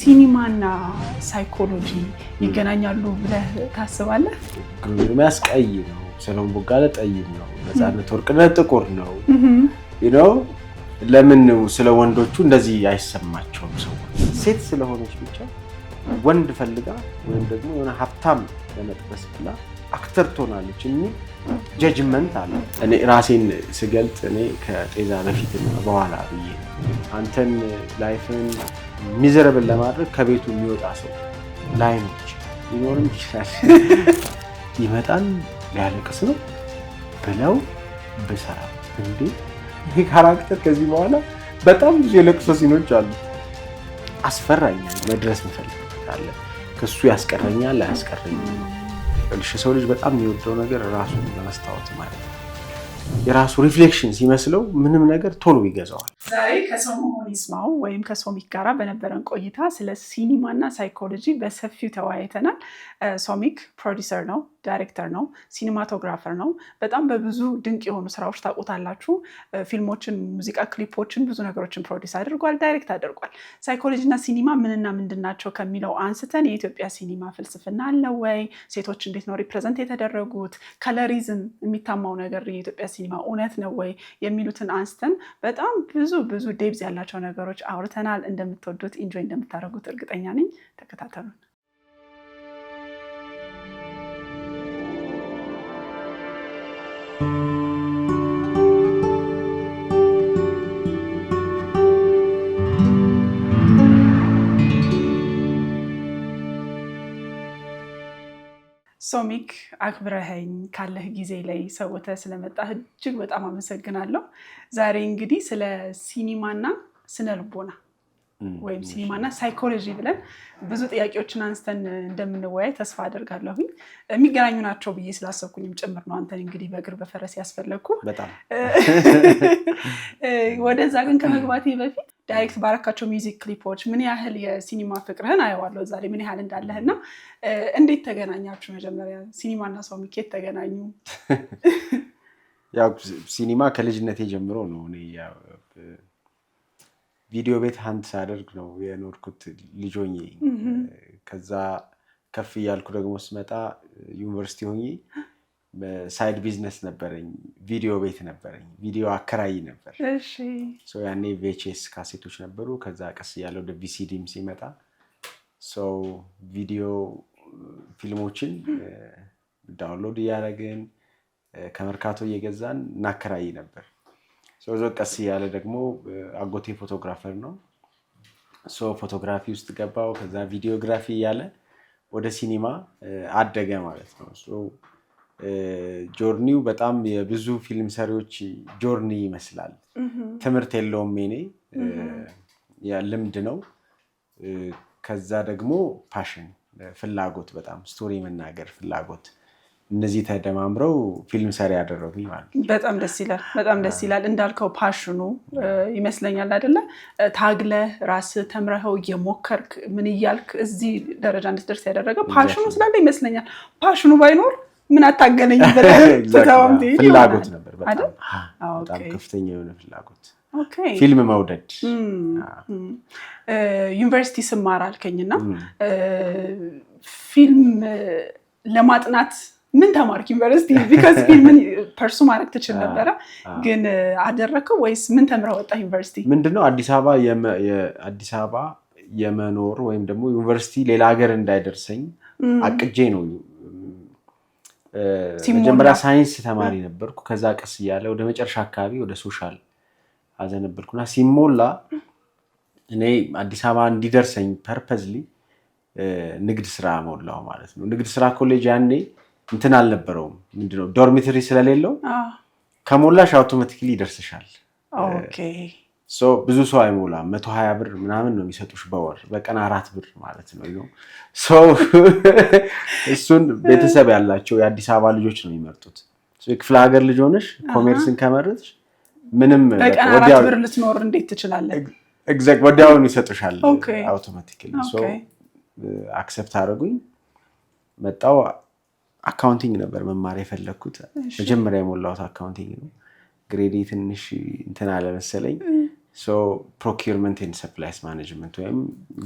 ሲኒማና ሳይኮሎጂ ይገናኛሉ ብለህ ታስባለህ? ግርማስ ቀይ ነው፣ ሰለሞን ቦጋለ ጠይም ነው፣ ነፃነት ወርቅነህ ጥቁር ነው። ለምን ስለ ወንዶቹ እንደዚህ አይሰማቸውም? ሰዎች ሴት ስለሆነች ብቻ ወንድ ፈልጋ ወይም ደግሞ የሆነ ሀብታም ለመጥበስ ብላ አክተር ትሆናለች የሚል ጀጅመንት አለ። እኔ ራሴን ስገልጥ እኔ ከጤዛ በፊትና በኋላ ብዬ አንተን ላይፍን ሚዘረብል ለማድረግ ከቤቱ የሚወጣ ሰው ላይኖች ሊኖርም ይችላል። ይመጣል ሊያለቅስ ነው ብለው ብሰራ እንዴ ይሄ ካራክተር ከዚህ በኋላ በጣም ብዙ የለቅሶ ሲኖች አሉ። አስፈራኛል። መድረስ እንፈልጋለ ከሱ ያስቀረኛል አያስቀረኛል። ሰው ልጅ በጣም የሚወደው ነገር ራሱን ለመስታወት ማለት ነው። የራሱ ሪፍሌክሽን ሲመስለው ምንም ነገር ቶሎ ይገዛዋል። ዛሬ ከሰው መሆን ይስማው ወይም ከሶሚክ ጋራ በነበረን ቆይታ ስለ ሲኒማና ሳይኮሎጂ በሰፊው ተወያይተናል። ሶሚክ ፕሮዲሰር ነው፣ ዳይሬክተር ነው፣ ሲኒማቶግራፈር ነው። በጣም በብዙ ድንቅ የሆኑ ስራዎች ታውቁታላችሁ። ፊልሞችን፣ ሙዚቃ ክሊፖችን፣ ብዙ ነገሮችን ፕሮዲስ አድርጓል፣ ዳይሬክት አድርጓል። ሳይኮሎጂና ሲኒማ ምንና ምንድን ናቸው ከሚለው አንስተን የኢትዮጵያ ሲኒማ ፍልስፍና አለ ወይ? ሴቶች እንዴት ነው ሪፕሬዘንት የተደረጉት? ከለሪዝም የሚታማው ነገር የኢትዮጵያ ሲኒማ እውነት ነው ወይ የሚሉትን አንስተን በጣም ብዙ ዴብዝ ያላቸው ነገሮች አውርተናል። እንደምትወዱት ኢንጆይ እንደምታደርጉት እርግጠኛ ነኝ። ተከታተሉን። ሶሚክ አክብረኸኝ ካለህ ጊዜ ላይ ሰውተህ ስለመጣህ እጅግ በጣም አመሰግናለሁ። ዛሬ እንግዲህ ስለ ሲኒማና ስነ ልቦና ወይም ሲኒማና ሳይኮሎጂ ብለን ብዙ ጥያቄዎችን አንስተን እንደምንወያይ ተስፋ አደርጋለሁ። የሚገናኙ ናቸው ብዬ ስላሰብኩኝም ጭምር ነው አንተን እንግዲህ በእግር በፈረስ ያስፈለግኩ። በጣም ወደዛ ግን ከመግባቴ በፊት ዳይሬክት ባረካቸው ሚውዚክ ክሊፖች ምን ያህል የሲኒማ ፍቅርህን አየዋለሁ እዛ ላይ ምን ያህል እንዳለህና እንዴት ተገናኛችሁ? መጀመሪያ ሲኒማና ሶሚክ የት ተገናኙ? ያው ሲኒማ ከልጅነቴ ጀምሮ ነው። እኔ ያው ቪዲዮ ቤት ሀንት ሳደርግ ነው የኖርኩት ልጅ ሆኜ። ከዛ ከፍ እያልኩ ደግሞ ስመጣ ዩኒቨርሲቲ ሆኜ ሳይድ ቢዝነስ ነበረኝ። ቪዲዮ ቤት ነበረኝ። ቪዲዮ አከራይ ነበር። እሺ ያኔ ቪኤችኤስ ካሴቶች ነበሩ። ከዛ ቀስ እያለ ወደ ቪሲዲም ሲመጣ ቪዲዮ ፊልሞችን ዳውንሎድ እያደረግን ከመርካቶ እየገዛን እናከራይ ነበር። ቀስ እያለ ደግሞ አጎቴ ፎቶግራፈር ነው። ፎቶግራፊ ውስጥ ገባው። ከዛ ቪዲዮግራፊ እያለ ወደ ሲኒማ አደገ ማለት ነው። ጆርኒው በጣም የብዙ ፊልም ሰሪዎች ጆርኒ ይመስላል። ትምህርት የለውም። ኔ ልምድ ነው። ከዛ ደግሞ ፓሽን፣ ፍላጎት፣ በጣም ስቶሪ መናገር ፍላጎት፣ እነዚህ ተደማምረው ፊልም ሰሪ ያደረጉኝ ማለት ነው። በጣም ደስ ይላል። በጣም ደስ ይላል። እንዳልከው ፓሽኑ ይመስለኛል አይደለ? ታግለህ ራስህ ተምረኸው እየሞከርክ ምን እያልክ እዚህ ደረጃ እንድትደርስ ያደረገ ፓሽኑ ስላለ ይመስለኛል። ፓሽኑ ባይኖር ምን አታገነኝ ብለህ ፍላጎት ነበር። በጣም ከፍተኛ የሆነ ፍላጎት፣ ፊልም መውደድ። ዩኒቨርሲቲ ስማር አልከኝና ፊልም ለማጥናት ምን ተማርክ ዩኒቨርሲቲ? ቢካዝ ፊልምን ፐርሱ ማድረግ ትችል ነበረ፣ ግን አደረከው ወይስ ምን ተምረህ ወጣ ዩኒቨርሲቲ? ምንድነው አዲስ አበባ የመኖር ወይም ደግሞ ዩኒቨርሲቲ ሌላ ሀገር እንዳይደርሰኝ አቅጄ ነው። መጀመሪያ ሳይንስ ተማሪ ነበርኩ። ከዛ ቀስ እያለ ወደ መጨረሻ አካባቢ ወደ ሶሻል አዘነበልኩና ሲሞላ እኔ አዲስ አበባ እንዲደርሰኝ ፐርፐዝሊ ንግድ ስራ ሞላው ማለት ነው። ንግድ ስራ ኮሌጅ ያኔ እንትን አልነበረውም። ምንድነው ዶርሚተሪ ስለሌለው ከሞላሽ አውቶማቲካሊ ይደርስሻል። ኦኬ ብዙ ሰው አይሞላም። 120 ብር ምናምን ነው የሚሰጡሽ በወር፣ በቀን 4 ብር ማለት ነው። እሱን ቤተሰብ ያላቸው የአዲስ አበባ ልጆች ነው የሚመርጡት። የክፍለ ሀገር ልጅ ሆነሽ ኮሜርስን ከመረጥሽ ምንም በቀን 4 ብር ልትኖር እንዴት ትችላለህ? ኤግዛክት ወዲያውኑ ይሰጡሻል አውቶማቲካሊ። አክሰፕት አደረጉኝ። መጣው። አካውንቲንግ ነበር መማር የፈለኩት። መጀመሪያ የሞላሁት አካውንቲንግ ነው። ግሬዴ ትንሽ እንትን አለ መሰለኝ። ሶ ፕሮኪውርመንት ኤንድ ሰፕላይስ ማኔጅመንት ወይም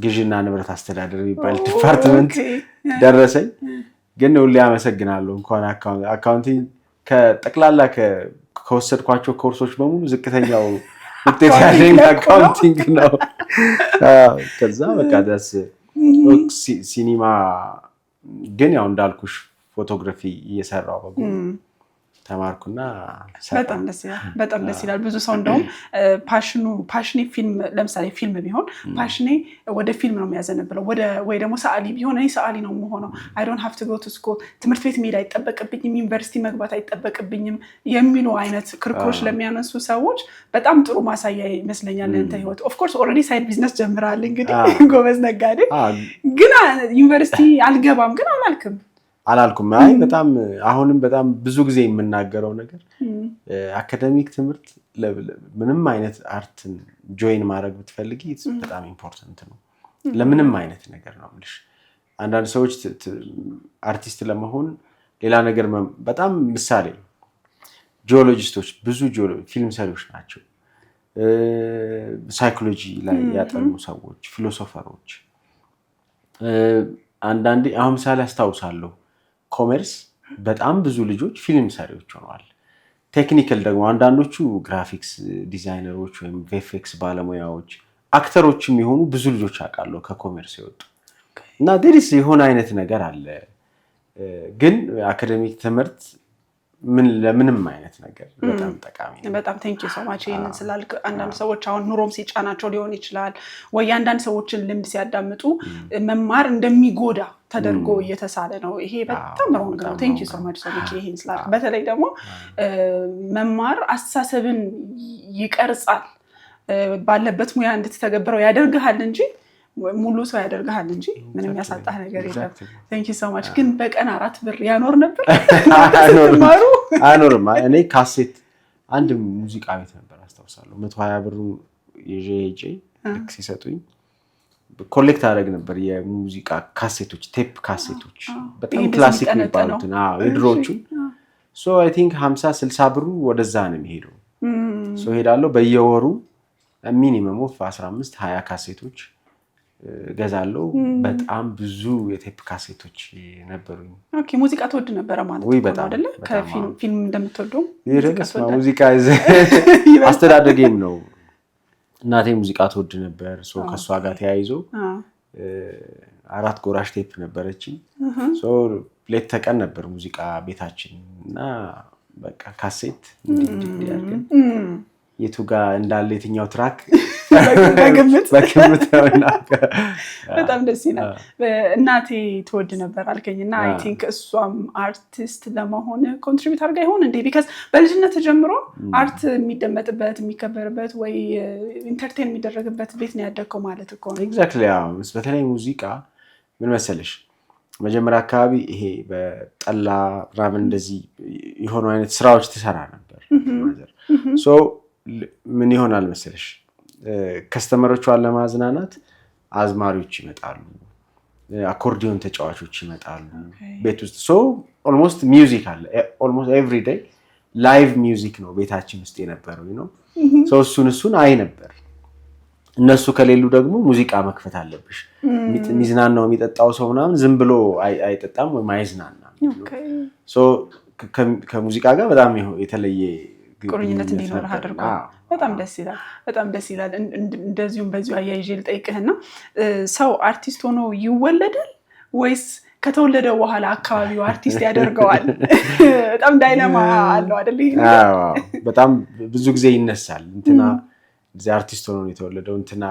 ግዥና ንብረት አስተዳደር የሚባል ዲፓርትመንት ደረሰኝ። ግን ሁሌ አመሰግናለሁ እንኳን አካውንቲንግ ከጠቅላላ ከወሰድኳቸው ኮርሶች በሙሉ ዝቅተኛው ውጤት ያለኝ አካውንቲንግ ነው። ከዛ በቃ ደስ ሲኒማ ግን ያው እንዳልኩሽ ፎቶግራፊ እየሰራው በጎን ተማርኩና በጣም ደስ ይላል። ብዙ ሰው እንደውም ፓሽኔ ፊልም ለምሳሌ ፊልም ቢሆን ፓሽኔ ወደ ፊልም ነው የሚያዘነብለው ወይ ደግሞ ሰዓሊ ቢሆን እኔ ሰዓሊ ነው የምሆነው I don't have to go to school ትምህርት ቤት መሄድ አይጠበቅብኝም ዩኒቨርሲቲ መግባት አይጠበቅብኝም የሚሉ አይነት ክርክሮች ለሚያነሱ ሰዎች በጣም ጥሩ ማሳያ ይመስለኛል እንተ ህይወት ኦፍ ኮርስ ኦልሬዲ ሳይድ ቢዝነስ ጀምራል እንግዲህ ጎበዝ ነጋዴ ግን ዩኒቨርሲቲ አልገባም ግን አላልኩም አይ አሁንም በጣም ብዙ ጊዜ የምናገረው ነገር አካዳሚክ ትምህርት ምንም አይነት አርትን ጆይን ማድረግ ብትፈልጊ በጣም ኢምፖርታንት ነው ለምንም አይነት ነገር ነው ማለት አንዳንድ ሰዎች አርቲስት ለመሆን ሌላ ነገር በጣም ምሳሌ ጂኦሎጂስቶች ብዙ ፊልም ሰሪዎች ናቸው ሳይኮሎጂ ላይ ያጠኑ ሰዎች ፊሎሶፈሮች አንዳንዴ አሁን ምሳሌ አስታውሳለሁ ኮመርስ በጣም ብዙ ልጆች ፊልም ሰሪዎች ሆነዋል ቴክኒካል ደግሞ አንዳንዶቹ ግራፊክስ ዲዛይነሮች ወይም ቪኤፍኤክስ ባለሙያዎች አክተሮችም የሆኑ ብዙ ልጆች አውቃለሁ ከኮመርስ ይወጡ እና ደሪስ የሆነ አይነት ነገር አለ ግን አካዳሚክ ትምህርት ለምንም አይነት ነገር በጣም ጠቃሚ ነው በጣም ቴንክ ዩ ሶ ማች ይሄንን ስላልክ አንዳንድ ሰዎች አሁን ኑሮም ሲጫናቸው ሊሆን ይችላል ወይ አንዳንድ ሰዎችን ልምድ ሲያዳምጡ መማር እንደሚጎዳ ተደርጎ እየተሳለ ነው ይሄ በጣም ሮንግ ነው ቴንክ ዩ ሶ ማች ሰዎች ይሄን ስላልክ በተለይ ደግሞ መማር አስተሳሰብን ይቀርጻል ባለበት ሙያ እንድትተገብረው ያደርግሃል እንጂ ሙሉ ሰው ያደርጋል እንጂ ምንም ያሳጣህ ነገር የለም ቴንክ ዩ ሶ ማች ግን በቀን 4 ብር ያኖር ነበር አኖርማ እኔ ካሴት አንድ ሙዚቃ ቤት ነበር አስተዋውሳለሁ 120 ብር ይዤ ልክ ሲሰጡኝ ኮሌክት አደረግ ነበር የሙዚቃ ካሴቶች ቴፕ ካሴቶች በጣም ክላሲክ የሚባሉት የድሮቹ ሶ አይ ቲንክ 50 60 ብሩ ወደዛ ነው የሚሄደው ሶ ሄዳለሁ በየወሩ ሚኒመም ኦፍ 15 20 ካሴቶች ገዛለው በጣም ብዙ የቴፕ ካሴቶች ነበሩኝ ኦኬ ሙዚቃ ተወድ ነበር ማለት ነው አይደለ ከፊልም እንደምትወደው ሙዚቃ አስተዳደገም ነው እናቴ ሙዚቃ ተወድ ነበር ሶ ከሷ ጋር ተያይዞ 4 ጎራሽ ቴፕ ነበረችኝ ሶ ሌት ተቀን ነበር ሙዚቃ ቤታችን እና በቃ ካሴት እንዲያርገን የቱ ጋር እንዳለ የትኛው ትራክ በግምት በጣም ደስ ይላል እናቴ ተወድ ነበር አልከኝና አይ ቲንክ እሷም አርቲስት ለመሆን ኮንትሪቢዩት አድርጋ ይሆን እንዴ ቢካዝ በልጅነት ጀምሮ አርት የሚደመጥበት የሚከበርበት ወይ ኢንተርቴን የሚደረግበት ቤት ነው ያደግከው ማለት እኮ ነው ኤግዛክትሊ በተለይ ሙዚቃ ምን መሰለሽ መጀመሪያ አካባቢ ይሄ በጠላ ራምን እንደዚህ የሆኑ አይነት ስራዎች ተሰራ ነበር ማዘር ሶ ምን ይሆናል መሰለሽ ከስተመሮቿን ለማዝናናት አዝማሪዎች ይመጣሉ አኮርዲዮን ተጫዋቾች ይመጣሉ ቤት ውስጥ ሶ ኦልሞስት ሚውዚክ አለ ኦልሞስት ኤቭሪ ዴይ ላይቭ ሚውዚክ ነው ቤታችን ውስጥ የነበረው ሶ እሱን አይ ነበር እነሱ ከሌሉ ደግሞ ሙዚቃ መክፈት አለብሽ ሚዝናናው የሚጠጣው ሰው ምናምን ዝም ብሎ አይጠጣም ወይ ማይዝናናም ሶ ከሙዚቃ ጋር በጣም የተለየ ቁርኝነት እንዲኖርህ አድርጓል በጣም ደስ ይላል እንደዚሁም በዚሁ አያይዤ ልጠይቅህና ሰው አርቲስት ሆኖ ይወለዳል ወይስ ከተወለደ በኋላ አካባቢው አርቲስት ያደርገዋል በጣም ዳይናማ አለው አይደል በጣም ብዙ ጊዜ ይነሳል እንትና እዚህ አርቲስት ሆኖ ነው የተወለደው እንትና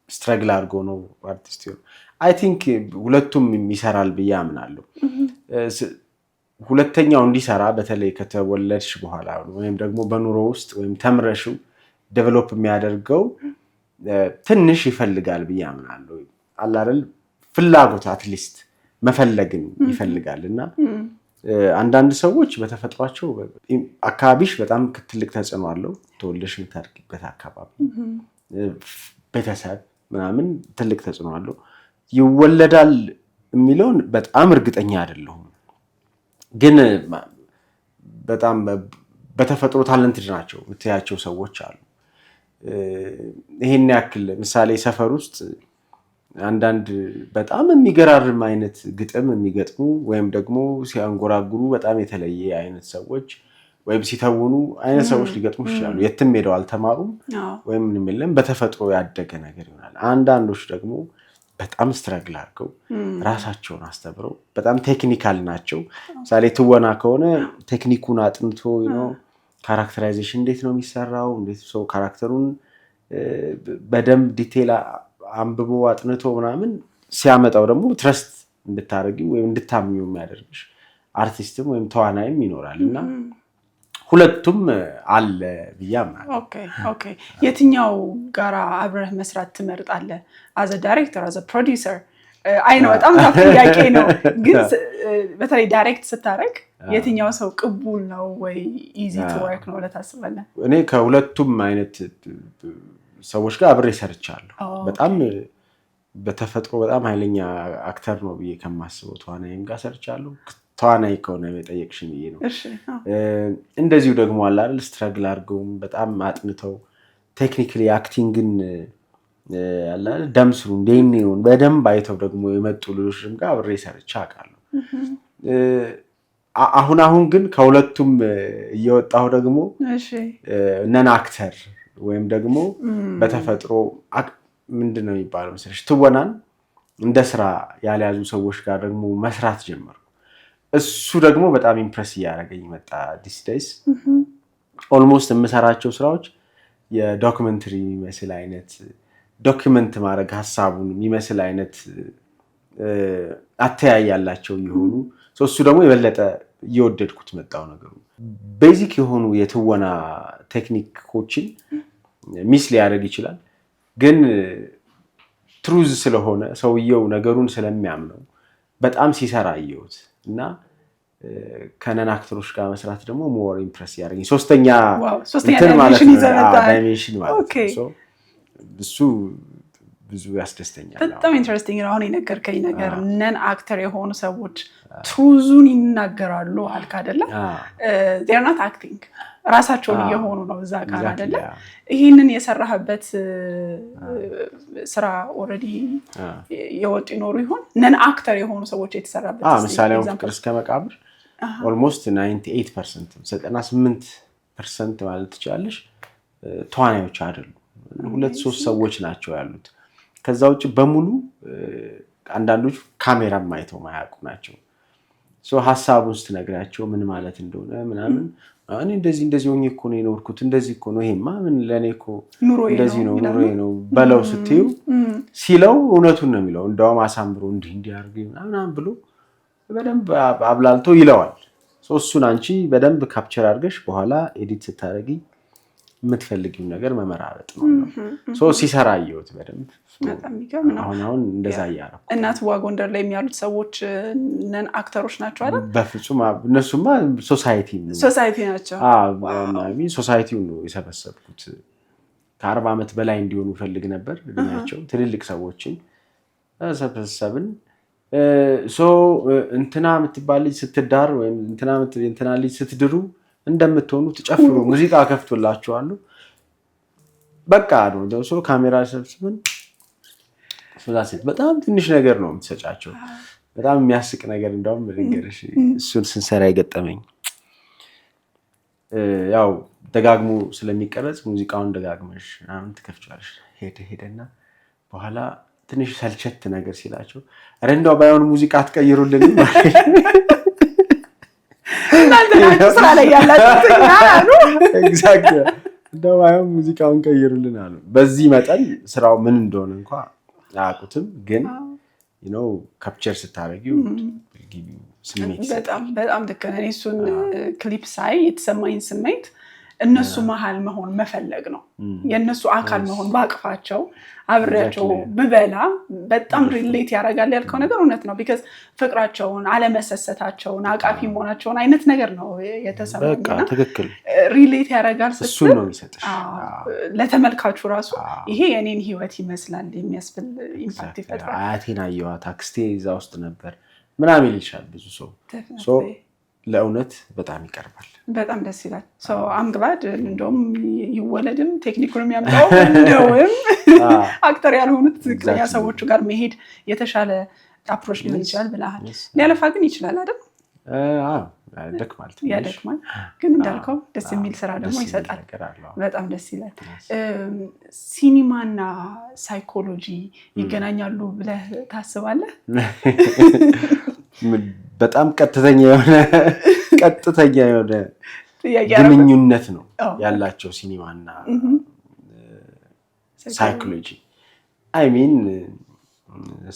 ስትራግል አድርጎ ነው አርቲስት ሆኖ አይ ቲንክ ሁለቱም ይሰራል ብዬ አምናለሁ ሁለተኛው እንዲሰራ በተለይ ከተወለድሽ በኋላ ወይም ደግሞ በኑሮ ውስጥ ወይም ተምረሽው ዴቨሎፕ የሚያደርገው ትንሽ ይፈልጋል ብዬ አምናለሁ አለ አይደል ፍላጎት አትሊስት መፈለግን ይፈልጋልና አንዳንድ ሰዎች በተፈጥሯቸው አካባቢሽ በጣም ትልቅ ተጽዕኖ አለው ተወልደሽ የምታድጊበት አካባቢ ቤተሰብ ምናምን ትልቅ ተጽዕኖ አለው ይወለዳል የሚለውን በጣም እርግጠኛ አይደለሁም ግን በጣም በተፈጥሮ ታለንትድ ናቸው የምትያቸው ሰዎች አሉ ይሄን ያክል ምሳሌ ሰፈር ውስጥ አንዳንድ በጣም የሚገራርም አይነት ግጥም የሚገጥሙ ወይም ደግሞ ሲያንጎራጉሩ በጣም የተለየ አይነት ሰዎች ወይም ሲተውኑ አይነት ሰዎች ሊገጥሙ ይችላሉ። የትም ሄደው አልተማሩም ወይም ምንም የለም፣ በተፈጥሮ ያደገ ነገር ይሆናል። አንዳንዶች ደግሞ በጣም ስትረግል አድርገው ራሳቸውን አስተምረው በጣም ቴክኒካል ናቸው። ምሳሌ ትወና ከሆነ ቴክኒኩን አጥንቶ ካራክተራይዜሽን እንዴት ነው የሚሰራው፣ እንዴት ሰው ካራክተሩን በደንብ ዲቴል አንብቦ አጥንቶ ምናምን ሲያመጣው ደግሞ ትረስት እንድታደርጊው ወይም እንድታምኚው የሚያደርግሽ አርቲስትም ወይም ተዋናይም ይኖራል እና ሁለቱም አለ ብዬ አምናለሁ። ኦኬ የትኛው ጋራ አብረህ መስራት ትመርጣለህ? አዘ ዳይሬክተር አዘ ፕሮዲውሰር? አይ ነው በጣም ታፍ ጥያቄ ነው፣ ግን በተለይ ዳይሬክት ስታደርግ የትኛው ሰው ቅቡል ነው ወይ ኢዚ ቱ ወርክ ነው ለታስባለህ? እኔ ከሁለቱም አይነት ሰዎች ጋር አብሬ ሰርቻለሁ። በጣም በተፈጥሮ በጣም ኃይለኛ አክተር ነው ብዬ ከማስበው ተዋናይም ጋር ሰርቻለሁ። ተዋናይ ከሆነ የጠየቅሽኝ ብዬ ነው። እንደዚሁ ደግሞ አለ አይደል ስትራግል አድርገውም በጣም አጥንተው ቴክኒካሊ አክቲንግን አለ አይደል ደምስሩን ዴኔውን በደንብ አይተው ደግሞ የመጡ ልጆችም ጋር አብሬ ሰርቻ አውቃለሁ። አሁን ግን ከሁለቱም እየወጣሁ ደግሞ ነን አክተር ወይም ደግሞ በተፈጥሮ ምንድን ነው የሚባለው መሰለሽ ትወናን እንደ ስራ ያልያዙ ሰዎች ጋር ደግሞ መስራት ጀመርኩ። እሱ ደግሞ በጣም ኢምፕረስ እያደረገኝ መጣ። ዲስ ዴይስ ኦልሞስት የምሰራቸው ስራዎች የዶክመንተሪ የሚመስል አይነት ዶክመንት ማድረግ ሀሳቡን የሚመስል አይነት አተያይ ያላቸው የሆኑ እሱ ደግሞ የበለጠ እየወደድኩት መጣው ነገሩ። ቤዚክ የሆኑ የትወና ቴክኒኮችን ሚስ ሊያደርግ ይችላል፣ ግን ትሩዝ ስለሆነ ሰውየው ነገሩን ስለሚያምነው በጣም ሲሰራ አየሁት እና ከነን አክተሮች ጋር መስራት ደግሞ ሞር ኢምፕረስ ያደርገኝ ሶስተኛ ዳይሜንሽን ማለት ነው። እሱ ብዙ ያስደስተኛል። በጣም ኢንትረስቲንግ ነው። አሁን የነገርከኝ ነገር ነን አክተር የሆኑ ሰዎች ትሩዙን ይናገራሉ አልክ አይደለ? they are not acting ራሳቸውን እየሆኑ ነው እዛ ጋር አይደለ? ይሄንን የሰራህበት ስራ ኦልሬዲ የወጡ ይኖሩ ይሆን? ነን አክተር የሆኑ ሰዎች የተሰራበት ምሳሌ ፍቅር እስከ መቃብር ኦልሞስት 98% 98% ማለት ትችላለሽ ተዋናዮች አይደሉም፣ 2-3 ሰዎች ናቸው ያሉት። ከዛ ውጭ በሙሉ አንዳንዶቹ ካሜራም ማይተው ማያውቁ ናቸው። ሀሳቡን ስትነግራቸው ምን ማለት እንደሆነ ምናምን እኔ እንደዚህ ሆኜ እኮ ነው የኖርኩት፣ እንደዚህ እኮ ነው፣ ይሄማ ምን ለኔ እኮ እንደዚህ ነው ኑሮዬ ነው በለው ስትዩ ሲለው እውነቱን ነው የሚለው። እንደውም አሳምሮ እንዲህ አድርገ ምናምን ብሎ በደንብ አብላልቶ ይለዋል። እሱን አንቺ በደንብ ካፕቸር አድርገሽ በኋላ ኤዲት ስታደርጊ የምትፈልጊው ነገር መመራረጥ ነው። ሲሰራ አየሁት በደንብ። አሁን እንደዛ እያደረኩ እናትዋ ጎንደር ላይ የሚያሉት ሰዎች ነን አክተሮች ናቸው አይደል? በፍጹም እነሱማ ሶሳይቲ ናቸው። ሶሳይቲው ነው የሰበሰብኩት። ከ40 ዓመት በላይ እንዲሆኑ ፈልግ ነበር እድሜያቸው ትልልቅ ሰዎችን ሰበሰብን። እንትና የምትባል ልጅ ስትዳር ወይም እንትና ልጅ ስትድሩ እንደምትሆኑ ትጨፍሩ ሙዚቃ ከፍቶላችኋለሁ በቃ ነው። ካሜራ ሰብስበን በጣም ትንሽ ነገር ነው የምትሰጫቸው። በጣም የሚያስቅ ነገር እንደውም ልንገርሽ፣ እሱን ስንሰራ የገጠመኝ ያው ደጋግሞ ስለሚቀረጽ ሙዚቃውን ደጋግመሽ ምናምን ትከፍቻለሽ። ሄደና በኋላ ትንሽ ሰልቸት ነገር ሲላቸው ኧረ እንደው ባይሆን ሙዚቃ አትቀይሩልን ስራ ላይ ያላችሁ አሉ። ኤግዛክትሊ እንደው ባይሆን ሙዚቃውን ቀይሩልን አሉ። በዚህ መጠን ስራው ምን እንደሆነ እንኳን አያውቁትም፣ ግን ካፕቸር ስታደርጊው ስሜት በጣም ልክ ነህ። እሱን ክሊፕ ሳይ የተሰማኝ ስሜት እነሱ መሃል መሆን መፈለግ ነው። የእነሱ አካል መሆን ባቅፋቸው አብሬያቸው ብበላ በጣም ሪሌት ያደርጋል ያልከው ነገር እውነት ነው። ቢካዝ ፍቅራቸውን፣ አለመሰሰታቸውን፣ አቃፊ መሆናቸውን አይነት ነገር ነው የተሰማኝና ትክክል ሪሌት ያደርጋል። እሱን ነው የሚሰጥሽ ለተመልካቹ ራሱ ይሄ የኔን ህይወት ይመስላል የሚያስብል ኢምፓክት ይፈጥራል። አያቴን አየኋት፣ አክስቴ እዛ ውስጥ ነበር ምናምን ይልሻል ብዙ ሰው። ለእውነት በጣም ይቀርባል። በጣም ደስ ይላል። አም ግላድ እንደውም ይወለድም ቴክኒኩን የሚያምጣው እንደውም አክተር ያልሆኑት ትክክለኛ ሰዎቹ ጋር መሄድ የተሻለ አፕሮች ሊሆን ይችላል ብለሃል። ሊያለፋ ግን ይችላል አይደል? ያደክማል፣ ግን እንዳልከው ደስ የሚል ስራ ደግሞ ይሰጣል። በጣም ደስ ይላል። ሲኒማና ሳይኮሎጂ ይገናኛሉ ብለህ ታስባለህ? በጣም ቀጥተኛ የሆነ ግንኙነት ነው ያላቸው ሲኒማና ሳይኮሎጂ። አይ ሚን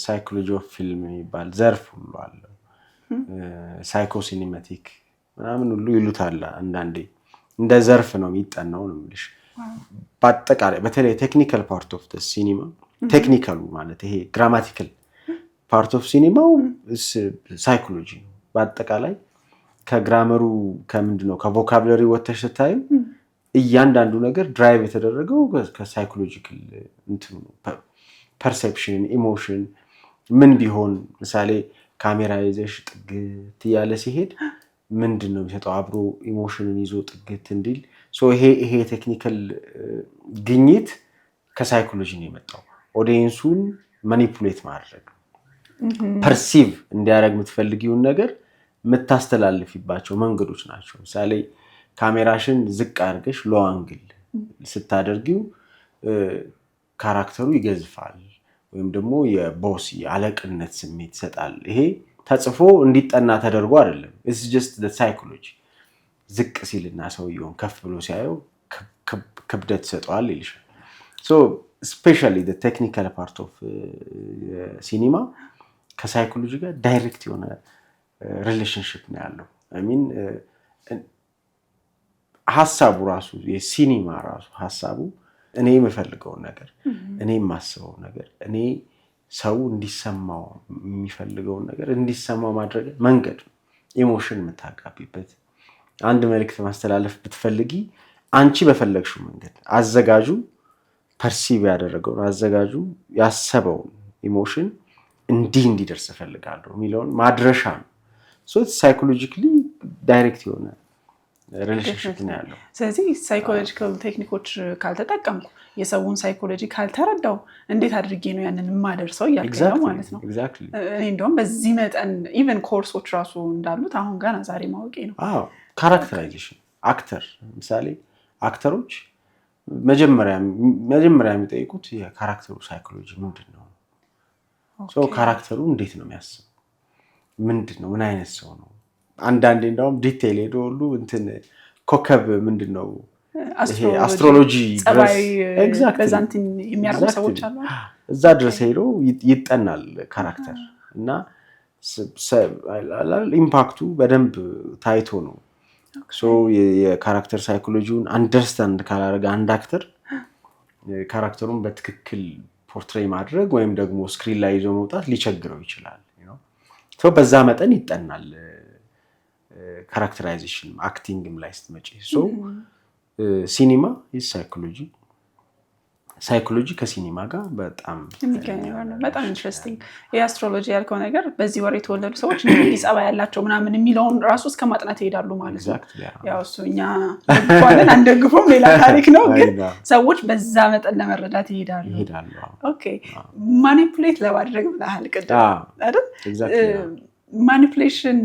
ሳይኮሎጂ ኦፍ ፊልም የሚባል ዘርፍ ሁሉ አለ። ሳይኮሲኒማቲክ ምናምን ሁሉ ይሉታል አንዳንዴ። እንደ ዘርፍ ነው የሚጠናው ነው የምልሽ። በአጠቃላይ በተለይ ቴክኒካል ፓርት ኦፍ ሲኒማ፣ ቴክኒካሉ ማለት ይሄ ግራማቲካል ፓርት ኦፍ ሲኒማው ሳይኮሎጂ ነው። በአጠቃላይ ከግራመሩ ከምንድነው ከቮካብለሪ ወተሽ ስታይ እያንዳንዱ ነገር ድራይቭ የተደረገው ከሳይኮሎጂካል እንትኑ ፐርሴፕሽን፣ ኢሞሽን ምን ቢሆን ምሳሌ ካሜራ ይዘሽ ጥግት እያለ ሲሄድ ምንድነው የሚሰጠው አብሮ ኢሞሽንን ይዞ ጥግት እንዲል። ይሄ ቴክኒካል ግኝት ከሳይኮሎጂ ነው የመጣው። ኦዲየንሱን ማኒፑሌት ማድረግ፣ ፐርሲቭ እንዲያደርግ የምትፈልጊውን ነገር የምታስተላልፊባቸው መንገዶች ናቸው። ምሳሌ ካሜራሽን ዝቅ አድርገሽ ሎ አንግል ስታደርጊው ካራክተሩ ይገዝፋል ወይም ደግሞ የቦስ የአለቅነት ስሜት ይሰጣል። ይሄ ተጽፎ እንዲጠና ተደርጎ አይደለም። it's just the psychology። ዝቅ ሲልና ሰውየውን ከፍ ብሎ ሲያየው ክብደት ይሰጠዋል ይልሻል። especially the technical part of ሲኒማ ከሳይኮሎጂ ጋር ዳይሬክት የሆነ ሪሌሽንሺፕ ነው ያለው። I mean ሐሳቡ ራሱ የሲኒማ ራሱ ሐሳቡ እኔ የምፈልገውን ነገር እኔ የማስበው ነገር እኔ ሰው እንዲሰማው የሚፈልገውን ነገር እንዲሰማው ማድረግ መንገድ፣ ኢሞሽን የምታጋቢበት አንድ መልእክት ማስተላለፍ ብትፈልጊ አንቺ በፈለግሽው መንገድ አዘጋጁ ፐርሲቭ ያደረገውን አዘጋጁ ያሰበውን ኢሞሽን እንዲደርስ እፈልጋለሁ የሚለውን ማድረሻ ነው። ሳይኮሎጂካሊ ዳይሬክት የሆነ ሪሌሽንሺፕ ነው ያለው። ስለዚህ ሳይኮሎጂካል ቴክኒኮች ካልተጠቀምኩ የሰውን ሳይኮሎጂ ካልተረዳው እንዴት አድርጌ ነው ያንን የማደርሰው እያልከኝ ማለት ነው። እኔ እንደውም በዚህ መጠን ኢቨን ኮርሶች ራሱ እንዳሉት አሁን ገና ዛሬ ማወቄ ነው። ካራክተራይዜሽን አክተር ምሳሌ አክተሮች መጀመሪያ የሚጠይቁት የካራክተሩ ሳይኮሎጂ ምንድን ነው? ካራክተሩ እንዴት ነው የሚያስበው? ምንድን ነው? ምን አይነት ሰው ነው? አንዳንዴ እንደውም ዲቴይል ሄዶ ሁሉ እንትን ኮከብ ምንድን ነው አስትሮሎጂ በዛንትን የሚያርሙ ሰዎች አሉ። እዛ ድረስ ሄዶ ይጠናል ካራክተር እና ኢምፓክቱ በደንብ ታይቶ ነው። የካራክተር ሳይኮሎጂውን አንደርስታንድ ካላደረገ አንድ አክተር ካራክተሩን በትክክል ፖርትሬይ ማድረግ ወይም ደግሞ ስክሪን ላይ ይዞ መውጣት ሊቸግረው ይችላል። በዛ መጠን ይጠናል ካራክተራይዜሽን አክቲንግም ላይ ስትመጪ። ሲኒማ ሳይኮሎጂ ከሲኒማ ጋር በጣም በጣም ኢንትረስቲንግ። የአስትሮሎጂ ያልከው ነገር በዚህ ወር የተወለዱ ሰዎች እንግዲህ ጸባይ ያላቸው ምናምን የሚለውን ራሱ እስከ ማጥናት ይሄዳሉ ማለት ነው። ያው እሱ እኛ ደግፏለን አንደግፎም ሌላ ታሪክ ነው፣ ግን ሰዎች በዛ መጠን ለመረዳት ይሄዳሉ። ኦኬ ማኒፑሌት ለማድረግ ብለሃል ቅድም አይደል? ማኒፑሌሽን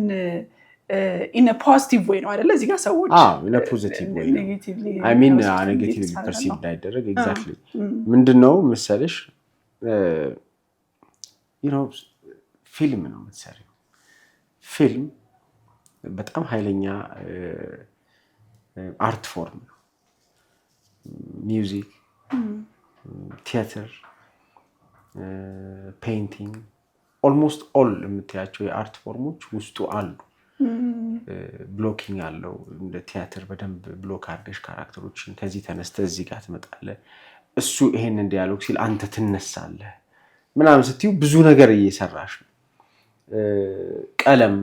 in a positive way ነው አይደለ? እዚህ ጋር ሰዎች in a positive way I mean negatively perceived እንዳይደረግ exactly ምንድነው መሰለሽ ፊልም ነው የምትሰሪው። ፊልም በጣም ኃይለኛ አርት ፎርም ነው። ሚውዚክ፣ ቲያትር፣ ፔይንቲንግ ኦልሞስት ኦል የምትያቸው የአርት ፎርሞች ውስጡ አሉ። ብሎኪንግ አለው። እንደ ቲያትር በደንብ ብሎክ አድርገሽ ካራክተሮችን ከዚህ ተነስተ እዚህ ጋር ትመጣለህ፣ እሱ ይሄንን ዲያሎግ ሲል አንተ ትነሳለህ ምናምን ስትዩ ብዙ ነገር እየሰራሽ ነው። ቀለም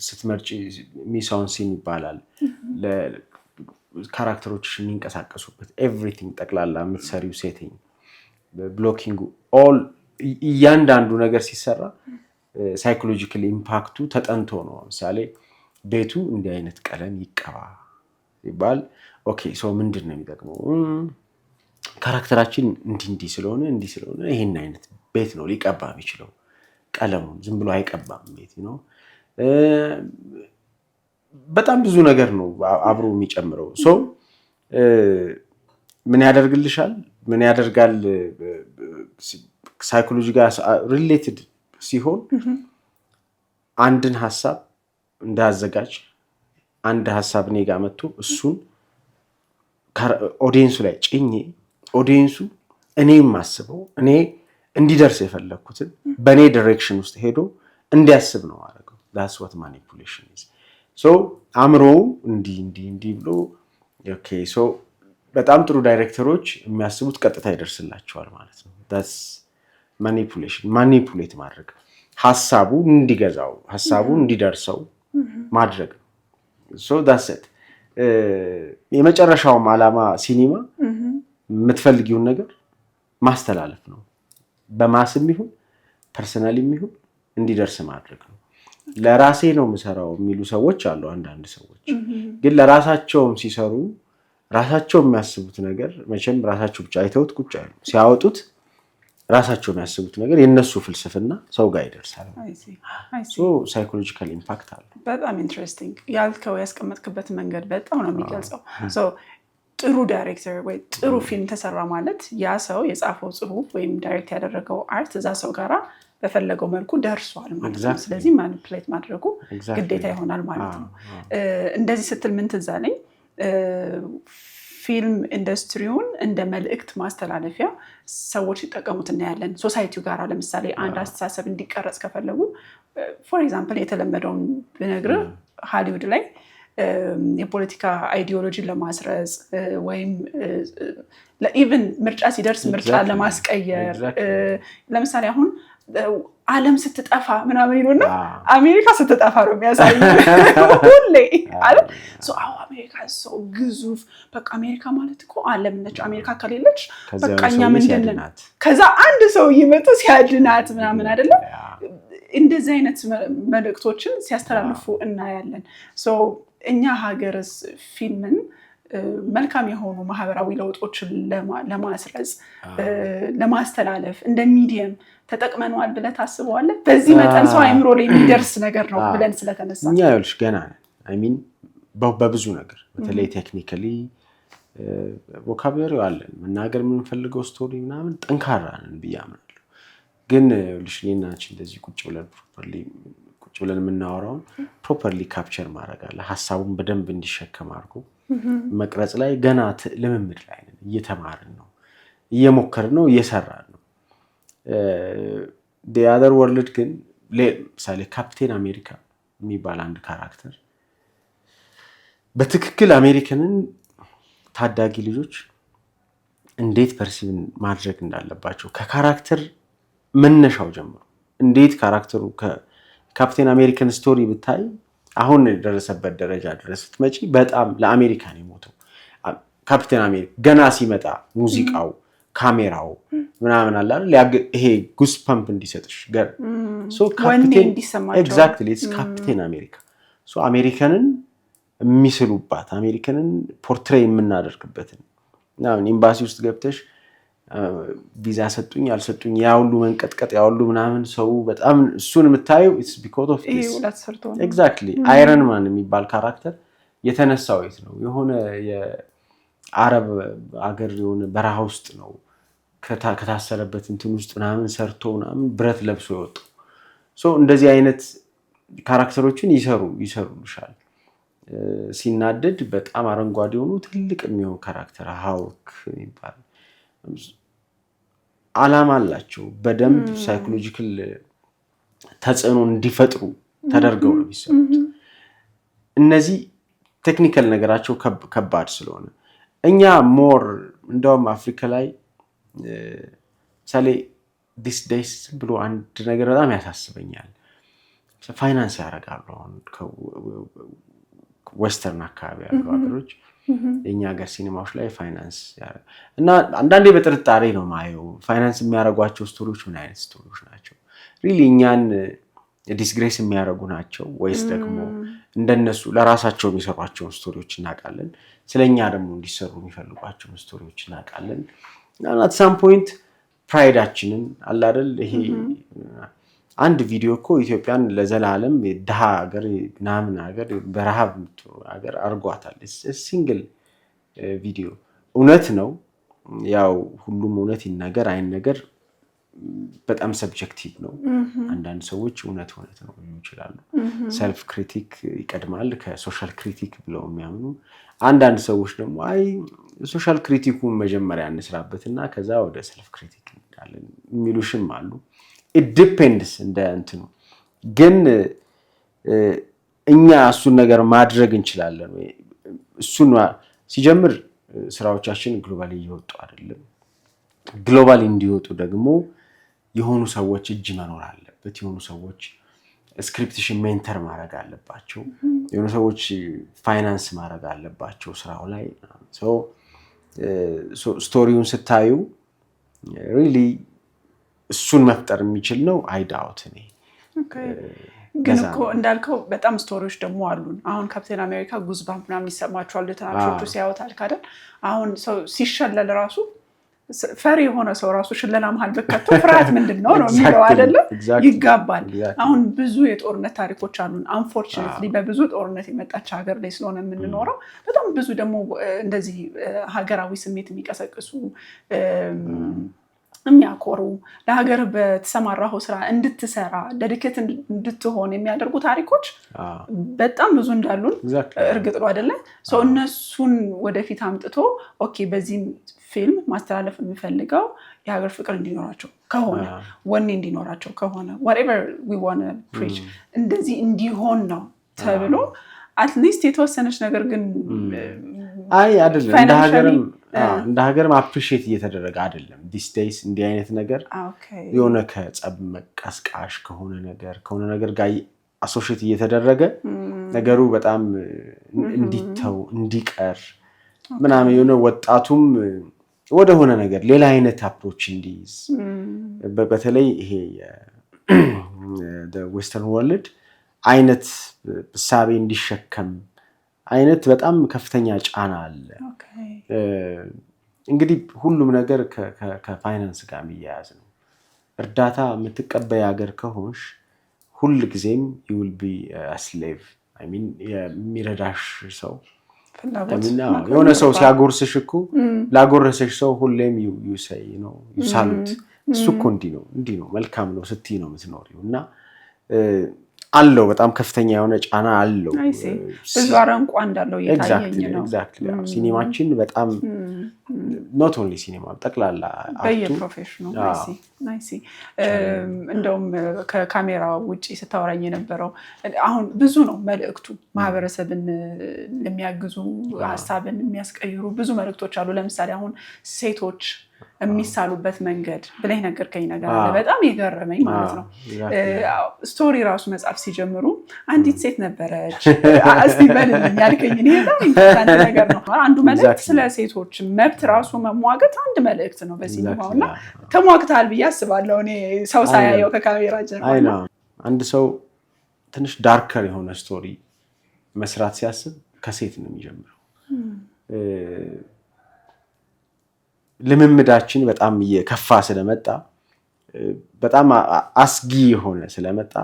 ስትመርጪ ሚሳውን ሲን ይባላል። ለካራክተሮች የሚንቀሳቀሱበት ኤቭሪቲንግ ጠቅላላ የምትሰሪው ሴቲንግ፣ ብሎኪንግ ኦል እያንዳንዱ ነገር ሲሰራ ሳይኮሎጂካል ኢምፓክቱ ተጠንቶ ነው። ለምሳሌ ቤቱ እንዲህ አይነት ቀለም ይቀባ ይባል። ኦኬ ሶ ምንድን ነው የሚጠቅመው? ካራክተራችን እንዲህ ስለሆነ ይሄን አይነት ቤት ነው ሊቀባ የሚችለው። ቀለሙን ዝም ብሎ አይቀባም ቤት ነው። በጣም ብዙ ነገር ነው አብሮ የሚጨምረው። ሶ ምን ያደርግልሻል? ምን ያደርጋል? ሳይኮሎጂ ጋር ሪሌትድ ሲሆን አንድን ሀሳብ እንዳዘጋጅ አንድ ሀሳብ እኔ ጋር መጥቶ እሱን ኦዲየንሱ ላይ ጭኜ ኦዲየንሱ እኔ የማስበው እኔ እንዲደርስ የፈለግኩትን በእኔ ዲሬክሽን ውስጥ ሄዶ እንዲያስብ ነው አደረገው። that's what manipulation is. so አእምሮው እንዲህ ብሎ ኦኬ ሶ በጣም ጥሩ ዳይሬክተሮች የሚያስቡት ቀጥታ ይደርስላቸዋል ማለት ነው። that's manipulation ማኒፑሌት ማድረግ ሐሳቡ እንዲገዛው ሐሳቡ እንዲደርሰው ማድረግ ነው። so that's it. የመጨረሻው ዓላማ ሲኒማ የምትፈልጊውን ነገር ማስተላለፍ ነው። በማስም ይሁን ፐርሰናልም ይሁን እንዲደርስ ማድረግ ነው። ለራሴ ነው የምሰራው የሚሉ ሰዎች አሉ። አንዳንድ ሰዎች ግን ለራሳቸውም ሲሰሩ ራሳቸው የሚያስቡት ነገር መቼም ራሳቸው ብቻ አይተውት ቁጭ አይሉ። ሲያወጡት ራሳቸው የሚያስቡት ነገር የነሱ ፍልስፍና ሰው ጋር ይደርሳል። ሶ ሳይኮሎጂካል ኢምፓክት አለ። በጣም ኢንትረስቲንግ ያልከው ያስቀመጥክበት መንገድ በጣም ነው የሚገልጸው። ሶ ጥሩ ዳይሬክተር ወይ ጥሩ ፊልም ተሰራ ማለት ያ ሰው የጻፈው ጽሁፍ ወይም ዳይሬክት ያደረገው አርት እዛ ሰው ጋራ በፈለገው መልኩ ደርሷል ማለት ነው። ስለዚህ ማኒፑሌት ማድረጉ ግዴታ ይሆናል ማለት ነው። እንደዚህ ስትል ምን ትዝ አለኝ? ፊልም ኢንዱስትሪውን እንደ መልእክት ማስተላለፊያ ሰዎች ሲጠቀሙት እናያለን። ሶሳይቲው ጋር ለምሳሌ አንድ አስተሳሰብ እንዲቀረጽ ከፈለጉ ፎር ኤግዛምፕል የተለመደውን ብነግርህ ሃሊውድ ላይ የፖለቲካ አይዲዮሎጂን ለማስረጽ ወይም ኢቭን ምርጫ ሲደርስ ምርጫ ለማስቀየር ለምሳሌ አሁን ዓለም ስትጠፋ ምናምን ይሉና አሜሪካ ስትጠፋ ነው የሚያሳዩ ሁሌ አይደል? አሜሪካ ሰው ግዙፍ በቃ አሜሪካ ማለት እኮ ዓለም ነች። አሜሪካ ከሌለች በቃ እኛ ምንድን ነን? ከዛ አንድ ሰው ይመጡ ሲያድናት ምናምን አይደለም። እንደዚህ አይነት መልእክቶችን ሲያስተላልፉ እናያለን። እኛ ሀገርስ ፊልምን መልካም የሆኑ ማህበራዊ ለውጦችን ለማስረጽ ለማስተላለፍ እንደ ሚዲየም ተጠቅመነዋል ብለህ ታስበዋለህ? በዚህ መጠን ሰው አይምሮ ላይ የሚደርስ ነገር ነው ብለን ስለተነሳ እኛ ይኸውልሽ ገና ነን። በብዙ ነገር በተለይ ቴክኒካሊ ቮካብላሪ አለን። መናገር የምንፈልገው ስቶሪ ምናምን ጠንካራ ነን ብዬ አምናለሁ። ግን ይኸውልሽ እኔና አንቺ እንደዚህ ቁጭ ብለን የምናወራውን ፕሮፐርሊ ካፕቸር ማድረግ አለ። ሀሳቡን በደንብ እንዲሸከም አድርጎ መቅረጽ ላይ ገና ልምምድ ላይ ነን። እየተማርን ነው፣ እየሞከርን ነው፣ እየሰራን ነው። the other world ግን ለምሳሌ ካፕቴን አሜሪካ የሚባል አንድ ካራክተር በትክክል አሜሪካንን ታዳጊ ልጆች እንዴት ፐርሲቭ ማድረግ እንዳለባቸው ከካራክተር መነሻው ጀምሮ እንዴት ካራክተሩ ካፕቴን አሜሪካን ስቶሪ ብታይ አሁን የደረሰበት ደረጃ ድረስ ስትመጪ በጣም ለአሜሪካ ነው የሞተው። ካፕቴን አሜሪካ ገና ሲመጣ ሙዚቃው፣ ካሜራው ምናምን አለ አይደል? ይሄ ጉስ ፓምፕ እንዲሰጥሽ ገር ካፕቴን ኤግዛክትሊ ኢትስ ካፕቴን አሜሪካ። አሜሪካንን የሚስሉባት አሜሪካንን ፖርትሬይ የምናደርግበትን ምናምን ኤምባሲ ውስጥ ገብተሽ ቪዛ ሰጡኝ ያልሰጡኝ ያ ሁሉ መንቀጥቀጥ ያ ሁሉ ምናምን ሰው በጣም እሱን የምታየው ኢትስ ቢኮዝ ኦፍ ዲስ ኤግዛክትሊ። አይረን ማን የሚባል ካራክተር የተነሳው የት ነው? የሆነ የአረብ አገር የሆነ በረሃ ውስጥ ነው ከታሰረበት እንትን ውስጥ ምናምን ሰርቶ ምናምን ብረት ለብሶ የወጣው። እንደዚህ አይነት ካራክተሮችን ይሰሩልሻል። ሲናደድ በጣም አረንጓዴ ሆኖ ትልቅ የሚሆን ካራክተር ሃውክ የሚባል ዓላማ አላቸው። በደንብ ሳይኮሎጂካል ተጽዕኖ እንዲፈጥሩ ተደርገው ነው የሚሰሩት። እነዚህ ቴክኒካል ነገራቸው ከባድ ስለሆነ እኛ ሞር እንደውም አፍሪካ ላይ ምሳሌ ዲስ ዴይስ ብሎ አንድ ነገር በጣም ያሳስበኛል። ፋይናንስ ያደርጋሉ አሁን ዌስተርን አካባቢ ያሉ ሀገሮች የኛ ሀገር ሲኒማዎች ላይ ፋይናንስ እና አንዳንዴ በጥርጣሬ ነው ማየው ፋይናንስ የሚያደርጓቸው ስቶሪዎች ምን አይነት ስቶሪዎች ናቸው? ሪሊ እኛን ዲስግሬስ የሚያደርጉ ናቸው ወይስ ደግሞ እንደነሱ ለራሳቸው የሚሰሯቸውን ስቶሪዎች እናውቃለን። ስለኛ ደግሞ እንዲሰሩ የሚፈልጓቸውን ስቶሪዎች እናውቃለን። አት ሳም ፖይንት ፕራይዳችንን አለ አይደል? ይሄ አንድ ቪዲዮ እኮ ኢትዮጵያን ለዘላለም ድሃ ሀገር ምናምን ሀገር በረሃብ ሀገር አድርጓታል። ሲንግል ቪዲዮ እውነት ነው። ያው ሁሉም እውነት ይናገር አይነገር በጣም ሰብጀክቲቭ ነው። አንዳንድ ሰዎች እውነት ነው ይችላሉ። ሰልፍ ክሪቲክ ይቀድማል ከሶሻል ክሪቲክ ብለው የሚያምኑ፣ አንዳንድ ሰዎች ደግሞ አይ ሶሻል ክሪቲኩን መጀመሪያ እንስራበትና ከዛ ወደ ሰልፍ ክሪቲክ እንሄዳለን የሚሉሽም አሉ። ኢት ዲፔንድስ እንደ እንትኑ። ግን እኛ እሱን ነገር ማድረግ እንችላለን ወይ? እሱን ሲጀምር ስራዎቻችን ግሎባሊ እየወጡ አይደለም። ግሎባሊ እንዲወጡ ደግሞ የሆኑ ሰዎች እጅ መኖር አለበት። የሆኑ ሰዎች ስክሪፕትሽን ሜንተር ማድረግ አለባቸው። የሆኑ ሰዎች ፋይናንስ ማድረግ አለባቸው ስራው ላይ። ስቶሪውን ስታዩ ሪሊ እሱን መፍጠር የሚችል ነው። አይዳውት እኔ ግን እኮ እንዳልከው በጣም ስቶሪዎች ደግሞ አሉን። አሁን ካፕቴን አሜሪካ ጉዝባምፕ ምናምን ይሰማቸዋል ተናግሮቹ ሲያወጣል ካደል። አሁን ሰው ሲሸለል ራሱ ፈሪ የሆነ ሰው ራሱ ሽለላ መሀል በከቶ ፍርሃት ምንድነው ነው የሚለው አይደለም? ይጋባል። አሁን ብዙ የጦርነት ታሪኮች አሉን። አንፎርቹኔትሊ በብዙ ጦርነት የመጣች ሀገር ላይ ስለሆነ የምንኖረው በጣም ብዙ ደግሞ እንደዚህ ሀገራዊ ስሜት የሚቀሰቅሱ የሚያኮሩ ለሀገር በተሰማራው ስራ እንድትሰራ ዴዲኬት እንድትሆን የሚያደርጉ ታሪኮች በጣም ብዙ እንዳሉን እርግጥ ነው አይደለ? ሰው እነሱን ወደፊት አምጥቶ ኦኬ በዚህ ፊልም ማስተላለፍ የሚፈልገው የሀገር ፍቅር እንዲኖራቸው ከሆነ ወኔ እንዲኖራቸው ከሆነ whatever we want to preach እንደዚህ እንዲሆን ነው ተብሎ አትሊስት የተወሰነች ነገር ግን አይ አይደለም እንደ ሀገርም አፕሪሺየት እየተደረገ አይደለም። ዲስ ዴይስ እንዲህ አይነት ነገር የሆነ ከጸብ መቀስቃሽ ከሆነ ነገር ጋር አሶሺየት እየተደረገ ነገሩ በጣም እንዲተው እንዲቀር ምናምን የሆነ ወጣቱም ወደ ሆነ ነገር ሌላ አይነት አፕሮች እንዲይዝ በተለይ ይሄ ዌስተርን ወርልድ አይነት ሳቤ እንዲሸከም አይነት በጣም ከፍተኛ ጫና አለ። እንግዲህ ሁሉም ነገር ከፋይናንስ ጋር የሚያያዝ ነው። እርዳታ የምትቀበይ ሀገር ከሆንሽ ሁል ጊዜም you will be a slave. I mean የሚረዳሽ ሰው የሆነ ሰው ሲያጎርስሽ እኮ ላጎረሰሽ ሰው ሁሌም you say you salute እሱ እኮ እንዲህ ነው መልካም ነው ስትይ ነው የምትኖሪው እና አለው በጣም ከፍተኛ የሆነ ጫና አለው። ብዙ አረንቋ እንዳለው እየታየኝ ነው። ኤግዛክትሊ ሲኒማችን በጣም not only ሲኒማ ጠቅላላ በየፕሮፌሽኑ ናይሲ እንደውም ከካሜራ ውጪ ስታወራኝ የነበረው አሁን ብዙ ነው መልእክቱ ማህበረሰብን የሚያግዙ ሀሳብን የሚያስቀይሩ ብዙ መልእክቶች አሉ። ለምሳሌ አሁን ሴቶች የሚሳሉበት መንገድ ብለህ ነገርከኝ ነገር አለ በጣም የገረመኝ ማለት ነው። ስቶሪ ራሱ መጽሐፍ ሲጀምሩ አንዲት ሴት ነበረች እስቲ በልልኝ ያልከኝ እኔ በጣም ኢምፖርታንት ነገር ነው። አንዱ መልእክት ስለ ሴቶች መብት ራሱ መሟገት አንድ መልእክት ነው በሲኒማውና ተሟግተሃል ብዬ አስባለሁ እኔ ሰው ሳያየው ከካሜራ ጀርባ። አንድ ሰው ትንሽ ዳርከር የሆነ ስቶሪ መስራት ሲያስብ ከሴት ነው የሚጀምረው። ልምምዳችን በጣም እየከፋ ስለመጣ በጣም አስጊ የሆነ ስለመጣ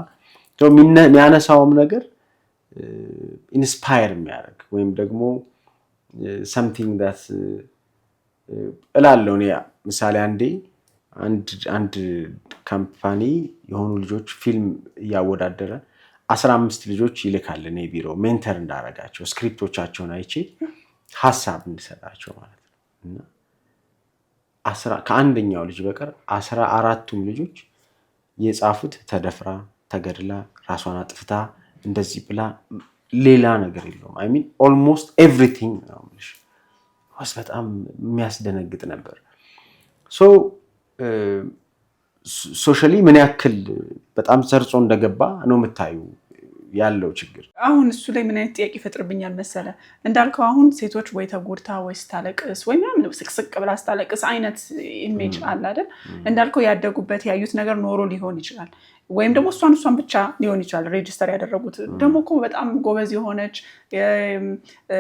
የሚያነሳውም ነገር ኢንስፓየር የሚያደርግ ወይም ደግሞ something that እላለሁ እኔ ምሳሌ አንድ ካምፓኒ የሆኑ ልጆች ፊልም እያወዳደረ 15 ልጆች ይልካል እኔ ቢሮ ሜንተር እንዳረጋቸው ስክሪፕቶቻቸውን አይቼ ሐሳብ እንድሰጣቸው ማለት ነው እና ከአንደኛው ልጅ በቀር 14ቱም ልጆች የጻፉት ተደፍራ ተገድላ ራሷን አጥፍታ እንደዚህ ብላ ሌላ ነገር የለውም። አይ ሚን ኦልሞስት ኤቭሪቲንግ ነው ማለት ነው። በጣም የሚያስደነግጥ ነበር። ሶሻሊ ምን ያክል በጣም ሰርጾ እንደገባ ነው የምታዩ ያለው ችግር። አሁን እሱ ላይ ምን አይነት ጥያቄ ይፈጥርብኛል መሰለ እንዳልከው አሁን ሴቶች ወይ ተጎድታ ወይ ስታለቅስ ወይ ምናምን ስቅስቅ ብላ ስታለቅስ አይነት ኢሜጅ አለ አይደል? እንዳልከው ያደጉበት ያዩት ነገር ኖሮ ሊሆን ይችላል ወይም ደግሞ እሷን ብቻ ሊሆን ይችላል ሬጅስተር ያደረጉት። ደግሞ እኮ በጣም ጎበዝ የሆነች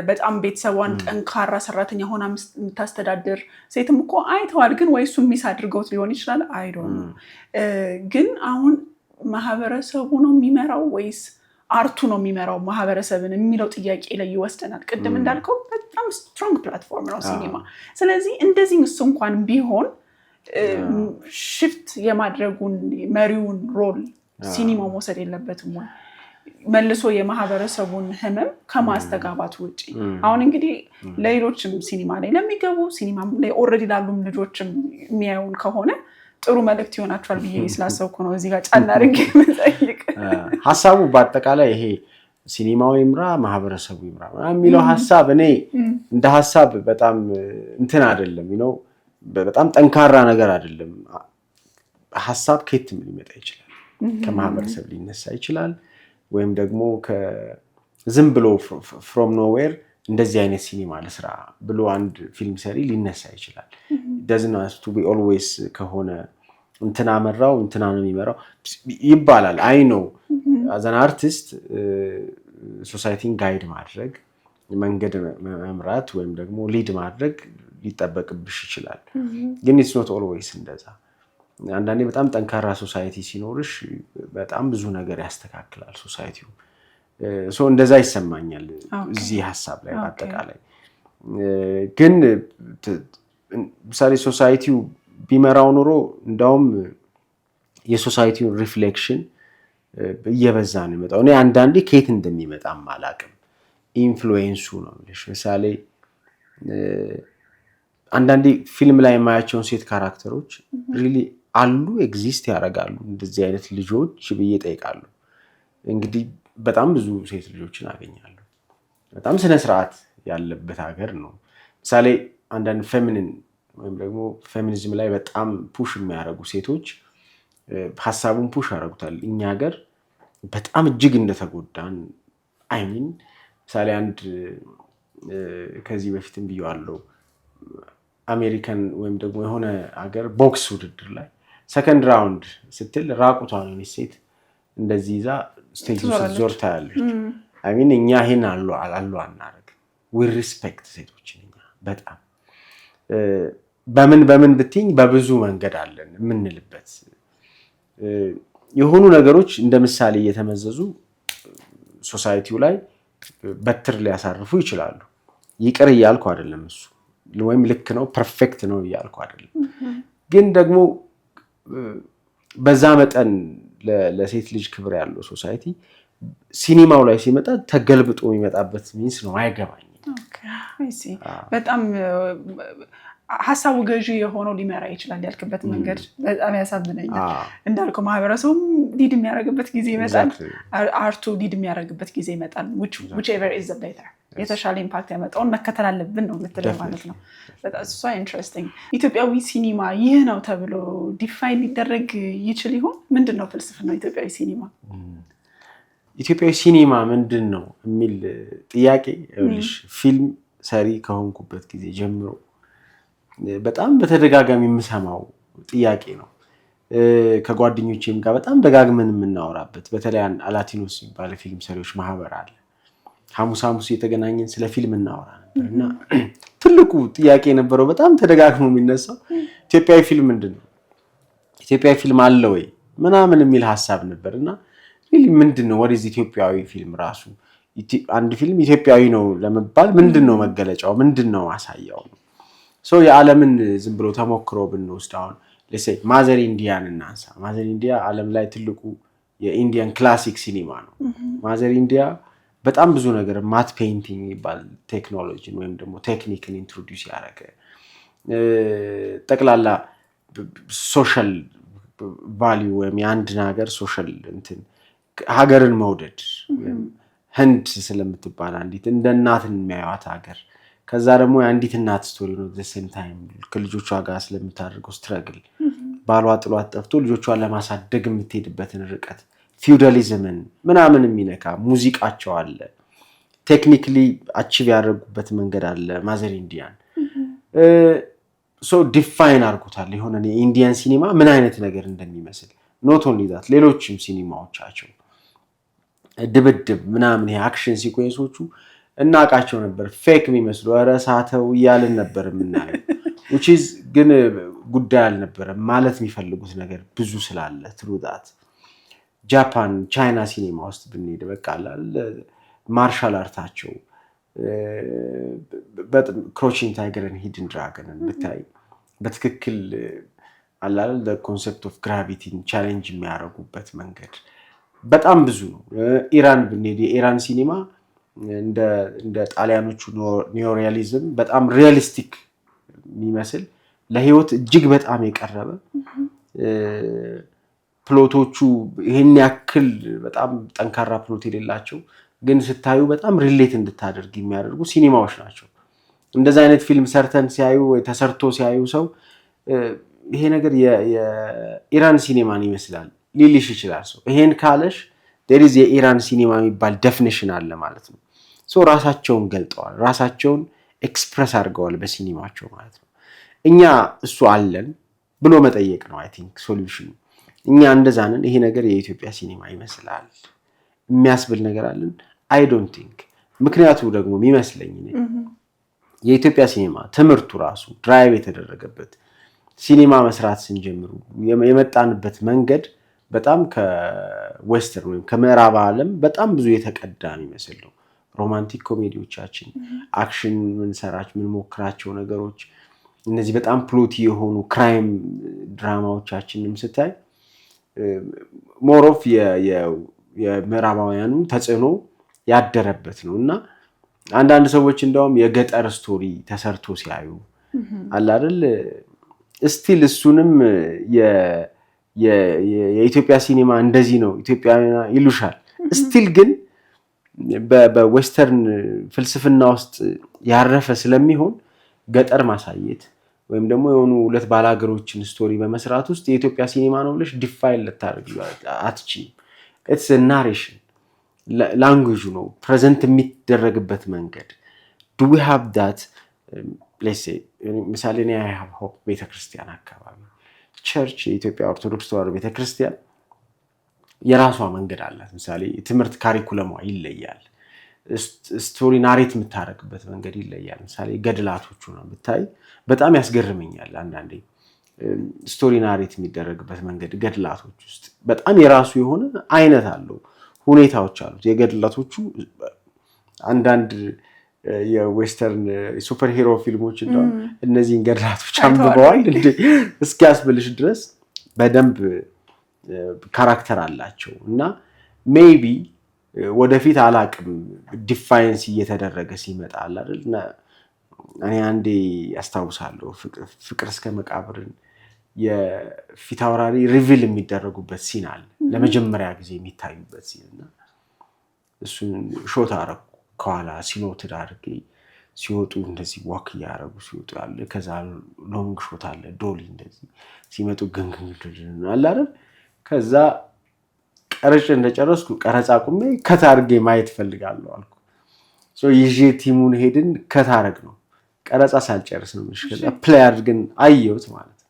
በጣም ቤተሰቧን ጠንካራ ሰራተኛ ሆና የምታስተዳድር ሴትም እኮ አይተዋል። ግን ወይ እሱን ሚስ አድርገውት ሊሆን ይችላል አይዶን ነው። ግን አሁን ማህበረሰቡ ነው የሚመራው ወይስ አርቱ ነው የሚመራው ማህበረሰብን የሚለው ጥያቄ ላይ ይወስደናል። ቅድም እንዳልከው በጣም ስትሮንግ ፕላትፎርም ነው ሲኒማ። ስለዚህ እንደዚህ ምስ እንኳን ቢሆን ሽፍት የማድረጉን መሪውን ሮል ሲኒማ መውሰድ የለበትም ወይ? መልሶ የማህበረሰቡን ህመም ከማስተጋባት ውጪ አሁን እንግዲህ ለሌሎችም ሲኒማ ላይ ለሚገቡ ሲኒማ ላይ ኦልሬዲ ላሉም ልጆችም የሚያዩን ከሆነ ጥሩ መልእክት ይሆናቸዋል ብዬ ስላሰብኩ ነው እዚህ ጋር ጫና አድርጌ የምጠይቅ። ሀሳቡ በአጠቃላይ ይሄ ሲኒማው ይምራ ማህበረሰቡ ይምራ የሚለው ሀሳብ እኔ እንደ ሀሳብ በጣም እንትን አይደለም ነው፣ በጣም ጠንካራ ነገር አይደለም። ሀሳብ ከየትም ሊመጣ ይችላል። ከማህበረሰብ ሊነሳ ይችላል ወይም ደግሞ ዝም ብሎ ፍሮም ኖዌር እንደዚህ አይነት ሲኒማ ለስራ ብሎ አንድ ፊልም ሰሪ ሊነሳ ይችላል። doesn't have to be always ከሆነ እንትና መራው እንትና ነው የሚመራው ይባላል። አይ ነው as an artist ሶሳይቲን ጋይድ ማድረግ መንገድ መምራት ወይም ደግሞ ሊድ ማድረግ ሊጠበቅብሽ ይችላል። ግን it's not always እንደዛ። አንዳንዴ በጣም ጠንካራ ሶሳይቲ ሲኖርሽ በጣም ብዙ ነገር ያስተካክላል ሶሳይቲው። እንደዛ ይሰማኛል እዚህ ሀሳብ ላይ በአጠቃላይ። ግን ምሳሌ ሶሳይቲው ቢመራው ኖሮ እንዳውም የሶሳይቲውን ሪፍሌክሽን እየበዛ ነው የሚመጣው። እኔ አንዳንዴ ከየት እንደሚመጣም አላውቅም ኢንፍሉዌንሱ ነው የምልሽ። ምሳሌ አንዳንዴ ፊልም ላይ የማያቸውን ሴት ካራክተሮች ሪሊ አሉ ኤግዚስት ያደርጋሉ እንደዚህ አይነት ልጆች ብዬ እጠይቃለሁ። እንግዲህ በጣም ብዙ ሴት ልጆችን አገኛለሁ። በጣም ስነ ስርዓት ያለበት ሀገር ነው። ምሳሌ አንዳንድ ፌሚኒን ወይም ደግሞ ፌሚኒዝም ላይ በጣም ፑሽ የሚያደርጉ ሴቶች ሀሳቡን ፑሽ ያደርጉታል። እኛ ሀገር በጣም እጅግ እንደተጎዳን አይሚን ምሳሌ አንድ ከዚህ በፊትም ብየዋለሁ አሜሪካን ወይም ደግሞ የሆነ ሀገር ቦክስ ውድድር ላይ ሰከንድ ራውንድ ስትል ራቁቷን የሆነች ሴት እንደዚህ ይዛ ስቴጅ ዞር ታያለች። አይሚን እኛ ይሄን አሉ አናረግ ዊ ሪስፔክት ሴቶችን እኛ በጣም በምን ብትኝ በብዙ መንገድ አለን የምንልበት የሆኑ ነገሮች እንደ ምሳሌ እየተመዘዙ ሶሳይቲው ላይ በትር ሊያሳርፉ ይችላሉ። ይቅር እያልኩ አይደለም እሱ ወይም ልክ ነው ፐርፌክት ነው እያልኩ አይደለም። ግን ደግሞ በዛ መጠን ለሴት ልጅ ክብር ያለው ሶሳይቲ ሲኒማው ላይ ሲመጣ ተገልብጦ የሚመጣበት ሚንስ ነው አይገባኝም። በጣም ሀሳቡ ገዢ የሆነው ሊመራ ይችላል ያልክበት መንገድ በጣም ያሳዝነኛል። እንዳልከው ማህበረሰቡም ሊድ የሚያደርግበት ጊዜ ይመጣል፣ አርቱ ሊድ የሚያደርግበት ጊዜ ይመጣል። whichever is the better የተሻለ ኢምፓክት ያመጣውን መከተል አለብን ነው የምትለው ማለት ነው። በጣም እሷ ኢንትረስቲንግ። ኢትዮጵያዊ ሲኒማ ይህ ነው ተብሎ ዲፋይን ሊደረግ ይችል ይሆን? ምንድን ነው ፍልስፍናው ኢትዮጵያዊ ሲኒማ? ኢትዮጵያዊ ሲኒማ ምንድን ነው የሚል ጥያቄ ፊልም ሰሪ ከሆንኩበት ጊዜ ጀምሮ በጣም በተደጋጋሚ የምሰማው ጥያቄ ነው። ከጓደኞቼም ጋር በጣም ደጋግመን የምናወራበት በተለይ አላቲኖስ የሚባል ፊልም ሰሪዎች ማህበር አለ። ሐሙስ የተገናኘን ስለ ፊልም እናወራ ነበር እና ትልቁ ጥያቄ የነበረው በጣም ተደጋግሞ የሚነሳው ኢትዮጵያዊ ፊልም ምንድን ነው? ኢትዮጵያዊ ፊልም አለ ወይ ምናምን የሚል ሀሳብ ነበር እና ምንድን ነው ወደዚህ ኢትዮጵያዊ ፊልም ራሱ አንድ ፊልም ኢትዮጵያዊ ነው ለመባል ምንድን ነው መገለጫው? ምንድን ነው ማሳያው? የዓለምን ዝም ብሎ ተሞክሮ ብንወስድ አሁን ማዘር ኢንዲያን እናንሳ። ማዘር ኢንዲያ ዓለም ላይ ትልቁ የኢንዲያን ክላሲክ ሲኒማ ነው። ማዘር ኢንዲያ በጣም ብዙ ነገር ማት ፔይንቲንግ የሚባል ቴክኖሎጂን ወይም ደግሞ ቴክኒክን ኢንትሮዲውስ ያደረገ ጠቅላላ ሶሻል ቫልዩ ወይም የአንድን ሀገር ሶሻል እንትን ሀገርን መውደድ ህንድ ስለምትባል አንዲት እንደ እናትን የሚያዩት ሀገር ከዛ ደግሞ የአንዲት እናት ስቶሪ ነው ዘሴም ታይም ከልጆቿ ጋር ስለምታደርገው ስትረግል ባሏ ጥሏት ጠፍቶ ልጆቿን ለማሳደግ የምትሄድበትን ርቀት ፊውዳሊዝምን ምናምን የሚነካ ሙዚቃቸው አለ። ቴክኒክሊ አቺቭ ያደረጉበት መንገድ አለ። ማዘር ኢንዲያን ሶ ዲፋይን አድርጎታል የሆነ የኢንዲያን ሲኒማ ምን አይነት ነገር እንደሚመስል። ኖት ኦንሊ ዛት ሌሎችም ሲኒማዎቻቸው ድብድብ ምናምን የአክሽን ሲኩዌንሶቹ እናውቃቸው ነበር። ፌክ የሚመስሉ ኧረ ሳተው እያልን ነበር የምናየው። which is ግን ጉዳይ አልነበረም ማለት የሚፈልጉት ነገር ብዙ ስላለ through that ጃፓን ቻይና ሲኒማ ውስጥ ብንሄድ በቃ ማርሻል አርታቸው ክሮቺንግ ታይገርን ሂድን ድራገንን ብታይ በትክክል አላል the concept of gravity ቻሌንጅ የሚያደርጉበት መንገድ በጣም ብዙ ነው። ኢራን ብንሄድ የኢራን ሲኒማ እንደ ጣሊያኖቹ ኒዮሪያሊዝም በጣም ሪያሊስቲክ የሚመስል ለህይወት እጅግ በጣም የቀረበ ፕሎቶቹ ይሄን ያክል በጣም ጠንካራ ፕሎት የሌላቸው ግን ስታዩ በጣም ሪሌት እንድታደርግ የሚያደርጉ ሲኒማዎች ናቸው። እንደዛ አይነት ፊልም ሰርተን ሲያዩ ወይ ተሰርቶ ሲያዩ ሰው ይሄ ነገር የኢራን ሲኒማን ይመስላል ሊልሽ ይችላል። ሰው ይሄን ካለሽ there is የኢራን ሲኒማ የሚባል ዴፊኒሽን አለ ማለት ነው። ሶ ራሳቸውን ገልጠዋል፣ ራሳቸውን ኤክስፕረስ አድርገዋል በሲኒማቸው ማለት ነው። እኛ እሱ አለን ብሎ መጠየቅ ነው አይ ቲንክ ሶሉሽኑ። እኛ እንደዛ ነን፣ ይሄ ነገር የኢትዮጵያ ሲኒማ ይመስላል የሚያስብል ነገር አለን? አይ ዶንት ቲንክ። ምክንያቱ ደግሞ የሚመስለኝ የኢትዮጵያ ሲኒማ ትምህርቱ ራሱ ድራይቭ የተደረገበት ሲኒማ መስራት ስንጀምሩ የመጣንበት መንገድ በጣም ከዌስተርን ወይም ከምዕራብ ዓለም በጣም ብዙ የተቀዳ የሚመስል ነው። ሮማንቲክ ኮሜዲዎቻችን፣ አክሽን ምንሰራቸው ምንሞክራቸው ነገሮች፣ እነዚህ በጣም ፕሎቲ የሆኑ ክራይም ድራማዎቻችንም ስታይ ሞር ኦፍ የምዕራባውያኑ ተጽዕኖ ያደረበት ነው እና አንዳንድ ሰዎች እንደውም የገጠር ስቶሪ ተሰርቶ ሲያዩ አለ አይደል ስቲል እሱንም የኢትዮጵያ ሲኒማ እንደዚህ ነው ኢትዮጵያዊና ይሉሻል። ስቲል ግን በዌስተርን ፍልስፍና ውስጥ ያረፈ ስለሚሆን ገጠር ማሳየት ወይም ደግሞ የሆኑ ሁለት ባላገሮችን ስቶሪ በመስራት ውስጥ የኢትዮጵያ ሲኒማ ነው ብለሽ ዲፋይን ልታደርግ አትችይም። ኢትስ ናሬሽን ላንጉጁ ነው ፕሬዘንት የሚደረግበት መንገድ። ዱ ዊ ሃቭ ዳት ሌትስ ሴይ ምሳሌ ነው ሆፕ ቤተክርስቲያን አካባቢ ቸርች የኢትዮጵያ ኦርቶዶክስ ተዋሕዶ ቤተክርስቲያን የራሷ መንገድ አላት። ምሳሌ ትምህርት ካሪኩለሟ ይለያል። ስቶሪ ናሬት የምታደርግበት መንገድ ይለያል። ምሳሌ ገድላቶቹ ነው ብታይ በጣም ያስገርመኛል። አንዳንዴ ስቶሪ ናሬት የሚደረግበት መንገድ ገድላቶች ውስጥ በጣም የራሱ የሆነ አይነት አለው፣ ሁኔታዎች አሉት። የገድላቶቹ አንዳንድ የዌስተርን ሱፐር ሂሮ ፊልሞች እንደው እነዚህን ገድላቶች አንብበዋል እንዴ እስኪያስብልሽ ድረስ በደንብ ካራክተር አላቸው እና ሜይቢ ወደፊት አላቅም ዲፋይንስ እየተደረገ ሲመጣ አይደል። እኔ አንዴ ያስታውሳለሁ ፍቅር እስከ መቃብርን የፊት አውራሪ ሪቪል የሚደረጉበት ሲን አለ፣ ለመጀመሪያ ጊዜ የሚታዩበት ሲን እና እሱን ሾት አረኩ ከኋላ ሲኖትድ አድርጌ ሲወጡ እንደዚህ ዋክ እያደረጉ ሲወጡ ያለ ከዛ ሎንግ ሾት አለ ዶሊ እንደዚህ ሲመጡ ግንግን አለ አይደል። ከዛ ቀረጭ እንደጨረስኩ ቀረጻ ቁሜ ከታርጌ ማየት ፈልጋለሁ አልኩ። ይዤ ቲሙን ሄድን ከታረግ ነው ቀረጻ ሳልጨርስ ነው ከዛ ፕሌይ አድርገን አየሁት ማለት ነው።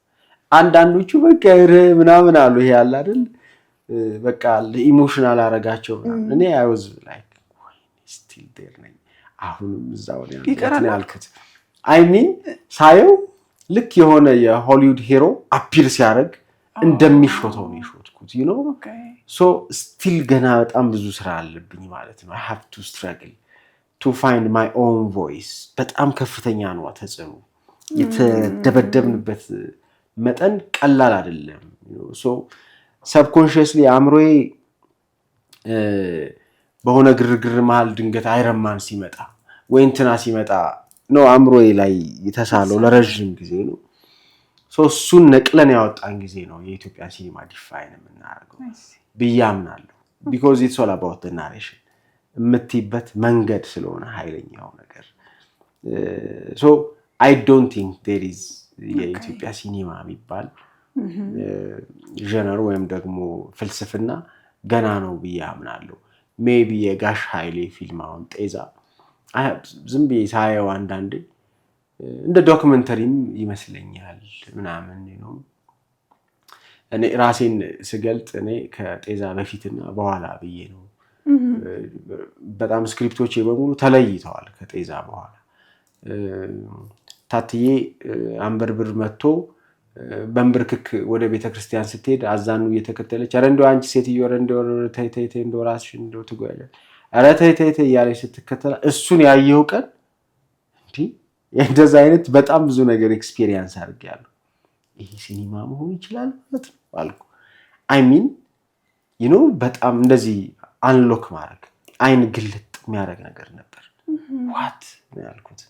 አንዳንዶቹ በቃ ምናምን አሉ ይሄ አለ አይደል በቃ ኢሞሽናል አረጋቸው ምናምን። እኔ I was like still there ነኝ አሁንም እዛው ነው ያልኩት። I mean ሳየው ልክ የሆነ የሆሊውድ ሂሮ አፒር ሲያደርግ እንደሚሾተው ነው የሾትኩት you know so still ገና በጣም ብዙ ስራ አለብኝ ማለት ነው። I have to struggle to find my own voice። በጣም ከፍተኛ ነው ተጽዕኖ፣ የተደበደብንበት መጠን ቀላል አይደለም። so subconsciously አምሮዬ በሆነ ግርግር መሃል ድንገት አይረማን ሲመጣ ወይ እንትና ሲመጣ ነው አምሮዬ ላይ የተሳለው ለረጅም ጊዜ ነው። so እሱን ነቅለን ያወጣን ጊዜ ነው የኢትዮጵያ ሲኒማ ዲፋይን የምናደርገው ብያምናለሁ። because it's all about the narration የምትይበት መንገድ ስለሆነ ኃይለኛው ነገር። so I don't think there is የኢትዮጵያ ሲኒማ የሚባል ጀነር ወይም ደግሞ ፍልስፍና ገና ነው ብዬ አምናለሁ። ሜቢ የጋሽ ኃይሌ ፊልም አሁን ጤዛ ዝም ብዬ ሳየው አንዳንዴ እንደ ዶክመንተሪም ይመስለኛል ምናምን ነው። እኔ ራሴን ስገልጥ እኔ ከጤዛ በፊትና በኋላ ብዬ ነው። በጣም ስክሪፕቶቼ በሙሉ ተለይተዋል ከጤዛ በኋላ። ታትዬ አንበርብር መጥቶ በንብርክክ ወደ ቤተክርስቲያን ስትሄድ አዛኑ እየተከተለች ኧረ እንደው አንቺ ሴትዮ ኧረ እንደው ተይ ተይ ተይ እንደው ራስሽን እንደው ትጎያለሽ ኧረ ተይ ተይ ተይ እያለች ስትከተላ እሱን ያየው ቀን እንዲህ እንደዛ አይነት በጣም ብዙ ነገር ኤክስፒሪየንስ አድርጌያለሁ። ይሄ ሲኒማ መሆን ይችላል ማለት ነው አልኩ። አይ ሚን ዩ ኖ በጣም እንደዚህ አንሎክ ማድረግ አይን ግልጥ የሚያደርግ ነገር ነበር። ዋት ነው ያልኩት።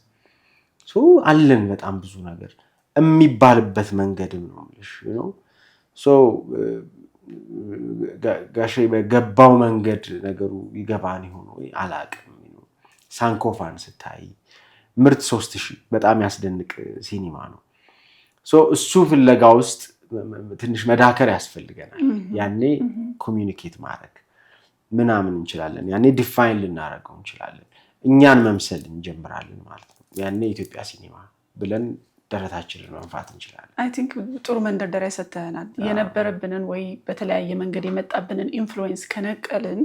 ሶ አለን በጣም ብዙ ነገር የሚባልበት መንገድም ነው ልሽ ነው። ሶ ጋሼ በገባው መንገድ ነገሩ ይገባን ይሆን ወይ አላቅም። ሳንኮፋን ስታይ ምርት 3000 በጣም ያስደንቅ ሲኒማ ነው። ሶ እሱ ፍለጋ ውስጥ ትንሽ መዳከር ያስፈልገናል። ያኔ ኮሚኒኬት ማድረግ ምናምን እንችላለን። ያኔ ዲፋይን ልናደርገው እንችላለን። እኛን መምሰል እንጀምራለን ማለት ነው። ያኔ ኢትዮጵያ ሲኒማ ብለን ደረታችንን መንፋት እንችላለን። አይ ቲንክ ጥሩ መንደርደሪያ ሰጥተናል። የነበረብንን ወይ በተለያየ መንገድ የመጣብንን ኢንፍሉዌንስ ከነቀልን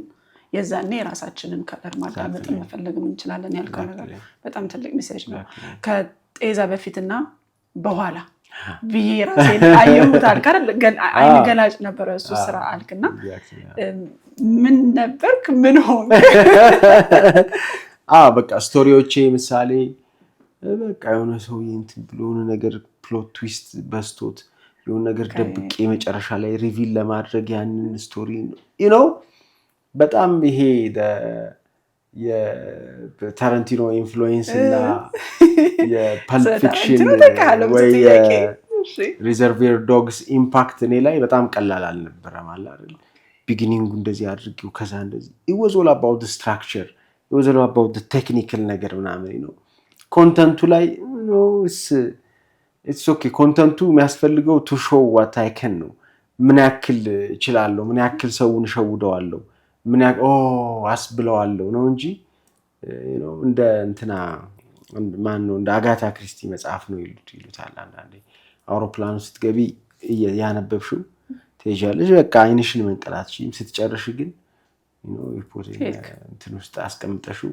የዛኔ የራሳችንን ከለር ማዳመጥ መፈለግም እንችላለን ያልከው ነገር በጣም ትልቅ ሜሴጅ ነው። ከጤዛ በፊትና በኋላ ብዬ ራሴን አየሁት አልክ አይደል? አይን ገላጭ ነበረ እሱ ስራ አልክና ምን ነበርክ? ምን ሆንክ? በቃ ስቶሪዎቼ ምሳሌ በቃ የሆነ ሰው እንትን ብሎ የሆነ ነገር ፕሎት ትዊስት በስቶት የሆነ ነገር ደብቄ መጨረሻ ላይ ሪቪል ለማድረግ ያንን ስቶሪ ዩ ኖ በጣም ይሄ የታረንቲኖ ኢንፍሉዌንስ እና የፐልፕ ፊክሽን ወይ ሪዘርቬር ዶግስ ኢምፓክት እኔ ላይ በጣም ቀላል አልነበረም አለ አይደል? ቢጊኒንጉ እንደዚህ አድርጊው ከዛ እንደዚህ it was all about the structure, it was all about the technical ነገር ምናምን ነው። ኮንተንቱ ላይ no it's okay ኮንተንቱ የሚያስፈልገው to show what I can ነው። ምን ያክል እችላለሁ፣ ምን ያክል ሰውን ሸውደዋለሁ፣ ምን ያክል አስብለዋለሁ ነው እንጂ እንደ እንትና ማን ነው እንደ አጋታ ክሪስቲ መጽሐፍ ነው ይሉታል አንዳንዴ። አውሮፕላን ውስጥ ገቢ ያነበብሽው ትሄጃለሽ በቃ አይንሽን መንቀላትሽም ስትጨርሽ ግን ሪፖርት እንትን ውስጥ አስቀምጠሽው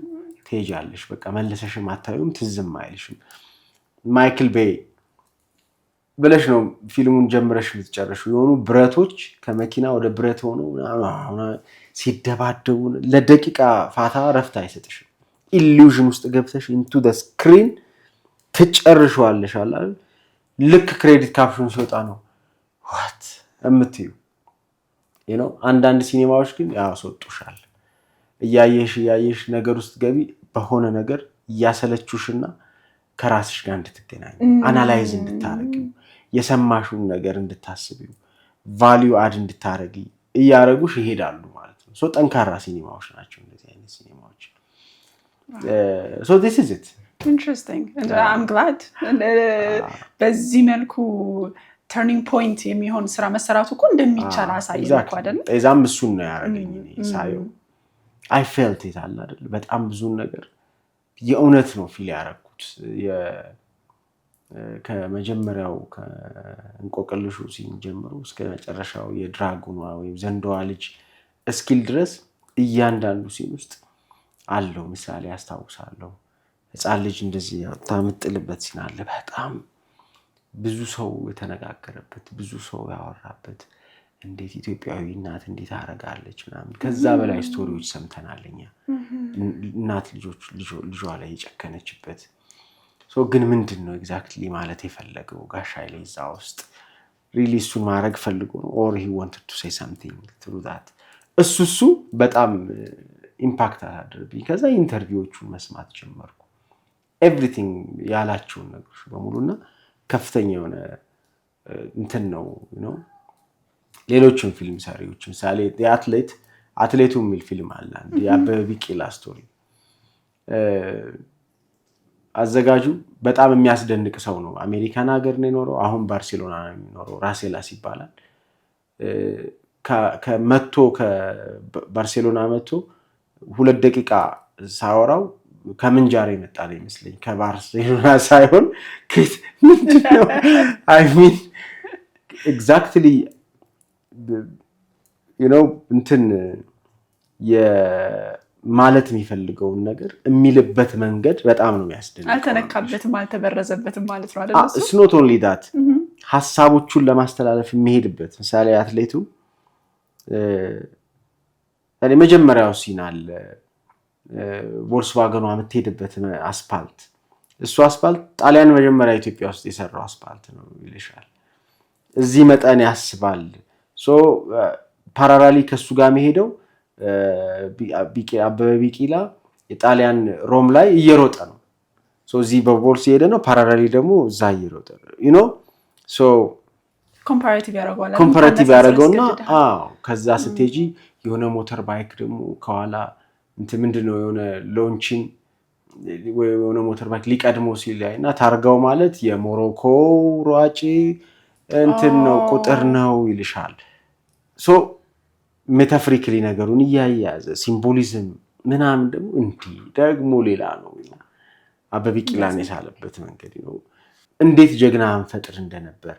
ትሄጃለሽ በቃ መለሰሽም አታዩም ትዝም አይልሽም። ማይክል ቤይ ብለሽ ነው ፊልሙን ጀምረሽ ልትጨርሺው። የሆኑ ብረቶች ከመኪና ወደ ብረት ሆነው ሲደባደቡ ለደቂቃ ፋታ ረፍት አይሰጥሽም። ኢሉዥን ውስጥ ገብተሽ into the screen ትጨርሺዋለሽ አይደል? ልክ ክሬዲት ካፕሽን ሲወጣ ነው what እምትዩ አንዳንድ ሲኒማዎች ግን ያስወጡሻል። እያየሽ ነገር ውስጥ ገቢ በሆነ ነገር እያሰለችሽና ከራስሽ ጋር እንድትገናኝ አናላይዝ እንድታረጊው የሰማሽውን ነገር እንድታስቢው ቫልዩ አድ እንድታረጊ እያረጉሽ ይሄዳሉ ማለት ነው። ሶ ጠንካራ ሲኒማዎች ናቸው እንደዚህ አይነት ሲኒማዎች። So this is it. Interesting. And I'm glad. በዚህ መልኩ ተርኒንግ ፖይንት የሚሆን ስራ መሰራቱ እኮ እንደሚቻል አሳየን እኮ አይደል? እዛም እሱን ነው ያረጋኝ ሳየው I felt it አለ አይደል? በጣም ብዙ ነገር የእውነት ነው ፊል ያረኩት። ከመጀመሪያው ከእንቆቅልሹ ሲን ጀምሮ እስከ መጨረሻው የድራጎኗ ወይም ዘንዶዋ ልጅ እስኪል ድረስ እያንዳንዱ ሲን ውስጥ አለው ምሳሌ አስታውሳለሁ። ህፃን ልጅ እንደዚህ ታምጥልበት ሲን አለ በጣም ብዙ ሰው የተነጋገረበት ብዙ ሰው ያወራበት እንዴት ኢትዮጵያዊ እናት እንዴት አረጋለች ምናምን ከዛ በላይ ስቶሪዎች ሰምተናልኛ። እናት ልጇ ላይ የጨከነችበት ሶ ግን ምንድነው ኤግዛክትሊ ማለት የፈለገው ጋሽ ኃይሌ እዛ ውስጥ ሪሊ እሱን ማድረግ ፈልጎ ነው or he wanted to say something through that እሱ በጣም ኢምፓክት አደረገብኝ። ከዛ ኢንተርቪዎቹን መስማት ጀመርኩ ኤቭሪቲንግ ያላቸውን ነገሮች በሙሉና ከፍተኛ የሆነ እንትን ነው ሌሎችን ፊልም ሰሪዎች ምሳሌ አትሌቱ የሚል ፊልም አለ አንድ የአበበ ቢቂላ ስቶሪ። አዘጋጁ በጣም የሚያስደንቅ ሰው ነው። አሜሪካን ሀገር ነው የኖረው፣ አሁን ባርሴሎና ነው የሚኖረው። ራሴላስ ይባላል። ከመቶ ከባርሴሎና መቶ 2 ደቂቃ ሳወራው ከምንጃር የመጣ ነው ይመስለኝ ከባርሴሎና ሳይሆን ምንድነው አይ ሚን ኤግዛክትሊ እንትን ማለት የሚፈልገውን ነገር የሚልበት መንገድ በጣም ነው የሚያስደንቀው። አልተነካበትም አልተበረዘበትም ማለት ነው አይደል? it's not only that ሐሳቦቹን ለማስተላለፍ የሚሄድበት ምሳሌ አትሌቱ መጀመሪያው ሲን አለ ቮልክስዋገኗ የምትሄድበት አስፓልት እሱ አስፓልት ጣሊያን መጀመሪያ ኢትዮጵያ ውስጥ የሰራው አስፓልት ነው ይልሻል። እዚህ መጠን ያስባል። ፓራራሊ ከሱ ጋር መሄደው አበበ ቢቂላ የጣሊያን ሮም ላይ እየሮጠ ነው። እዚህ በቮልክስ እየሄደ ነው፣ ፓራራሊ ደግሞ እዛ እየሮጠ ነው። ኮምፓራቲቭ ያደረገውና ከዛ ስትሄጂ የሆነ ሞተር ባይክ ደግሞ ከኋላ ምንድነው የሆነ ሎንቺን ወይ የሆነ ሞተር ባይክ ሊቀድመው ሲላይና ታርጋው ማለት የሞሮኮ ሯጭ ነው ቁጥር ነው ይልሻል። ሜታፎሪካሊ ነገሩን እያያዘ ሲምቦሊዝም ምናምን ደግሞ እንዲህ ደግሞ ሌላ ነው። አበበ ቢቂላን የሳለበት መንገድ ነው። እንዴት ጀግና አንፈጥር እንደነበረ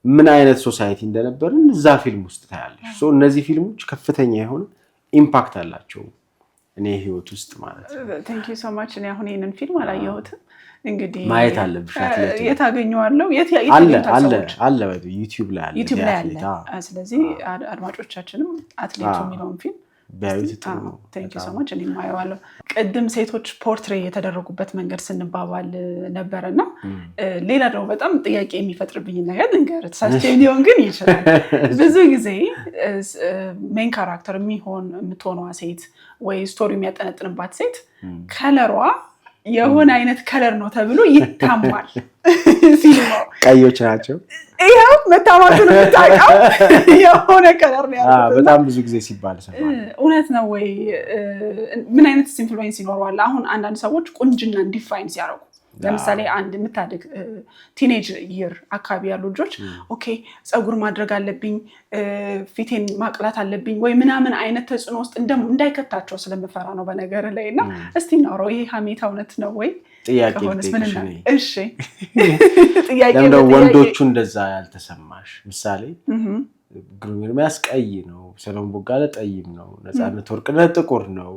ምን አይነት ሶሳይቲ እንደነበረ እዛ ፊልም ውስጥ ታያለሽ። እነዚህ ፊልሞች ከፍተኛ የሆነ ኢምፓክት አላቸው እኔ ህይወት ውስጥ ማለት ነው። ቴንክ ዩ ሶ ማች። እኔ አሁን ይሄንን ፊልም አላየሁትም። እንግዲህ ማየት አለብሽ። የት አገኘዋለሁ? አለ ዩቲዩብ ላይ አለ። ስለዚህ አድማጮቻችንም አትሌቱ የሚለውን ፊልም ቴንክ ዩ ሶ ማች። እኔ ማየዋለሁ። ቅድም ሴቶች ፖርትሬ የተደረጉበት መንገድ ስንባባል ነበረና ሌላ ደግሞ በጣም ጥያቄ የሚፈጥርብኝ ነገር ልንገርህ። ተሳስቼ ሊሆን ግን ይችላል። ብዙ ጊዜ ሜን ካራክተር የምትሆነዋ ሴት ወይ ስቶሪ የሚያጠነጥንባት ሴት ከለሯ የሆነ አይነት ከለር ነው ተብሎ ይታማል። ሲኒማው ቀዮች ናቸው ይሄው መታማቱን የምታውቀው የሆነ ከለር ነው ያለው። በጣም ብዙ ጊዜ ሲባል ሰማሁ። እውነት ነው ወይ? ምን አይነት ኢንፍሉዌንስ ይኖረዋል? አሁን አንዳንድ ሰዎች ቁንጅናን ዲፋይን ሲያደርጉ ለምሳሌ አንድ የምታድግ ቲኔጅ ይር አካባቢ ያሉ ልጆች ኦኬ ፀጉር ማድረግ አለብኝ ፊቴን ማቅላት አለብኝ ወይ ምናምን አይነት ተጽዕኖ ውስጥ እንዳይከታቸው ስለምፈራ ነው በነገር ላይ እና እስቲ እናውራው። ይሄ ሀሜታ እውነት ነው ወይ? ጥያቄ እሺ ጥያቄ ወንዶቹ እንደዛ ያልተሰማሽ ምሳሌ ግሩም ኤርሚያስ ቀይ ነው፣ ሰለሞን ቦጋለ ጠይም ነው፣ ነፃነት ወርቅነህ ጥቁር ነው።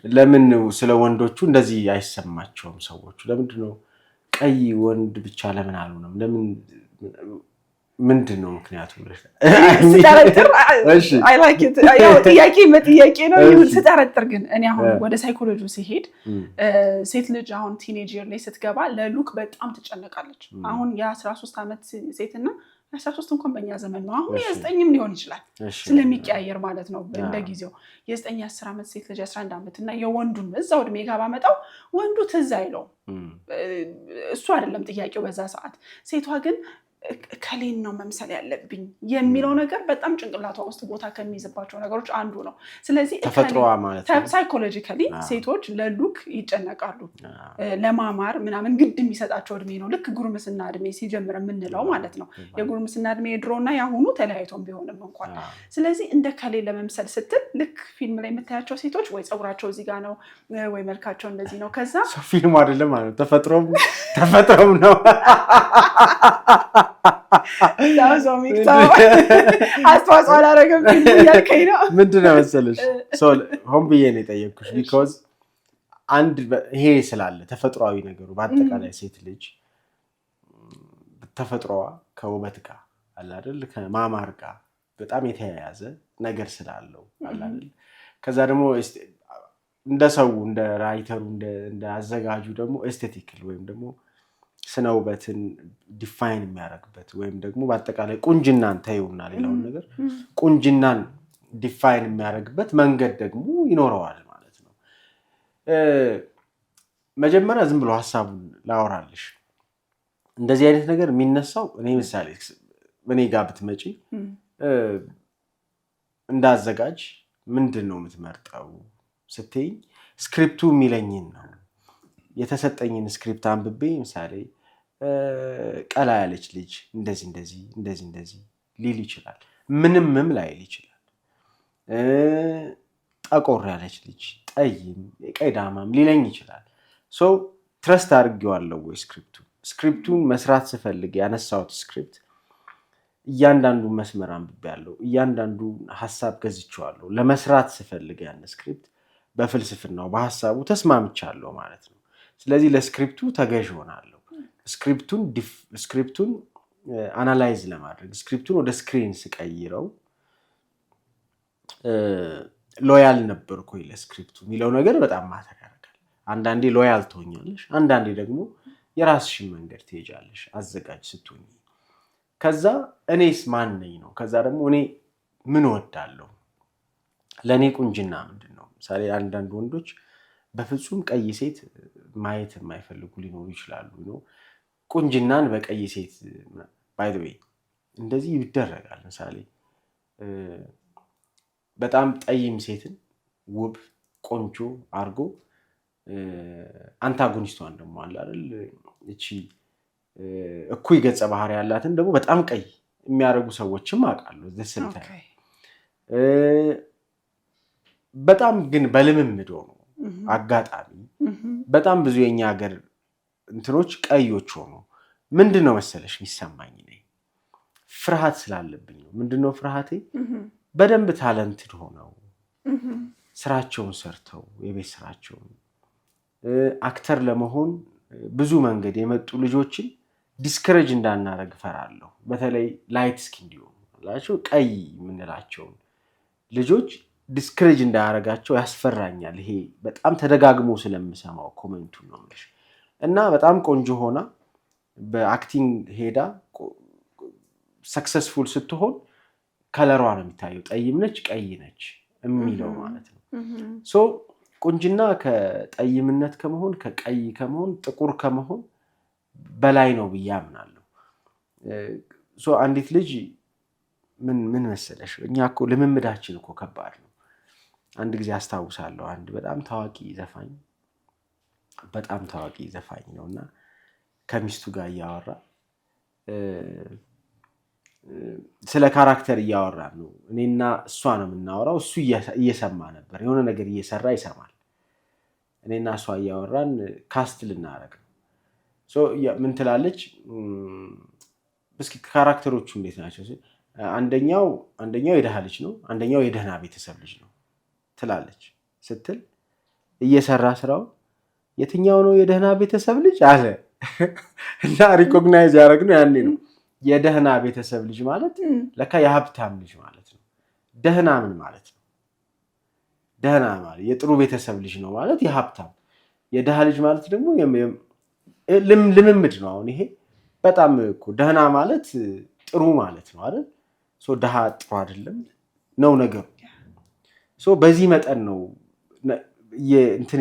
ለምን ስለ ወንዶቹ እንደዚህ አይሰማቸውም ሰዎቹ? ለምንድነው ቀይ ወንድ ብቻ ለምን አልሆነም? ለምን ምንድነው ምክንያቱ? ስጠረጥር አይ ላይክ ኢት ያው ጥያቄ ነው ይሁን። ስጠረጥር ግን እኔ አሁን ወደ ሳይኮሎጂው ሲሄድ ሴት ልጅ አሁን ቲኔጅ ይር ላይ ስትገባ ለሉክ በጣም ትጨነቃለች። አሁን የ13 ዓመት ሴትና 13 እንኳን በእኛ ዘመን ነው። አሁን የ9ም ሊሆን ይችላል ስለሚቀያየር ማለት ነው እንደ ጊዜው። የ9 10 ዓመት ሴት ልጅ 11 ዓመት እና የወንዱን እዛው እድሜ ጋር ባመጣው ወንዱ ትዝ አይለው። እሱ አይደለም ጥያቄው በዛ ሰዓት። ሴቷ ግን ከሌን ነው መምሰል ያለብኝ የሚለው ነገር በጣም ጭንቅላቷ ውስጥ ቦታ ከሚይዝባቸው ነገሮች አንዱ ነው። ስለዚህ ተፈጥሮዋ ማለት ነው ሳይኮሎጂካሊ ሴቶች ለሉክ ይጨነቃሉ። ለማማር ምናምን ግድ የሚሰጣቸው እድሜ ነው። ልክ ጉርምስና እድሜ ሲጀምር የምንለው ማለት ነው። የጉርምስና እድሜ ድሮና ያሁኑ ተለያይቶም ቢሆንም እንኳን ስለዚህ እንደ ከሌ ለመምሰል ስትል ልክ ፊልም ላይ የምታያቸው ሴቶች ወይ ፀጉራቸው እዚህ ጋር ነው ወይ መልካቸው እንደዚህ ነው። ከዛ ፊልም አይደለም ማለት ተፈጥሮም ነው። አስተዋጽኦ አላደረገም ያልከኝ ነው። ምንድነው መሰለሽ ሆን ብዬ ነው የጠየቅኩሽ። ቢኮዝ ይሄ ስላለ ተፈጥሯዊ ነገሩ በአጠቃላይ ሴት ልጅ ተፈጥሮዋ ከውበት ጋር አለ አይደል ከማማር ጋር በጣም የተያያዘ ነገር ስላለው አለ አይደል። ከዛ ደግሞ እንደ ሰው እንደ ራይተሩ እንደ አዘጋጁ ደግሞ ኤስቴቲክል ወይም ደግሞ ስነ ውበትን ዲፋይን የሚያደርግበት ወይም ደግሞ በአጠቃላይ ቁንጅናን ታዩና ሌላውን ነገር ቁንጅናን ዲፋይን የሚያደርግበት መንገድ ደግሞ ይኖረዋል ማለት ነው። መጀመሪያ ዝም ብሎ ሐሳቡን ላወራልሽ። እንደዚህ አይነት ነገር የሚነሳው እኔ ምሳሌ እኔ ጋር ብትመጪ እንዳዘጋጅ ምንድነው የምትመርጠው ስትይኝ ስክሪፕቱ የሚለኝን ነው። የተሰጠኝን ስክሪፕት አንብቤ ምሳሌ ቀላ ያለች ልጅ እንደዚህ ሊል ይችላል። ምንም ላይል ይችላል። ጠቆር ያለች ልጅ ጠይም ቀይ ዳማም ሊለኝ ይችላል። ሶ ትረስት አድርጌዋለሁ ወይ ስክሪፕቱን መስራት ስፈልግ ያነሳሁት ስክሪፕት እያንዳንዱ መስመር አንብቤያለሁ፣ እያንዳንዱ ሐሳብ ገዝቼዋለሁ። ለመስራት ስፈልግ ያን ስክሪፕት በፍልስፍናው በሐሳቡ ተስማምቻለሁ ማለት ነው። ስለዚህ ለስክሪፕቱ ተገዥ ሆናለሁ። ስክሪፕቱን አናላይዝ ለማድረግ ስክሪፕቱን ወደ ስክሪን ስቀይረው ሎያል ነበርኩ ለስክሪፕቱ የሚለው ነገር በጣም ማተር ያደርጋል። አንዳንዴ ሎያል ትሆኛለሽ፣ አንዳንዴ ደግሞ የራስሽን መንገድ ትሄጃለሽ አዘጋጅ ስትሆኚ። ከዛ እኔስ ማን ነኝ ነው። ከዛ ደግሞ እኔ ምን እወዳለሁ፣ ለእኔ ቁንጅና ምንድን ነው? ምሳሌ አንዳንድ ወንዶች በፍጹም ቀይ ሴት ማየት የማይፈልጉ ሊኖሩ ይችላሉ። ቁንጅናን በቀይ ሴት ባይ ዘ ዌይ እንደዚህ ይደረጋል። ምሳሌ በጣም ጠይም ሴትን ውብ ቆንጆ አድርጎ አንታጎኒስቷን ደግሞ አለ አይደል እቺ እኩይ ገጸ ባህሪ ያላትን ደግሞ በጣም ቀይ የሚያደርጉ ሰዎችም አውቃለሁ። ዘስልታ በጣም ግን በልምምድ ሆኖ አጋጣሚ በጣም ብዙ የኛ ሀገር እንትኖች ቀዮች ሆኖ ምንድነው መሰለሽ የሚሰማኝ ነኝ ፍርሃት ስላለብኝ ነው። ምንድነው ፍርሃቴ? በደንብ ታለንትድ ሆነው ስራቸውን ሰርተው የቤት ስራቸውን አክተር ለመሆን ብዙ መንገድ የመጡ ልጆችን ዲስከሬጅ እንዳናረግ ፈራለሁ። በተለይ ላይት ስኪን እንዲሆኑ ቀይ የምንላቸውን ልጆች ዲስከሬጅ እንዳያረጋቸው ያስፈራኛል። ይሄ በጣም ተደጋግሞ ስለምሰማው ኮሜንቱን ነው የምልሽ። እና በጣም ቆንጆ ሆና በአክቲንግ ሄዳ ሰክሰስፉል ስትሆን ከለሯ ነው የሚታየው። ጠይም ነች ቀይ ነች የሚለው ማለት ነው። ሶ ቁንጅና ከጠይምነት ከመሆን ከቀይ ከመሆን ጥቁር ከመሆን በላይ ነው ብዬ አምናለሁ። ሶ አንዲት ልጅ ምን መሰለሽ እኛ እኮ ልምምዳችን እኮ ከባድ ነው። አንድ ጊዜ አስታውሳለሁ አንድ በጣም ታዋቂ ዘፋኝ ነውና ከሚስቱ ጋር እያወራ ስለ ካራክተር እያወራ ነው። እኔና እሷ ነው የምናወራው። እሱ እየሰማ ነበር። የሆነ ነገር እየሰራ ይሰማል። እኔና እሷ እያወራን ካስት ልናረግ ነው። ሶ ምን ትላለች? እስኪ ካራክተሮቹ እንዴት ናቸው? አንደኛው የደሃ ልጅ ነው፣ አንደኛው የደህና ቤተሰብ ልጅ ነው ትላለች። ስትል እየሰራ ስራው የትኛው ነው የደህና ቤተሰብ ልጅ አለ እና ሪኮግናይዝ ያደረግነው ያኔ ነው። የደህና ቤተሰብ ልጅ ማለት ለካ የሀብታም ልጅ ማለት ነው። ደህና ምን ማለት ነው? ደህና ማለት የጥሩ ቤተሰብ ልጅ ነው ማለት የሀብታም። የደሃ ልጅ ማለት ደግሞ ልምምድ ነው። አሁን ይሄ በጣም እኮ ደህና ማለት ጥሩ ማለት ነው አይደል? ሶ ደሃ ጥሩ አይደለም ነው ነገሩ። ሶ በዚህ መጠን ነው እንትን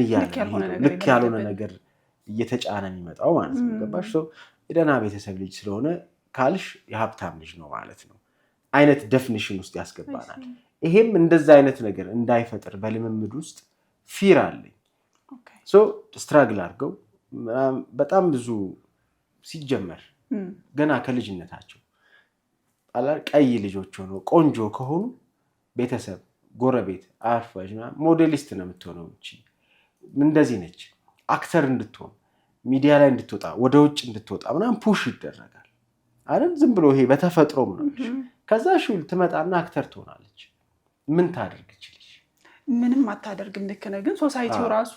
ልክ ያልሆነ ነገር እየተጫነ የሚመጣው ማለት ነው። ገባሽ? ሶ የደህና ቤተሰብ ልጅ ስለሆነ ካልሽ የሀብታም ልጅ ነው ማለት ነው አይነት ዴፊኒሽን ውስጥ ያስገባናል። ይሄም እንደዛ አይነት ነገር እንዳይፈጥር በልምምድ ውስጥ ፊር አለኝ። ሶ ስትራግል አድርገው በጣም ብዙ ሲጀመር ገና ከልጅነታቸው ቀይ ልጆች ሆነው ቆንጆ ከሆኑ ቤተሰብ፣ ጎረቤት አርፋጅ ሞዴሊስት ነው የምትሆነው። እንደዚህ ነች። አክተር እንድትሆን ሚዲያ ላይ እንድትወጣ ወደ ውጭ እንድትወጣ ምናምን ፑሽ ይደረጋል አይደል? ዝም ብሎ ይሄ በተፈጥሮ ነው። ከዛ ሹል ትመጣና አክተር ትሆናለች። ምን ታደርግ ይችላል? ምንም አታደርግም። ልክ ነህ። ግን ሶሳይቲው ራሱ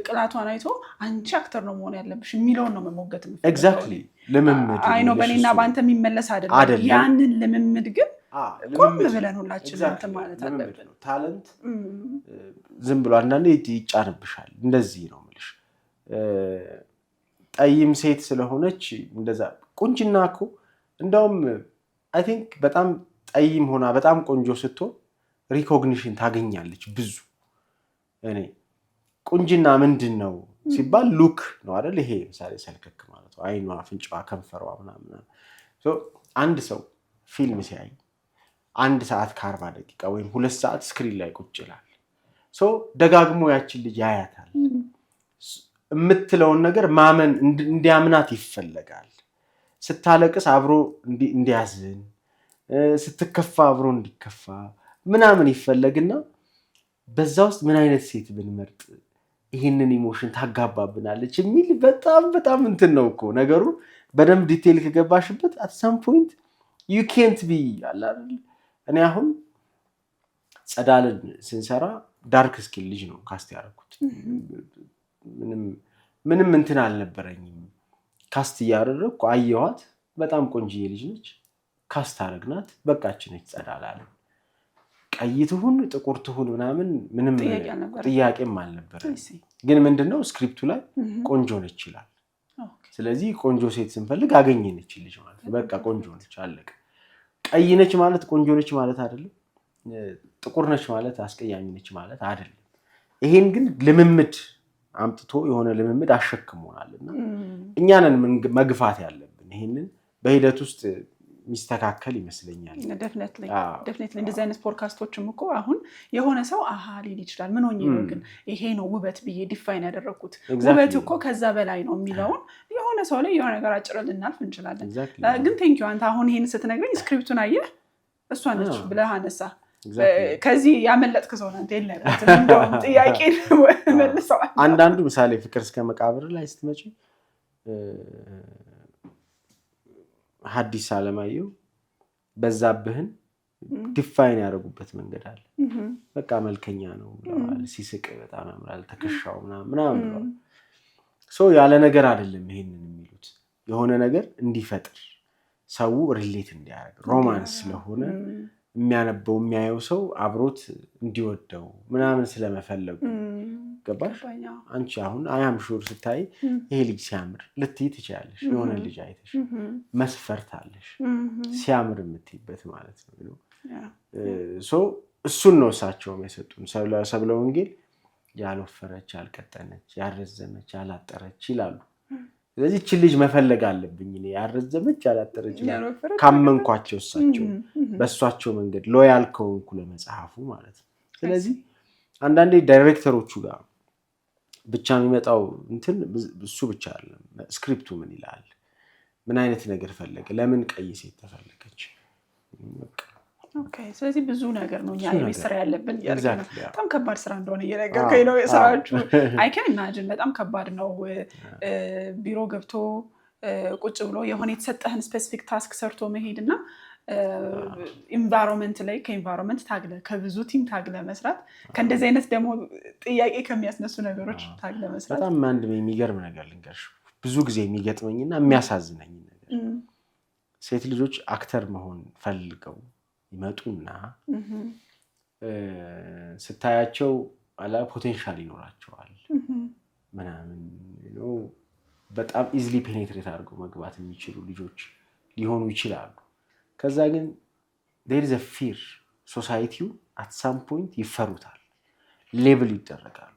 ቅላቷን አይቶ አንቺ አክተር ነው መሆን ያለብሽ የሚለውን ነው መሞገት የምፈልገው። ኤግዛክትሊ ልምምድ አይ ነው በእኔና በአንተ የሚመለስ አይደለም። ያንን ልምምድ ግን ቆም ብለን ሁላችንም እንትን ማለት አለብን። ታለንት ዝም ብሎ አንዳንዴ ይጫንብሻል። እንደዚህ ነው የምልሽ። ጠይም ሴት ስለሆነች እንደዛ ቁንጅና እኮ እንደውም አይ ቲንክ በጣም ጠይም ሆና በጣም ቆንጆ ስትሆን ሪኮግኒሽን ታገኛለች ብዙ። እኔ ቁንጅና ምንድን ነው ሲባል ሉክ ነው አይደል? ይሄ ምሳሌ ሰልከክ ማለት ነው። አይኗ፣ አፍንጫዋ፣ ከንፈሯ ምናምን። አንድ ሰው ፊልም ሲያይ 1 ሰዓት ከ40 ደቂቃ ወይም 2 ሰዓት ስክሪን ላይ ቁጭ ይላል። ደጋግሞ ያችን ልጅ ያያታል። የምትለውን ነገር ማመን እንዲያምናት ይፈለጋል። ስታለቅስ አብሮ እንዲያዝን፣ ስትከፋ አብሮ እንዲከፋ ምናምን ይፈለግና በዛ ውስጥ ምን አይነት ሴት ብንመርጥ ይህንን ኢሞሽን ታጋባብናለች የሚል በጣም እንትን ነው እኮ ነገሩ። በደንብ ዲቴይል ከገባሽበት at some point you can't be አለ አይደል። እኔ አሁን ጸዳልን ስንሰራ ዳርክ ስኪን ልጅ ነው ካስት ያደረኩት። ምንም እንትን አልነበረኝም። ካስት ያደረኩ አየኋት፣ በጣም ቆንጆዬ ልጅ ነች። ካስት አደረግናት፣ በቃች ነች ጸዳል አለ። ቀይ ትሁን ጥቁር ትሁን ምንም ጥያቄም አልነበረም። ግን ምንድነው ስክሪፕቱ ላይ ቆንጆ ነች ይላል። ስለዚህ ቆንጆ ሴት ስንፈልግ አገኘነች ልጅ ማለት ነው። በቃ ቆንጆ ነች አለቀ። ቀይ ነች ማለት ቆንጆ ነች ማለት አይደለም። ጥቁር ነች ማለት አስቀያሚ ነች ማለት አይደለም። ይሄን ግን ልምምድ አምጥቶ የሆነ ልምምድ አሸክሞናልና እኛ ነን መግፋት ያለብን። ይሄንን በሂደት ውስጥ ሚስተካከል ይመስለኛል። ዴፊኒትሊ እንደዚህ አይነት ፖድካስቶችም እኮ አሁን የሆነ ሰው አሃ ሊል ይችላል። ምን ሆኜ ነው ግን ይሄ ነው ውበት ብዬ ዲፋይን ያደረኩት? ውበት እኮ ከዛ በላይ ነው የሚለውን የሆነ ሰው ላይ የሆነ ነገር አጭረን ልናልፍ እንችላለን። ግን ቴንኪው አንተ አሁን ይሄን ስትነግረኝ ስክሪፕቱን አየህ እሷ ነች ብለህ አነሳ። ከዚህ ያመለጥክ ሰው አንተ የለህም። እንደውም ጥያቄ መልሰዋል። አንዳንዱ ምሳሌ ፍቅር እስከ መቃብር ላይ ስትመጪ ሐዲስ ዓለማየሁ በዛብህን ዲፋይን ያደረጉበት መንገድ አለ። በቃ መልከኛ ነው ብለዋል። ሲስቅ በጣም ያምራል ተከሻው ምናምን ብለዋል። ያለ ነገር አይደለም ይሄንን የሚሉት፣ የሆነ ነገር እንዲፈጥር ሰው ሪሌት እንዲያደርግ ሮማንስ ስለሆነ የሚያነበው የሚያየው ሰው አብሮት እንዲወደው ምናምን ስለመፈለጉ ገባሽ? አንቺ አሁን አያም ሹር ስታይ ይሄ ልጅ ሲያምር ልትይ ትችያለሽ። የሆነ ልጅ አይተሽ መስፈርት አለሽ ሲያምር የምትይበት ማለት ነው። እሱን ነው እሳቸውም የሰጡን። ሰብለ ወንጌል ያልወፈረች ያልቀጠነች ያልረዘመች ያላጠረች ይላሉ። ስለዚህ እቺ ልጅ መፈለግ አለብኝ እኔ ያልረዘመች ያላጠረች ካመንኳቸው እሳቸው በእሷቸው መንገድ ሎያል ከሆንኩ ለመጽሐፉ ማለት ነው። ስለዚህ አንዳንዴ ዳይሬክተሮቹ ጋር ብቻ የሚመጣው እንትን እሱ ብቻ አይደለም። ስክሪፕቱ ምን ይላል? ምን አይነት ነገር ፈለገ? ለምን ቀይ ሴት ተፈለገች? ኦኬ። ስለዚህ ብዙ ነገር ነው እኛ የመስራ ያለብን። በጣም ከባድ ስራ እንደሆነ እየነገርከኝ ነው የስራችሁ። አይ ካን ኢማጂን በጣም ከባድ ነው። ቢሮ ገብቶ ቁጭ ብሎ የሆነ የተሰጠህን ስፔሲፊክ ታስክ ሰርቶ መሄድና ኢንቫይሮንመንት ላይ ከኢንቫይሮንመንት ታግለ ከብዙ ቲም ታግለ መስራት ከእንደዚህ አይነት ደግሞ ጥያቄ ከሚያስነሱ ነገሮች ታግለ መስራት በጣም አንድ የሚገርም ነገር ልንገርሽ። ብዙ ጊዜ የሚገጥመኝና የሚያሳዝነኝ ነገር ሴት ልጆች አክተር መሆን ፈልገው ይመጡና ስታያቸው አላ ፖቴንሻል ይኖራቸዋል ምናምን ነው በጣም ኢዝሊ ፔኔትሬት አድርገው መግባት የሚችሉ ልጆች ሊሆኑ ይችላሉ። ከዛ ግን there is a fear ሶሳይቲው at some point ይፈሩታል፣ ሌብል ይደረጋሉ።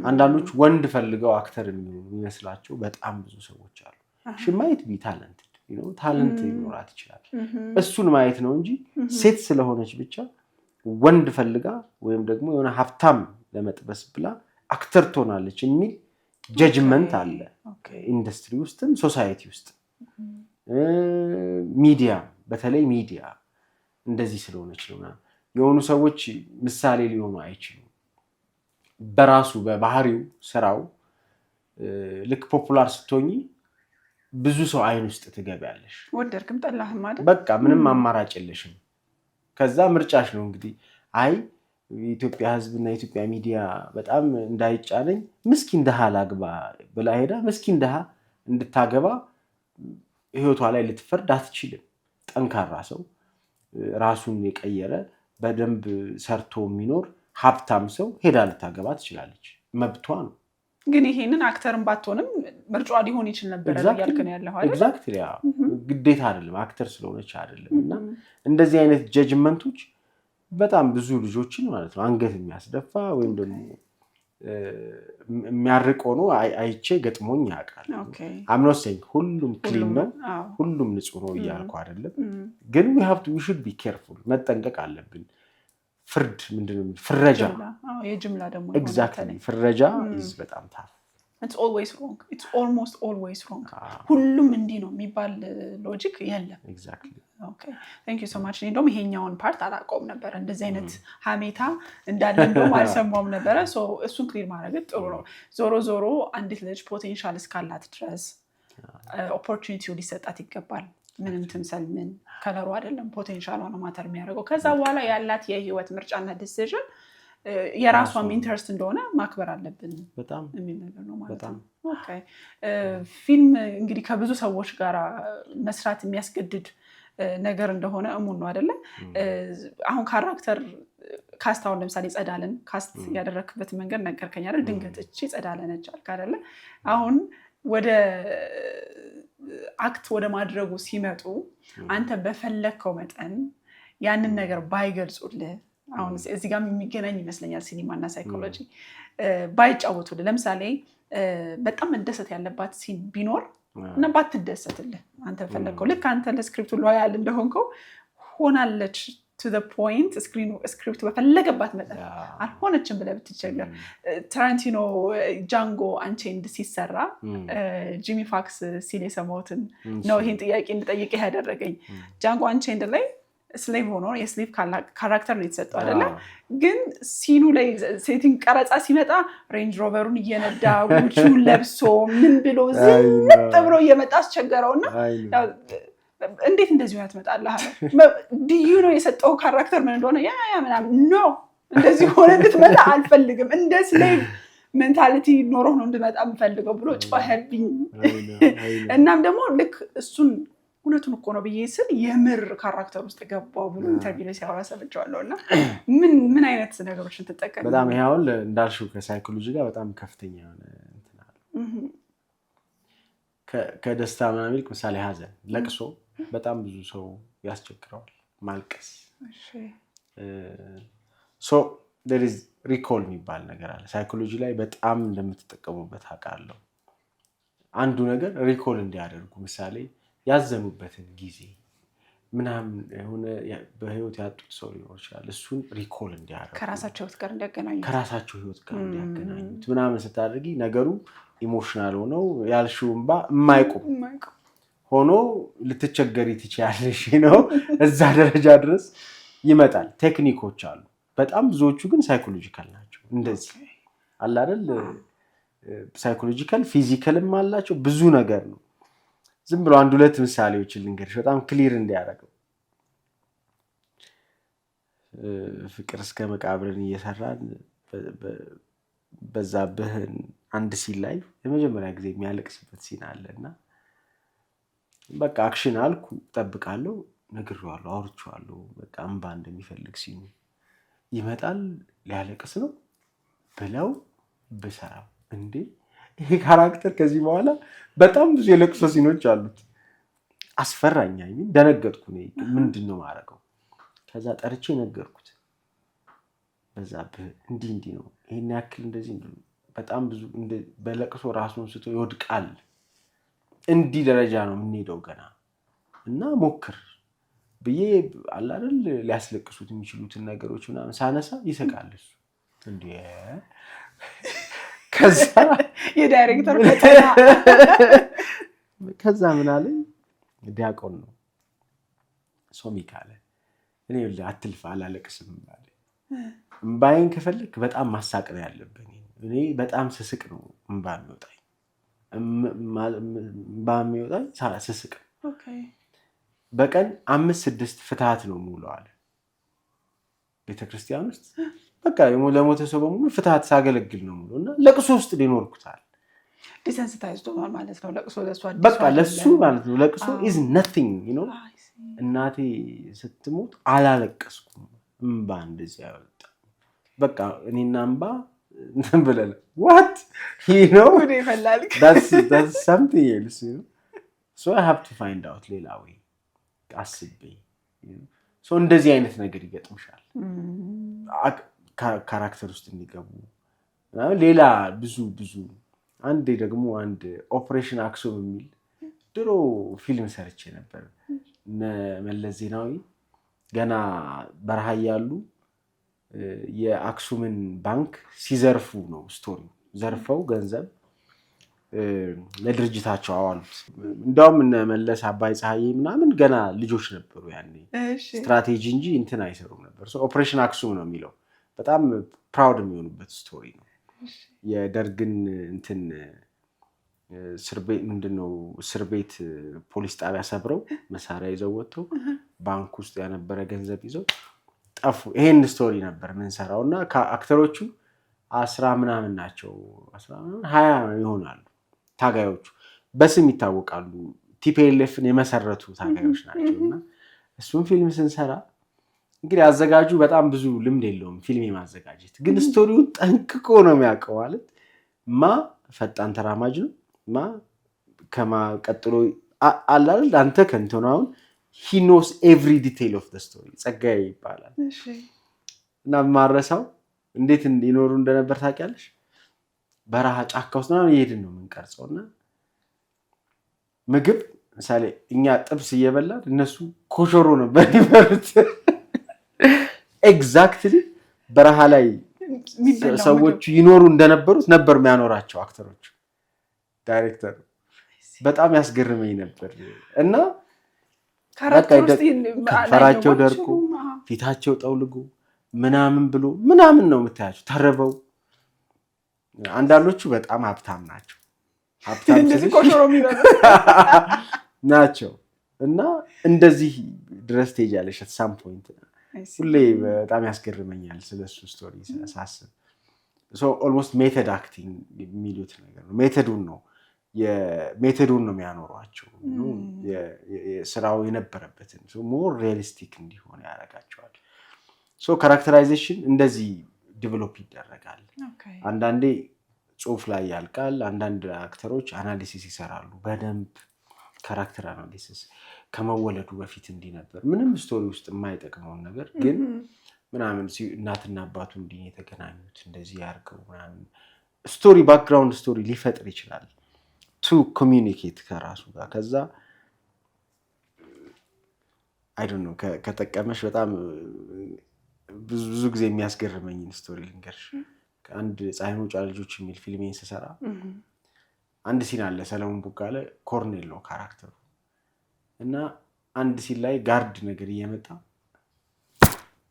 አንዳንዶች ወንድ ፈልገው አክተር የሚመስላቸው በጣም ብዙ ሰዎች አሉ። she might be talented ታለንት ይኖራት ይችላል። እሱን ማየት ነው እንጂ ሴት ስለሆነች ብቻ ወንድ ፈልጋ ወይም ደግሞ የሆነ ሀብታም ለመጥበስ ብላ አክተር ትሆናለች የሚል ጀጅመንት አለ ኢንዱስትሪ ውስጥም ሶሳይቲ ውስጥ። ሚዲያ በተለይ ሚዲያ እንደዚህ ስለሆነች ነው የሆኑ ሰዎች ምሳሌ ሊሆኑ አይችሉም። በራሱ በባህሪው ስራው ልክ ፖፑላር ስትሆኚ ብዙ ሰው አይን ውስጥ ትገቢያለሽ። ወደድክም ጠላህም አይደል? በቃ ምንም አማራጭ የለሽም። ከዛ ምርጫሽ ነው እንግዲህ አይ የኢትዮጵያ ሕዝብና የኢትዮጵያ ሚዲያ በጣም እንዳይጫነኝ ምስኪን ደሃ ላግባ ብላ ሄዳ ምስኪን ደሃ እንድታገባ ህይወቷ ላይ ልትፈርድ አትችልም። ጠንካራ ሰው ራሱን የቀየረ በደንብ ሰርቶ የሚኖር ሀብታም ሰው ሄዳ ልታገባ ትችላለች፣ መብቷ ነው። ግን ይሄንን አክተርን ባትሆንም ምርጫዋ ሊሆን ይችል ነበር ያልከ ነው ያለው አይደል? ኤግዛክትሊ ግዴታ አይደለም አክተር ስለሆነች አይደለም። እና እንደዚህ አይነት ጀጅመንቶች በጣም ብዙ ልጆችን ማለት ነው አንገት የሚያስደፋ ወይም ደግሞ የሚያርቅ ሆኖ አይቼ ገጥሞኝ ያውቃል። I'm not saying ሁሉም ክሊን ነው ሁሉም ንጹህ ነው እያልኩ አይደለም። ግን we should be careful መጠንቀቅ አለብን። ፍርድ ምንድነው? ፍረጃ የጅምላ ደግሞ ኤግዛክትሊ ፍረጃ is በጣም ታፍ it's always wrong. It's almost always wrong. ሁሉም እንዲህ ነው የሚባል ሎጂክ የለም። Exactly. Okay, thank you so much. እንደውም ይሄኛውን ፓርት አላውቀውም ነበር። እንደዚህ አይነት ሀሜታ እንዳለ እንደውም አልሰማውም ነበር። so እሱን ክሊር ማድረግ ጥሩ ነው። ዞሮ ዞሮ አንዲት ልጅ ፖቴንሻል እስካላት ድረስ ኦፖርቹኒቲው ሊሰጣት ይገባል። ምንም ትምሰል ምን ከለሩ አይደለም ፖቴንሻሏ ነው ማተር የሚያደርገው። ከዛ በኋላ ያላት የህይወት ምርጫና ዲሲዥን የራሷም ኢንተረስት እንደሆነ ማክበር አለብን በጣም የሚል ነገር ነው ማለት ነው። ኦኬ ፊልም እንግዲህ ከብዙ ሰዎች ጋር መስራት የሚያስገድድ ነገር እንደሆነ እሙን ነው አይደለ? አሁን ካራክተር ካስታውን ለምሳሌ ጸዳለን ካስት ያደረክበት መንገድ ነገርከኝ አይደል? ድንገት እቺ ጸዳለን አልክ አይደለ? አሁን ወደ አክት ወደ ማድረጉ ሲመጡ አንተ በፈለከው መጠን ያንን ነገር ባይገልጹልህ አሁን እዚህ ጋር የሚገናኝ ይመስለኛል ሲኒማ እና ሳይኮሎጂ ባይጫወቱልህ ለምሳሌ በጣም መደሰት ያለባት ሲን ቢኖር እና ባትደሰትልህ አንተ ፈለከው ልክ አንተ ለስክሪፕቱ ሎያል እንደሆንከው ሆናለች to the point ስክሪፕቱ በፈለገባት መጠን አልሆነችም ብለህ ብትቸገር ታራንቲኖ ጃንጎ አንቼንድ ሲሰራ ጂሚ ፋክስ ሲል የሰማሁትን ነው ይሄን ጥያቄ እንድጠይቅ ያደረገኝ ጃንጎ አንቼንድ ላይ ስሌቭ ሆኖ የስሌቭ ካራክተር ነው የተሰጠው አይደለ ግን ሲኑ ላይ ሴቲንግ ቀረጻ ሲመጣ ሬንጅ ሮቨሩን እየነዳ ጉቹን ለብሶ ምን ብሎ ዝም ብሎ እየመጣ አስቸገረውና እንዴት እንደዚህ ሆነ ትመጣለህ አለ ዲዩ ነው የሰጠው ካራክተር ምን እንደሆነ ያ ምናምን ኖ እንደዚህ ሆነ እንድትመጣ አልፈልግም እንደ ስሌቭ ሜንታሊቲ ኖሮ ነው እንድመጣ የምፈልገው ብሎ ጮኸብኝ እናም ደግሞ ልክ እሱን ሁለቱን እኮ ነው በየስል የምር ካራክተር ውስጥ ገባው ብሎ ኢንተርቪው ላይ ሲያወራ ሰምቻለሁና ምን አይነት ነገሮችን ተጠቀም በጣም ይሄው እንዳልሽው ከሳይኮሎጂ ጋር በጣም ከፍተኛ የሆነ እንትን አለ ከደስታ ምናምን ይልቅ ምሳሌ ሀዘን ለቅሶ በጣም ብዙ ሰው ያስቸግረዋል ማልቀስ እሺ so there is recall የሚባል ነገር አለ ሳይኮሎጂ ላይ በጣም እንደምትጠቀሙበት አውቃለሁ አንዱ ነገር ሪኮል እንዲያደርጉ ምሳሌ ያዘኑበትን ጊዜ ምናምን ሆነ በህይወት ያጡት ሰው ሊሆን ይችላል እሱን ሪኮል እንዲያደርጉ ከራሳቸው ህይወት ጋር እንዲያገናኙት ምናምን ስታደርጊ ነገሩ ኢሞሽናል ሆኖ ያልሽውምባ የማይቆም ሆኖ ልትቸገሪ ትችያለሽ ነው እዛ ደረጃ ድረስ ይመጣል ቴክኒኮች አሉ በጣም ብዙዎቹ ግን ሳይኮሎጂካል ናቸው እንደዚህ አለ አይደል ሳይኮሎጂካል ፊዚካልም አላቸው ብዙ ነገር ነው ዝም ብሎ አንድ ሁለት ምሳሌዎችን ልንገርሽ በጣም ክሊር እንዲያደርገው ፍቅር እስከ መቃብርን እየሰራን በዛብህን አንድ ሲን ላይ ለመጀመሪያ ጊዜ የሚያለቅስበት ሲን አለና በቃ አክሽን አልኩ ጠብቃለሁ ነግሬዋለሁ አውርቼዋለሁ በቃ እንባ እንደሚፈልግ ሲኑ ይመጣል ሊያለቅስ ነው ብለው በሰራው እንዴ ይሄ ካራክተር ከዚህ በኋላ በጣም ብዙ የለቅሶ ሲኖች አሉት አስፈራኛ ይሄን ደነገጥኩ ነው ምንድነው ማረገው ከዛ ጠርቼ ነገርኩት በዛብህ እንዲ ነው ይሄን ያክል እንደዚህ በጣም ብዙ በለቅሶ ራሱን ስቶ ይወድቃል እንዲ ደረጃ ነው የምንሄደው ገና እና ሞክር ብዬ አለ አይደል ሊያስለቅሱት የሚችሉትን ነገሮች ምናምን ሳነሳ ይሰቃል እሱ እንዴ ከዛ የዳይሬክተር ፈተና ከዛ ምን አለ ዲያቆን ነው ሶሚክ አለ እኔ አትልፋ አላለቅስም አለ እምባዬን ከፈለክ በጣም ማሳቅ ነው ያለብኝ እኔ በጣም ስስቅ ነው እምባ የሚወጣኝ ባሚወጣኝ ስስቅ ኦኬ በቀን 5-6 ፍትሃት ነው ሙሉ አለ ቤተክርስቲያን ውስጥ በቃ ለሞተ ሰው በሙሉ ፍትሃት ሳገለግል ነው ሙሉና ለቅሶ ውስጥ ሊኖርኩታል ዲሰንሲታይዝድ ሆኗል ማለት ነው ለቅሶ ለሷ በቃ ለሱ ማለት ነው ለቅሶ is nothing you know እናቴ ስትሞት አላለቀስኩም እምባ እንደዚህ ያወጣ በቃ እኔና እምባ እንብለለ what you know that's something else you know so I have to find out ሌላ ወይ አስቤ so እንደዚህ አይነት ነገር ይገጥምሻል ካራክተር ውስጥ እንዲገቡ ሌላ ብዙ አንዴ ደግሞ አንድ ኦፕሬሽን አክሱም የሚል ድሮ ፊልም ሰርቼ ነበር መለስ ዜናዊ ገና በረሃ ያሉ የአክሱምን ባንክ ሲዘርፉ ነው ስቶሪ ዘርፈው ገንዘብ ለድርጅታቸው አዋሉት። እንደውም እነ መለስ አባይ ፀሐዬ ምናምን ገና ልጆች ነበሩ ያኔ ስትራቴጂ እንጂ እንትን አይሰሩም ነበር። ኦፕሬሽን አክሱም ነው የሚለው በጣም ፕራውድ የሚሆኑበት ስቶሪ ነው። የደርግን እንትን እስር ቤት ፖሊስ ጣቢያ ሰብረው መሳሪያ ይዘው ወጥተው ባንክ ውስጥ ያነበረ ገንዘብ ይዘው ጠፉ። ይሄን ስቶሪ ነበር ምንሰራው እና ከአክተሮቹ 10 ምናምን ናቸው 20 ይሆናሉ ታጋዮቹ በስም ይታወቃሉ። ቲፒኤልኤፍን የመሰረቱ ታጋዮች ናቸው እና እሱን ፊልም ስንሰራ እንግዲህ አዘጋጁ በጣም ብዙ ልምድ የለውም ፊልም የማዘጋጀት ግን ስቶሪውን ጠንቅቆ ነው የሚያውቀው። ማለት ማ ፈጣን ተራማጅ ነው ማ ከማ ቀጥሎ አላል አንተ ከንቶናውን he knows every detail of the story ጸጋዬ ይባላል። እና ማረሳው እንዴት እንዲኖሩ እንደነበር ታውቂያለሽ? በረሃ ጫካ ውስጥ ነው እየሄድን ነው የምንቀርጸውና ምግብ ምሳሌ እኛ ጥብስ እየበላን እነሱ ኮሾሮ ነበር የሚበሉት። ኤግዛክትሊ በረሃ ላይ ሰዎች ይኖሩ እንደነበሩት ነበር የሚያኖራቸው አክተሮች። ዳይሬክተር በጣም ያስገርመኝ ነበር እና ከንፈራቸው ደርቆ ፊታቸው ጠውልጎ ምናምን ብሎ ምናምን ነው የምታያቸው ተርበው። አንዳንዶቹ በጣም ሀብታም ናቸው ናቸው እና እንደዚህ ድረስ ትሄጃለሽ at some point። ሁሌ በጣም ያስገርመኛል ስለሱ ስቶሪ ሳስብ። ኦልሞስት ሜተድ አክቲንግ የሚሉት ነገር ነው። ሜተዱን ነው የሚያኖሯቸው። ስራው የነበረበትን ሞር ሪያሊስቲክ እንዲሆን ያደርጋቸዋል። ካራክተራይዜሽን እንደዚህ ዲቨሎፕ ይደረጋል። አንዳንዴ ጽሁፍ ላይ ያልቃል። አንዳንድ አክተሮች አናሊሲስ ይሰራሉ በደንብ ካራክተር አናሊሲስ ከመወለዱ በፊት እንዲህ ነበር ምንም ስቶሪ ውስጥ የማይጠቅመውን ነገር ግን ምናምን እናትና አባቱ እንዲህ የተገናኙት እንደዚህ ያርገው ምናምን ስቶሪ ባክግራውንድ ስቶሪ ሊፈጥር ይችላል ቱ ኮሚኒኬት ከራሱ ጋር። ከዛ አይ ዶንት ኖ ከጠቀመሽ በጣም ብዙ ጊዜ የሚያስገርመኝ ስቶሪ ልንገርሽ። አንድ ፀሐይ መውጫ ልጆች የሚል ፊልሜን ስሰራ አንድ ሲን አለ ሰለሞን ቦጋለ ኮርኔል ነው ካራክተሩ እና አንድ ሲን ላይ ጋርድ ነገር እየመጣ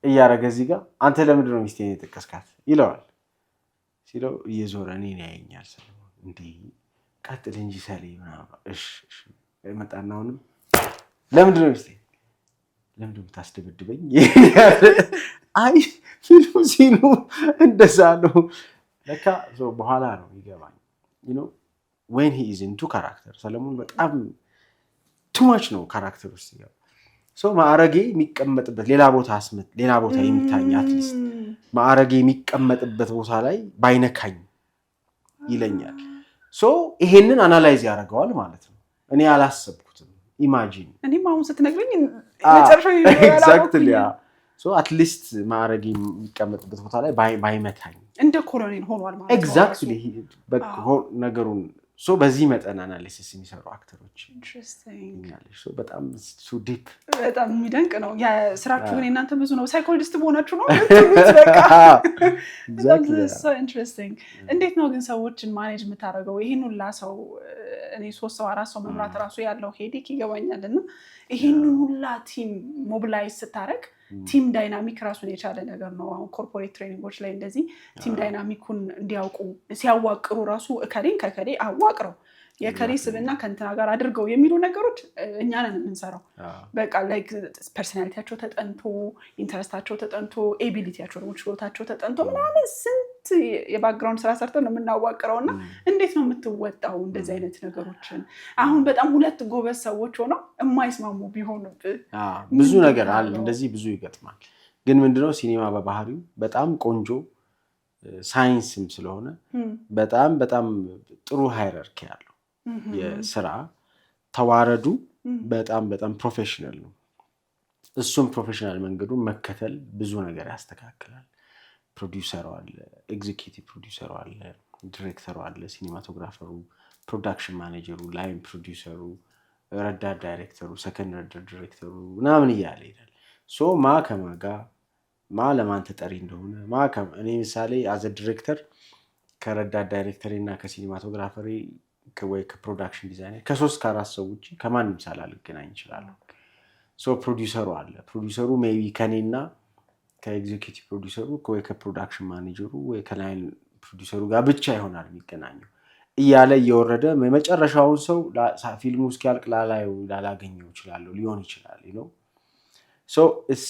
እያረገ እዚህ ጋር አንተ ለምንድን ነው ሚስቴን የጠቀስካት ይለዋል። ሲለው እየዞረ እኔን ያየኛል ሰለሞን እንዲህ ቀጥል እንጂ ሰሌ ምናምን እሺ መጣና አሁንም ለምንድን ነው ሚስቴን ለምንድን ነው የምታስደበድበኝ? አይ ፊልሙ ሲኑ እንደዛ ነው ለካ። በኋላ ነው ይገባኝ when he is into character ሰለሞን በጣም too much ነው ካራክተር ውስጥ ይገባ። ማዕረጌ የሚቀመጥበት ሌላ ቦታ የሚታኝ አትሊስት ማዕረጌ የሚቀመጥበት ቦታ ላይ ባይነካኝ ይለኛል። ይሄንን አናላይዝ ያደርገዋል ማለት ነው። እኔ አላሰብኩትም። ኢማጂን እኔም አሁን ስትነግረኝ መጨረሻው ኤግዛክትሊ አትሊስት ማዕረጌ የሚቀመጥበት ቦታ ላይ ባይመታኝ እንደ ኮሎኔል ሆኗል ማለት ነው። ኤግዛክትሊ ነገሩን በዚህ መጠን አናሊሲስ የሚሰሩ አክተሮች በጣም ዲፕ በጣም የሚደንቅ ነው። ስራችሁ ግን እናንተ ብዙ ነው። ሳይኮሎጂስት በሆናችሁ ነው ኢንትረስቲንግ። እንዴት ነው ግን ሰዎችን ማኔጅ የምታደርገው? ይሄን ሁላ ሰው እኔ 3 ሰው 4 ሰው መምራት ራሱ ያለው ሄዴክ ይገባኛል። እና ይሄን ሁላ ቲም ሞቢላይዝ ስታደርግ ቲም ዳይናሚክ ራሱን የቻለ ነገር ነው። አሁን ኮርፖሬት ትሬኒንጎች ላይ እንደዚህ ቲም ዳይናሚኩን እንዲያውቁ ሲያዋቅሩ ራሱ እከሌን ከከሌ አዋቅረው የከሌ ስብና ከእንትና ጋር አድርገው የሚሉ ነገሮች እኛ ነን የምንሰራው። በቃ ላይክ ፐርሰናሊቲያቸው ተጠንቶ ኢንተረስታቸው ተጠንቶ ኤቢሊቲያቸው ደግሞ ችሎታቸው ተጠንቶ ምናምን ስንት የባክግራውንድ ስራ ሰርተን ነው የምናዋቅረው። እና እንዴት ነው የምትወጣው እንደዚህ አይነት ነገሮችን? አሁን በጣም 2 ጎበዝ ሰዎች ሆነው የማይስማሙ ቢሆኑብህ ብዙ ነገር አለ። እንደዚህ ብዙ ይገጥማል። ግን ምንድነው ሲኒማ በባህሪው በጣም ቆንጆ ሳይንስም ስለሆነ በጣም በጣም ጥሩ ሃይራርኪ ያለው የስራ ተዋረዱ በጣም በጣም ፕሮፌሽናል ነው። እሱም ፕሮፌሽናል መንገዱን መከተል ብዙ ነገር ያስተካክላል። ፕሮዲውሰሩ አለ፣ ኤግዚኪዩቲቭ ፕሮዲውሰሩ አለ፣ ዲሬክተሩ አለ፣ ሲኒማቶግራፈሩ፣ ፕሮዳክሽን ማኔጀሩ፣ ላይን ፕሮዲውሰሩ፣ ረዳት ዳይሬክተሩ፣ ሰከንድ ረዳት ዳይሬክተሩ ምናምን እያለ ይሄዳል። ማ ከማጋ ማ ለማን ተጠሪ እንደሆነ እኔ ምሳሌ አዘ ዲሬክተር ከረዳት ዳይሬክተሪ እና ከሲኒማቶግራፈሪ ወይ ከፕሮዳክሽን ዲዛይነር ከ3 ከ4 ሰው ውጪ ከማንም ሳላልገናኝ እችላለሁ። ሶ ፕሮዲውሰሩ አለ። ፕሮዲውሰሩ ሜቢ ከኔና ከኤግዜኪዩቲቭ ፕሮዲውሰሩ ወይ ከፕሮዳክሽን ማኔጀሩ ወይ ከላይን ፕሮዲውሰሩ ጋር ብቻ ይሆናል የሚገናኘው እያለ እየወረደ መጨረሻውን ሰው ፊልሙ እስኪያልቅ ላላገኘው እችላለሁ ሊሆን ይችላል ነው። ሶ እስ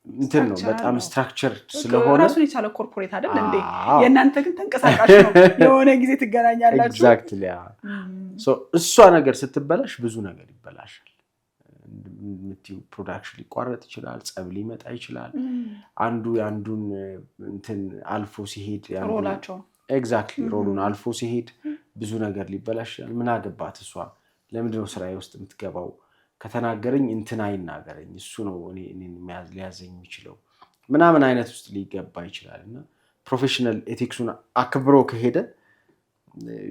እንትን ነው በጣም ስትራክቸር ስለሆነ ራሱን የቻለ ኮርፖሬት አይደል እንዴ? የእናንተ ግን ተንቀሳቃሽ ነው። የሆነ ጊዜ ትገናኛላችሁ። ኤግዛክትሊ ሶ እሷ ነገር ስትበላሽ ብዙ ነገር ይበላሻል። ፕሮዳክሽን ሊቋረጥ ይችላል፣ ጸብ ሊመጣ ይችላል። አንዱ ያንዱን እንትን አልፎ ሲሄድ ሮላቸው ኤግዛክትሊ ሮሉን አልፎ ሲሄድ ብዙ ነገር ሊበላሽ ይችላል። ምን አገባት እሷ ለምንድነው ስራዬ ውስጥ የምትገባው? ከተናገረኝ እንትን አይናገረኝ እሱ ነው እኔን ሊያዘኝ የሚችለው ምናምን አይነት ውስጥ ሊገባ ይችላል። እና ፕሮፌሽናል ኤቲክሱን አክብሮ ከሄደ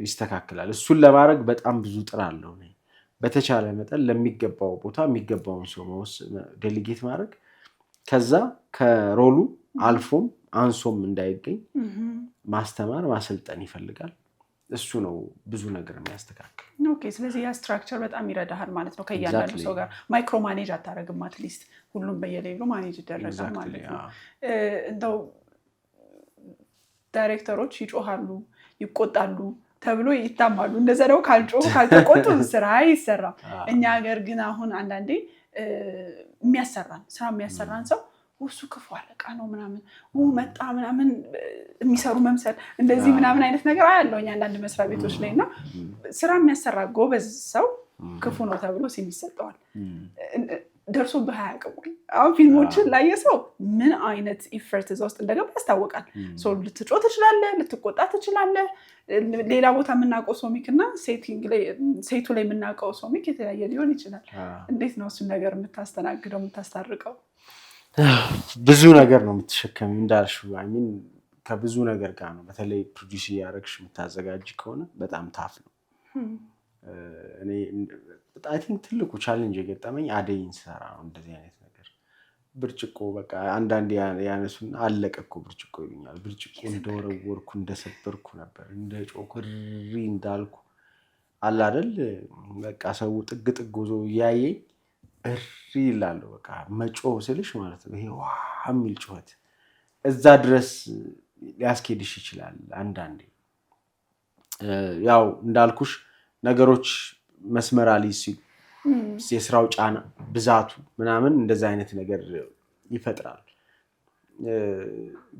ይስተካከላል። እሱን ለማድረግ በጣም ብዙ ጥራለሁ። በተቻለ መጠን ለሚገባው ቦታ የሚገባውን ሰው ዴሊጌት ማድረግ ከዛ ከሮሉ አልፎም አንሶም እንዳይገኝ ማስተማር ማሰልጠን ይፈልጋል። እሱ ነው ብዙ ነገር የሚያስተካክል። ኦኬ ስለዚህ ያ ስትራክቸር በጣም ይረዳሃል ማለት ነው። ከእያንዳንዱ ሰው ጋር ማይክሮ ማኔጅ አታረግም። አትሊስት ሁሉም በየሌቭሉ ማኔጅ ይደረጋል ማለት ነው። እንደው ዳይሬክተሮች ይጮሃሉ፣ ይቆጣሉ ተብሎ ይታማሉ። እንደዛ ደግሞ ካልጮሁ ካልተቆጡ ስራ አይሰራም። እኛ ሀገር ግን አሁን አንዳንዴ የሚያሰራን ሰው እሱ ክፉ አለቃ ነው ምናምን መጣ ምናምን የሚሰሩ መምሰል እንደዚህ ምናምን አይነት ነገር አያለውኝ አንዳንድ መስሪያ ቤቶች ላይ እና ስራ የሚያሰራ ጎበዝ ሰው ክፉ ነው ተብሎ ሲም ይሰጠዋል። ደርሶብህ አያውቅም። አሁን ፊልሞችን ላየ ሰው ምን አይነት ኢፈርት እዛ ውስጥ እንደገባ ያስታውቃል። ሰው ልትጮህ ትችላለህ፣ ልትቆጣ ትችላለህ። ሌላ ቦታ የምናውቀው ሶሚክ እና ሴቱ ላይ የምናውቀው ሶሚክ የተለያየ ሊሆን ይችላል። እንዴት ነው እሱን ነገር የምታስተናግደው የምታስታርቀው? ብዙ ነገር ነው የምትሸከም እንዳልሽው አይሚን ከብዙ ነገር ጋር ነው። በተለይ ፕሮዲዩስ ያደረግሽ የምታዘጋጅ ከሆነ በጣም ታፍ ነው። እኔ አይ ቲንክ ትልቁ ቻሌንጅ የገጠመኝ አደይን ሰራ ነው። እንደዚህ አይነት ነገር ብርጭቆ በቃ አንዳንድ ያነሱና አለቀ እኮ ብርጭቆ ይሉኛል። ብርጭቆ እንደወረወርኩ እንደሰበርኩ ነበር እንደ ጮክሪ እንዳልኩ አለ አይደል በቃ ሰው ጥግ ጥግ ዞ ያየኝ እሪ ይላል። በቃ መጮህ ስልሽ ማለት ነው ይሄ ዋ የሚል ጩኸት እዛ ድረስ ሊያስኬድሽ ይችላል። አንዳንዴ ያው እንዳልኩሽ ነገሮች መስመር አልይዝ ሲሉ የስራው ጫና ብዛቱ ምናምን እንደዛ አይነት ነገር ይፈጥራል።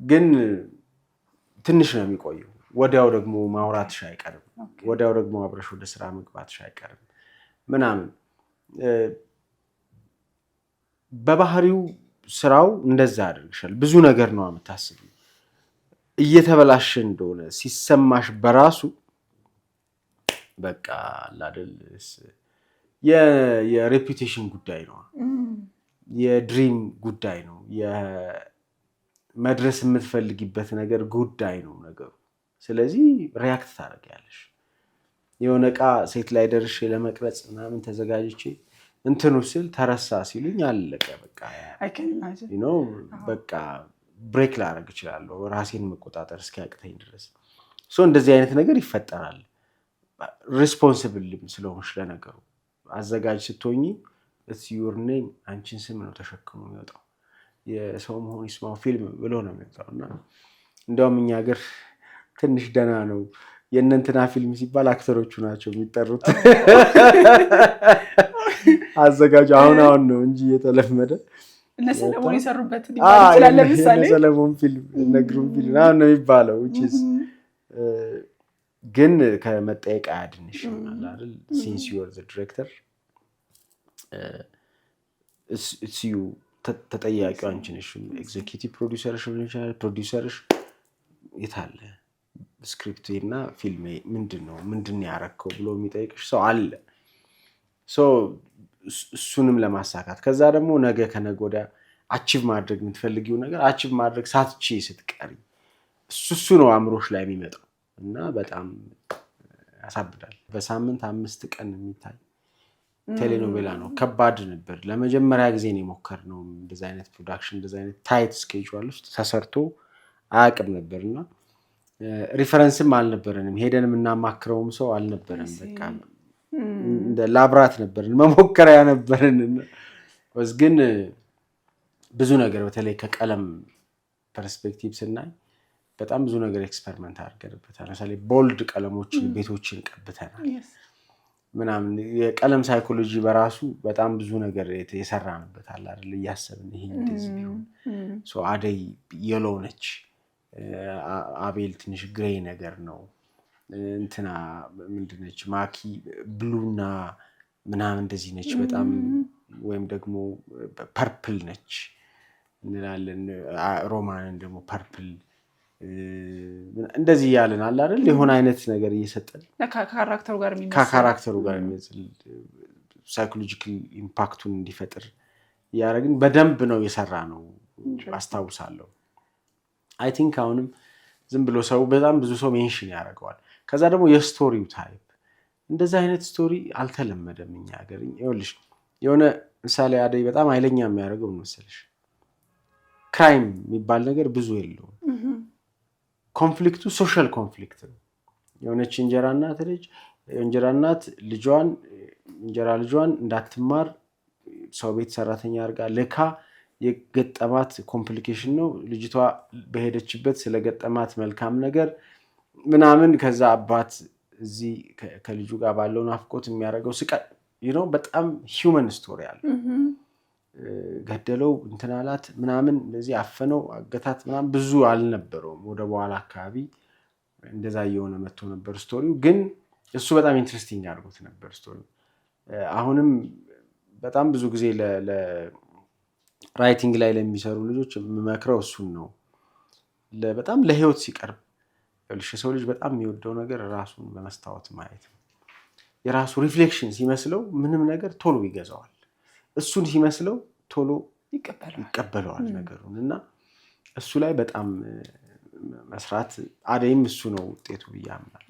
ግን ትንሽ ነው የሚቆየው። ወዲያው ደግሞ ማውራትሽ አይቀርም። ወዲያው ደግሞ አብረሽ ወደ ስራ መግባትሽ አይቀርም ምናምን። በባህሪው ስራው እንደዛ ያደርግሻል። ብዙ ነገር ነው የምታስቢው። እየተበላሸ እንደሆነ ሲሰማሽ በራሱ በቃ አይደልስ የሬፑቴሽን ጉዳይ ነው፣ የድሪም ጉዳይ ነው፣ የመድረስ የምትፈልጊበት ነገር ጉዳይ ነው ነገሩ። ስለዚህ ሪያክት ታደርጊያለሽ። የሆነ ዕቃ ሴት ላይ ደርሼ ለመቅረጽ ምናምን ተዘጋጅቼ እንትኑ ስል ተረሳ ሲሉኝ አለቀ በቃ በቃ ብሬክ ላደርግ እችላለሁ ራሴን መቆጣጠር እስኪያቅተኝ ድረስ። እንደዚህ አይነት ነገር ይፈጠራል። ሪስፖንሲብልም ስለሆንሽ ለነገሩ አዘጋጅ ስትሆኚ ዩር ኔም አንቺን ስም ነው ተሸክሞ የሚወጣው። የሰው መሆን ይስማው ፊልም ብሎ ነው የሚወጣው። እና እንዲያውም እኛ ሀገር ትንሽ ደህና ነው። የእነንትና ፊልም ሲባል አክተሮቹ ናቸው የሚጠሩት። አዘጋጁ አሁን ነው እንጂ የተለመደ እነ ሰለሞን የሰሩበት ይችላል። ለምሳሌ ሰለሞን ፊልም ነግሩም ፊልም አሁን ነው የሚባለው። ግን ከመጠየቅ አያድንሽም አይደል? ሲንስ ዩ አር ዘ ዲሬክተር እሱ ተጠያቂው አንቺ ነሽ። ኤግዜኪዩቲቭ ፕሮዲውሰርሽ ሊሆን ይችላል። ፕሮዲውሰርሽ የታለ ስክሪፕቴና ፊልሜ ምንድን ያረከው ብሎ የሚጠይቅሽ ሰው አለ። እሱንም ለማሳካት ከዛ ደግሞ ነገ ከነገ ወዲያ አቺቭ ማድረግ የምትፈልጊው ነገር አቺቭ ማድረግ ሳትቺ ስትቀሪ እሱ ነው አእምሮሽ ላይ የሚመጣው እና በጣም ያሳብዳል። በሳምንት 5 ቀን የሚታይ ቴሌኖቬላ ነው። ከባድ ነበር። ለመጀመሪያ ጊዜ ነው የሞከርነው እንደዚህ አይነት ፕሮዳክሽን እንደዚህ አይነት ታይት ስኬጁል ውስጥ ተሰርቶ አያውቅም ነበርና ሪፈረንስም አልነበረንም ሄደን የምናማክረውም ሰው አልነበረም በቃ እንደ ላብራት ነበርን መሞከሪያ ነበርን ግን ብዙ ነገር በተለይ ከቀለም ፐርስፔክቲቭ ስናይ በጣም ብዙ ነገር ኤክስፐሪመንት አድርገንበታል ለምሳሌ ቦልድ ቀለሞችን ቤቶችን ቀብተናል ምናምን የቀለም ሳይኮሎጂ በራሱ በጣም ብዙ ነገር የሰራንበታል አይደል እያሰብን ይሄ እንደዚህ ቢሆን አደይ የሎ ነች አቤል ትንሽ ግሬይ ነገር ነው እንትና ምንድነች ማኪ ብሉና ምናምን እንደዚህ ነች በጣም ወይም ደግሞ ፐርፕል ነች እንላለን ሮማንን ደግሞ ፐርፕል እንደዚህ ያለን አለ አይደል የሆነ አይነት ነገር እየሰጠን ከካራክተሩ ጋር የሚመስል ሳይኮሎጂካል ኢምፓክቱን እንዲፈጥር ያረግን በደንብ ነው የሰራ ነው አስተዋውሳለሁ አይ ቲንክ አሁንም ዝም ብሎ ሰው በጣም ብዙ ሰው ሜንሽን ያደርገዋል ከዛ ደግሞ የስቶሪው ታይፕ እንደዛ አይነት ስቶሪ አልተለመደም እኛ ሀገር ይኸውልሽ የሆነ ምሳሌ አደይ በጣም ኃይለኛ የሚያደርገው መሰለሽ ክራይም የሚባል ነገር ብዙ የለውም ኮንፍሊክቱ ሶሻል ኮንፍሊክት ነው የሆነች እንጀራ እናት ልጇን እንዳትማር ሰው ቤት ሰራተኛ አድርጋ ለካ የገጠማት ኮምፕሊኬሽን ነው ልጅቷ በሄደችበት ስለገጠማት መልካም ነገር ምናምን ከዛ አባት እዚህ ከልጁ ጋር ባለው ናፍቆት የሚያደርገው ስቃይ በጣም ሂውመን ስቶሪ አለ ገደለው እንትናላት ምናምን እንደዚህ አፈነው አገታት ምናምን ብዙ አልነበረውም ወደ በኋላ አካባቢ እንደዛ የሆነ መጥቶ ነበር ስቶሪው ግን እሱ በጣም ኢንትረስቲንግ አድርጎት ነበር ስቶሪው አሁንም በጣም ብዙ ጊዜ ራይቲንግ ላይ ለሚሰሩ ልጆች የምመክረው እሱን ነው በጣም ለህይወት ሲቀርብ ሰው ልጅ በጣም የሚወደው ነገር ራሱን በመስታወት ማየት ነው የራሱ ሪፍሌክሽን ሲመስለው ምንም ነገር ቶሎ ይገዛዋል እሱን ሲመስለው ቶሎ ይቀበለዋል ነገሩን እና እሱ ላይ በጣም መስራት አደይም እሱ ነው ውጤቱ ብያምናለሁ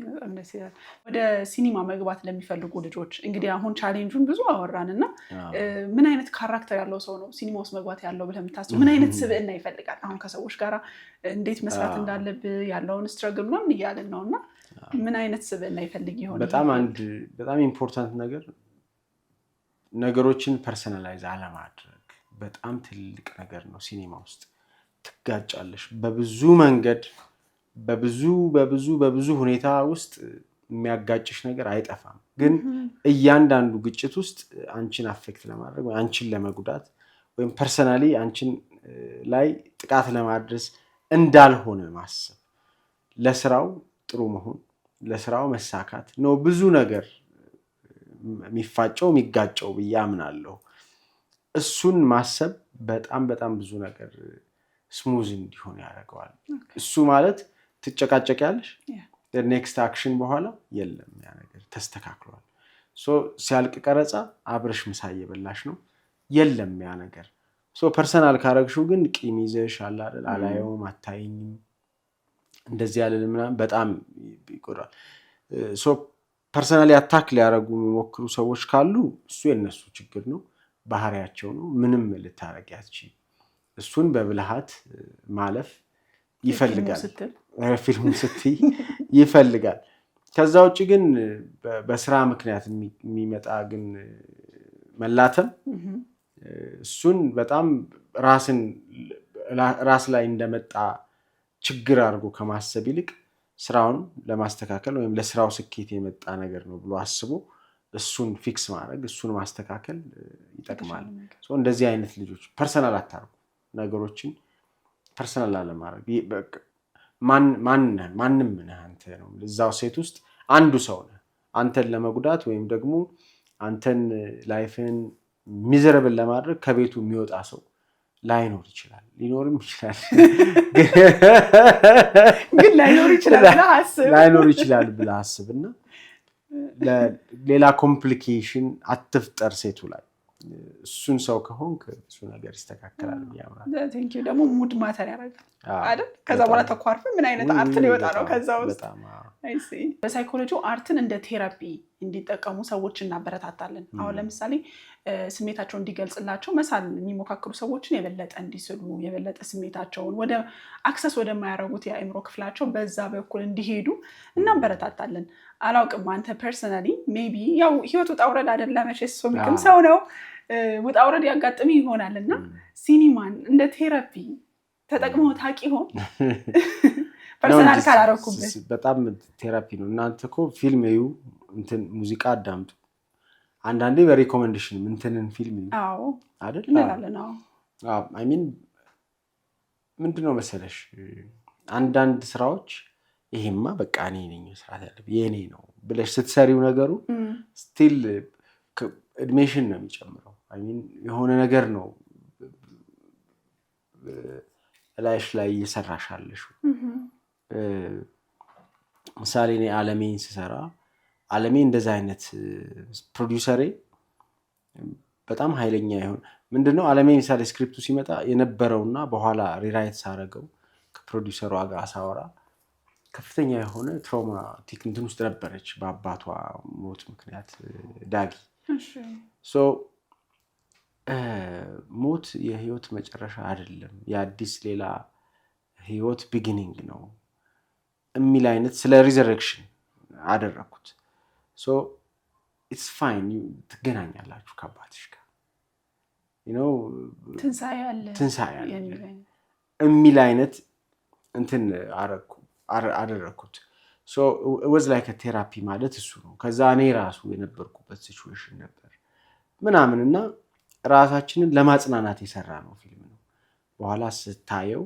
ወደ ሲኒማ መግባት ለሚፈልጉ ልጆች እንግዲህ አሁን ቻሌንጁን ብዙ አወራንና ምን አይነት ካራክተር ያለው ሰው ነው ሲኒማ ውስጥ መግባት ያለው ብለህ የምታስበው ምን አይነት ስብዕና ይፈልጋል አሁን ከሰዎች ጋር እንዴት መስራት እንዳለብህ ያለውን ስትረግል ምናምን እያልን ነውና ምን አይነት ስብዕና ይፈልግ ይሆን በጣም ኢምፖርታንት ነገሮችን ፐርሰናላይዝ አለማድረግ በጣም ትልቅ ነገር ነው ሲኒማ ውስጥ ትጋጫለሽ በብዙ መንገድ በብዙ ሁኔታ ውስጥ የሚያጋጭሽ ነገር አይጠፋም ግን እያንዳንዱ ግጭት ውስጥ አንቺን አፌክት ለማድረግ ወይ አንቺን ለመጉዳት ወይም ፐርሰናሊ አንቺን ላይ ጥቃት ለማድረስ እንዳልሆነ ማሰብ ለስራው ጥሩ መሆን ለስራው መሳካት ነው ብዙ ነገር የሚፋጨው የሚጋጨው ብያምናለሁ እሱን ማሰብ በጣም ብዙ ነገር ስሙዝ እንዲሆን ያደርገዋል እሱ ማለት ትጨቃጨቂያለሽ ኔክስት አክሽን በኋላ የለም ያ ነገር ተስተካክሏል ሲያልቅ ቀረጻ አብረሽ ምሳ እየበላሽ ነው የለም ያ ነገር ፐርሰናል ካረግሽው ግን ቂም ይዘሽ አላደል አላየውም አታይኝም እንደዚህ ያለል ምናምን በጣም ይቆራል ፐርሰናሊ አታክ ሊያረጉ የሚሞክሩ ሰዎች ካሉ እሱ የነሱ ችግር ነው ባህሪያቸው ነው ምንም ልታረጊያች እሱን በብልሃት ማለፍ ይፈልጋል ፊልሙ ስትይ ይፈልጋል ከዛ ውጪ ግን በስራ ምክንያት የሚመጣ ግን መላተም እሱን በጣም ራስ ላይ እንደመጣ ችግር አድርጎ ከማሰብ ይልቅ ስራውን ለማስተካከል ወይም ለስራው ስኬት የመጣ ነገር ነው ብሎ አስቦ እሱን ፊክስ ማድረግ እሱን ማስተካከል ይጠቅማል እንደዚህ አይነት ልጆች ፐርሰናል አታርጉ ነገሮችን ፐርሰናል አለማድረግ ማንም ነህ አንተ ነው እዛው ሴት ውስጥ አንዱ ሰው ነህ አንተን ለመጉዳት ወይም ደግሞ አንተን ላይፍን ሚዘረብል ለማድረግ ከቤቱ የሚወጣ ሰው ላይኖር ይችላል ሊኖርም ይችላል ግን ላይኖር ይችላል ብለህ አስብና ሌላ ኮምፕሊኬሽን አትፍጠር ሴቱ ላይ እሱን ሰው ከሆንክ እሱ ነገር ይስተካከላል ያምራል ቴንክ ዩ ደግሞ ሙድ ማተር ያደርጋል አይደል ከዛ በኋላ ተኳርፈ ምን አይነት አርት ሊወጣ ነው ከዛ ውስጥ አይ ሲ በሳይኮሎጂ አርትን እንደ ቴራፒ እንዲጠቀሙ ሰዎች እናበረታታለን። አሁን ለምሳሌ ስሜታቸውን እንዲገልጽላቸው መሳል የሚሞካክሩ ሰዎችን የበለጠ እንዲስሉ የበለጠ ስሜታቸውን ወደ አክሰስ ወደማያደርጉት የአእምሮ ክፍላቸው በዛ በኩል እንዲሄዱ እናበረታታለን። አላውቅም አንተ ፐርሰናሊ ሜቢ ያው ህይወት ውጣ ውረድ አይደለ መቼስ ሶሚክም ሰው ነው ውጣ ውረድ ያጋጥም ይሆናል እና ሲኒማን እንደ ቴራፒ ተጠቅመው ታቂ ሆን ፐርሰናል ካላረኩበት በጣም ቴራፒ ነው። እናንተ እኮ ፊልም እዩ እንትን ሙዚቃ አዳምጡ አንዳንዴ በሪኮመንዴሽን እንትንን ፊልም እዩ አይደል እንላለን። አይ ሚን ምንድነው መሰለሽ አንዳንድ ስራዎች ይሄማ በቃ እኔ ነኝ መስራት ያለብኝ የኔ ነው ብለሽ ስትሰሪው ነገሩ ስቲል ኤድሜሽን ነው የሚጨምረው። አይ ሚን የሆነ ነገር ነው ላይሽ ላይ እየሰራሻለሽ። ምሳሌ እኔ አለሜን ስሰራ አለሜ እንደዛ አይነት ፕሮዲውሰሬ በጣም ኃይለኛ ይሆን ምንድነው አለሜ ምሳሌ ስክሪፕቱ ሲመጣ የነበረውና በኋላ ሪራይት ሳረገው ከፕሮዲውሰሩ ጋር አሳወራ ከፍተኛ የሆነ ትራውማቲክ እንትን ውስጥ ነበረች በአባቷ ሞት ምክንያት ዳጊ። ሶ ሞት የህይወት መጨረሻ አይደለም የአዲስ ሌላ ህይወት ቢጊኒንግ ነው የሚል አይነት ስለ ሪዘረክሽን አደረኩት። ሶ ኢትስ ፋይን ትገናኛላችሁ ከአባትሽ ጋር ትንሣኤ አለ የሚል አይነት እንትን አደረኩት። ሶ ወዝ ላይክ ቴራፒ ማለት እሱ ነው። ከዛ እኔ ራሱ የነበርኩበት ሲቹዌሽን ነበር ምናምንና ራሳችንን ለማጽናናት የሰራ ነው ፊልም ነው። በኋላ ስታየው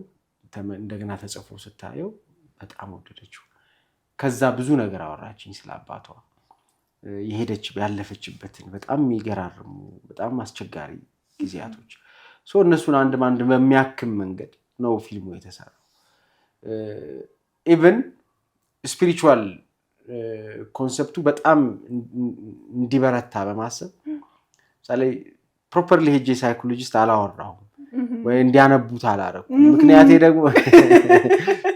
እንደገና ተጽፎ ስታየው በጣም ወደደችው። ከዛ ብዙ ነገር አወራችኝ ስለ አባቷ የሄደች ያለፈችበትን በጣም የሚገራርሙ በጣም አስቸጋሪ ጊዜያቶች። ሶ እነሱን አንድ ባንድ በሚያክም መንገድ ነው ፊልሙ የተሰራው። ኢቭን ስፒሪቹዋል ኮንሰፕቱ በጣም እንዲበረታ በማሰብ ምሳሌ ፕሮፐርሊ ሄጄ ሳይኮሎጂስት አላወራሁም ወይ እንዲያነቡት አላረኩም።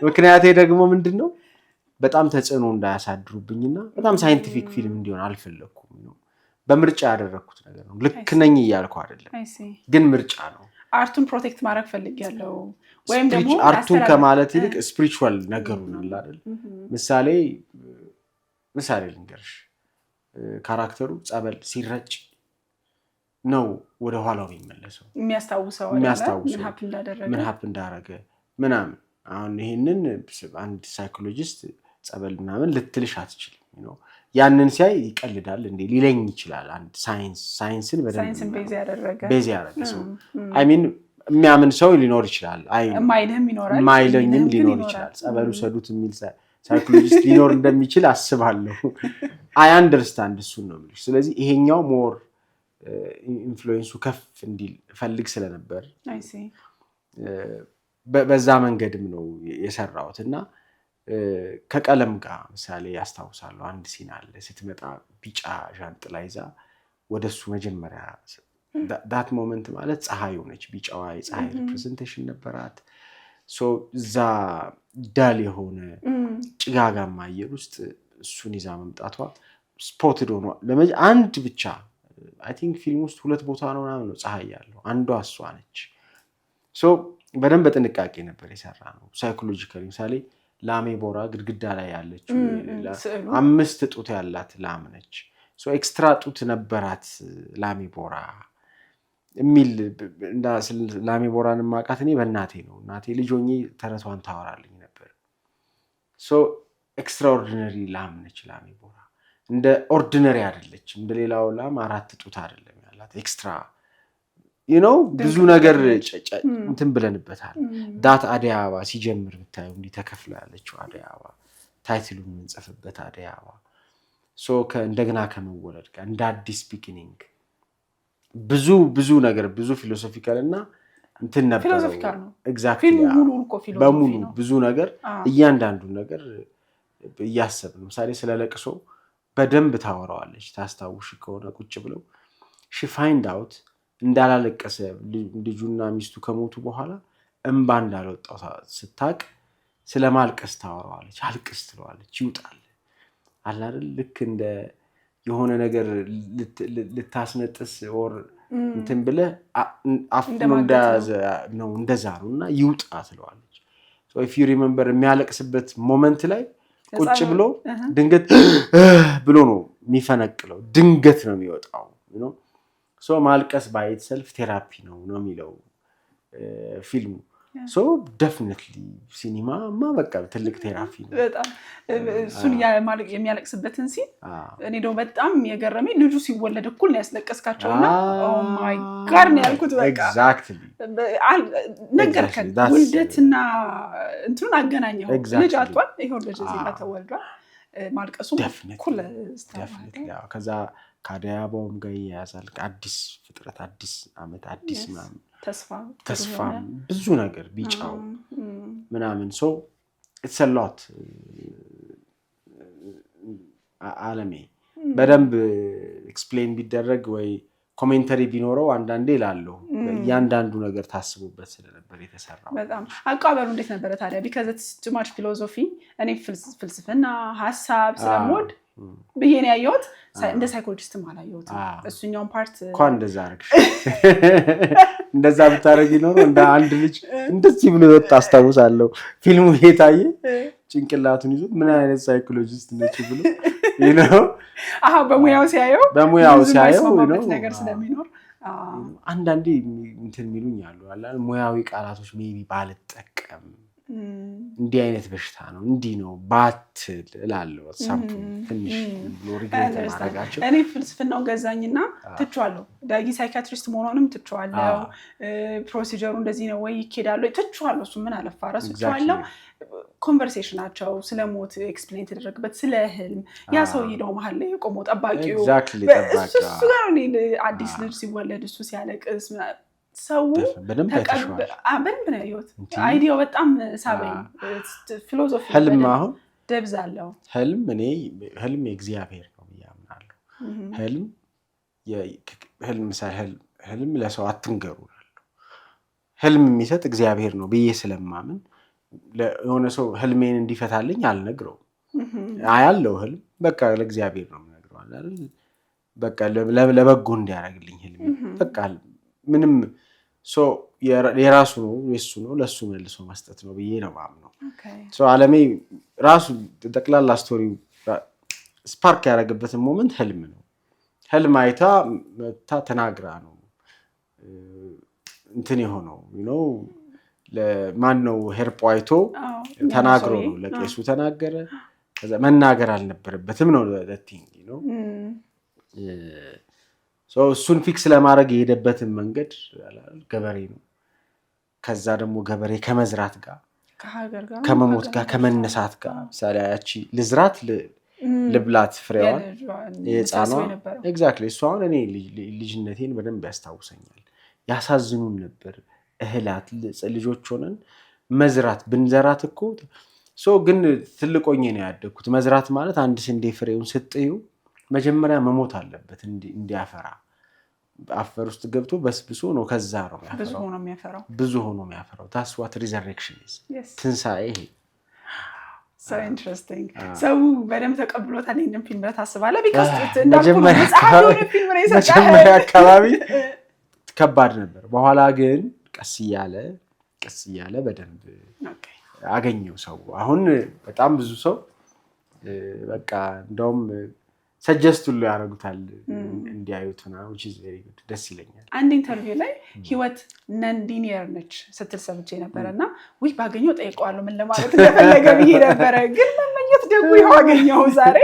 ምክንያቴ ደግሞ ምንድነው በጣም ተጽዕኖ እንዳያሳድሩብኝና በጣም ሳይንቲፊክ ፊልም እንዲሆን አልፈለኩም። በምርጫ ያደረኩት ነገር ነው። ልክ ነኝ እያልኩ አይደለም ግን ምርጫ ነው። አርቱን ፕሮቴክት ማድረግ ፈልጊያለሁ ወይም ደግሞ አርቱን ከማለት ይልቅ ስፒሪቹዋል ነገሩን አለ አይደል። ምሳሌ ልንገርሽ ካራክተሩ ጸበል ሲረጭ ነው ወደ ኋላው የሚመለሰው የሚያስታውሰው ምን ሀፕ እንዳደረገ ምናምን። አሁን ይሄንን አንድ ሳይኮሎጂስት ጸበል ምናምን ልትልሽ አትችልም። ያንን ሲያይ ይቀልዳል እንዴ ሊለኝ ይችላል። አንድ ሳይንስን በደንብ ቤዝ ያደረገ ሰው አይ ሚን የሚያምን ሰው ሊኖር ይችላል። ማይለኝም ሊኖር ይችላል። ጸበሉ ሰዱት የሚል ሳይኮሎጂስት ሊኖር እንደሚችል አስባለሁ። አይ አንደርስታንድ እሱን ነው የምልሽ። ስለዚህ ይሄኛው ሞር ኢንፍሉዌንሱ ከፍ እንዲል ፈልግ ስለነበር በዛ መንገድም ነው የሰራሁት እና ከቀለም ጋር ምሳሌ ያስታውሳለሁ። አንድ ሲን አለ ስትመጣ ቢጫ ዣንጥላ ይዛ ወደሱ መጀመሪያ ዳት ሞመንት ማለት ፀሐይ ሆነች ቢጫዋ የፀሐይ ሪፕሬዘንቴሽን ነበራት። ሶ እዛ ዳል የሆነ ጭጋጋማ አየር ውስጥ እሱን ይዛ መምጣቷ ስፖትድ ሆኗል። አንድ ብቻ አይ ቲንክ ፊልም ውስጥ 2 ቦታ ነው ምናምን ነው ፀሐይ ያለው አንዷ እሷ ነች። ሶ በደንብ በጥንቃቄ ነበር የሰራ ነው ሳይኮሎጂካሊ። ምሳሌ ላሜ ቦራ ግድግዳ ላይ ያለችው 5 ጡት ያላት ላም ነች። ሶ ኤክስትራ ጡት ነበራት ላሜ ቦራ የሚል ላሜ ቦራን ማቃት እኔ በእናቴ ነው። እናቴ ልጅ ሆኜ ተረቷን ታወራልኝ ነበር። ሶ ኤክስትራኦርዲነሪ ላም ነች ላሜ ቦራ። እንደ ኦርዲነሪ አይደለችም። እንደ ሌላው ላም 4 ጡት አይደለም ያላት ኤክስትራ ብዙ ነገር እንትን ብለንበታል። ዳት አደይ አበባ ሲጀምር ብታየው እንዲህ ተከፍላ ያለችው አደይ አበባ ታይትሉን የምንጽፍበት አደይ አበባ። ሶ እንደገና ከመወለድ ጋር እንደ አዲስ ቢጊኒንግ ብዙ ነገር ብዙ ፊሎሶፊካል እና እንትን ነበር ኤግዛክትሊ በሙሉ ብዙ ነገር እያንዳንዱ ነገር እያሰብን ምሳሌ ስለለቅሶ በደንብ ታወራዋለች። ታስታውሽ ከሆነ ቁጭ ብለው she find out እንዳላለቀሰ ልጁና ሚስቱ ከሞቱ በኋላ እንባ እንዳልወጣው ስታቅ ስለማልቀስ ታወራዋለች። አልቅስ ትለዋለች። ይውጣል አለ አይደል ልክ እንደ የሆነ ነገር ልታስነጥስ ኦር እንትን ብለህ አፍኖ እንደያዘ ነው እንደዛ ነው እና ይውጣ ትለዋለች። if you remember የሚያለቅስበት ሞመንት ላይ ቁጭ ብሎ ድንገት ብሎ ነው የሚፈነቅለው ድንገት ነው የሚወጣው so ማልቀስ by itself ቴራፒ ነው የሚለው ፊልሙ so definitely ሲኒማ በቃ ትልቅ ቴራፒ ነው በጣም እሱን የሚያለቅስበትን ሲል እኔ ደግሞ በጣም የገረመኝ ልጁ ሲወለድ እኩል ነው ያስለቀስካቸውና oh my god ነው ያልኩት በቃ exactly ነገርከን ውልደትና እንትኑን አገናኘው ልጅ አጥቷል ይሄው ልጅ እዚህ ጋር ተወልዷል ማልቀሱ እኩል definitely ከዛ ካዲያባውም ጋር ያያዛል አዲስ ፍጥረት አዲስ አመት አዲስ ምናምን ተስፋ ብዙ ነገር ቢጫው ምናምን so it's a lot አለሜ በደንብ ኤክስፕሌን ቢደረግ ወይ ኮሜንተሪ ቢኖረው አንዳንዴ ይላልው ያንዳንዱ ነገር ታስቡበት ስለነበር የተሰራው በጣም አቃበሉ እንዴት ነበር ታዲያ because it's too much philosophy እኔ ፍልስፍና ሐሳብ ስለሞድ በየኔ ያየሁት እንደ ሳይኮሎጂስትም አላየሁት እሱኛውን ፓርት እንኳን እንደዛ አርግሽ እንደዛ ብታረጊ ነው እንደ አንድ ልጅ እንደዚህ ብሎ ወጣ አስታውሳለሁ ፊልሙ የታየ ጭንቅላቱን ይዞ ምን አይነት ሳይኮሎጂስት ነች ብሎ በሙያው ሲያየው ነገር ስለሚኖር አንዳንዴ እንትን የሚሉኝ አሉ አይደል ሙያዊ ቃላቶች ሜቢ ባልጠቀም እንዲህ አይነት በሽታ ነው እንዲህ ነው ባትል እላለሁ ሳምቱ ትንሽ ሎሪጌት ማድረጋቸው እኔ ፍልስፍናው ገዛኝና ትቻለሁ ዳጊ ሳይካትሪስት መሆኑንም ትቻለሁ ፕሮሲጀሩ እንደዚህ ነው ወይ ይኬዳሉ ትቻለሁ እሱ ምን አለፋራስ ትቻለሁ ኮንቨርሴሽናቸው ስለሞት ኤክስፕሌን ተደረገበት ስለ ህልም ያ ሰው ይደው መሃል ላይ ቆሞ ጠባቂው እሱ ጋር ነው አዲስ ልጅ ሲወለድ እሱ ሲያለቅስ ሰው በደንብ ነው ያዩት አይዲያው በጣም ሳበኝ ፊሎሶፊ ህልም አሁን ደብዛለው ህልም የእግዚአብሔር ነው ያምናለሁ ህልም ለሰው አትንገሩ ህልም የሚሰጥ እግዚአብሔር ነው ብዬ ስለማምን ለሆነ ሰው ህልሜን እንዲፈታልኝ አልነግረው አያለው ህልም በቃ ለእግዚአብሔር ነው የምነግረው አይደል በቃ ለበጎ እንዲያረግልኝ ህልሜ በቃ ምንም ሶ የራሱ ነው የሱ ነው ለሱ መልሶ መስጠት ነው ብዬ ነው ማምነው ሶ አለሜ ራሱ ተጠቅላላ ስቶሪው ስፓርክ ያደረገበት ሞመንት ህልም ነው ህልም አይታ ተናግራ ነው እንትን የሆነው ለማን ነው ሄርፖ አይቶ ተናግሮ ነው ለቄሱ ተናገረ ከዛ መናገር አልነበረበትም ነው ለቲንግ so እሱን ፊክስ ለማድረግ የሄደበትን መንገድ ገበሬ ነው ከዛ ደግሞ ገበሬ ከመዝራት ጋር ከሀገር ጋር ከመሞት ጋር ከመነሳት ጋር ሳላያቺ ልዝራት ልብላት ፍሬዋን የጻኗ ኤግዛክትሊ እሱ አሁን እኔ ልጅነቴን በደንብ ያስታውሰኛል ያሳዝኑን ነበር እህላት ልጆች ሆነን መዝራት ብንዘራት እኮ so ግን ትልቆኝ ነው ያደኩት መዝራት ማለት አንድ ስንዴ ፍሬውን ስትዩ መጀመሪያ መሞት አለበት እንዲያፈራ አፈር ውስጥ ገብቶ በስብሶ ነው ከዛ ነው የሚያፈራው ብዙ ሆኖ የሚያፈራው that's what resurrection is ትንሳኤ so interesting so በደም ተቀብሎታል ይሄንን ፊልም ታስባለህ because እንዳልኩ መጀመሪያ አካባቢ ከባድ ነበር በኋላ ግን ቀስ እያለ በደንብ አገኘው ሰው አሁን በጣም ብዙ ሰው በቃ እንደውም ሰጀስት ሁሉ ያደርጉታል እንዲያዩት ነው which is very good ደስ ይለኛል አንድ ኢንተርቪው ላይ ህይወት ነንዲኒየር ነች ስትል ሰምቼ ነበርና ወይ ባገኘው ጠይቀዋለሁ ምን ለማለት እንደፈለገ ብዬ ነበር ግን መመኘት ደግሞ ይሄው አገኘው ዛሬ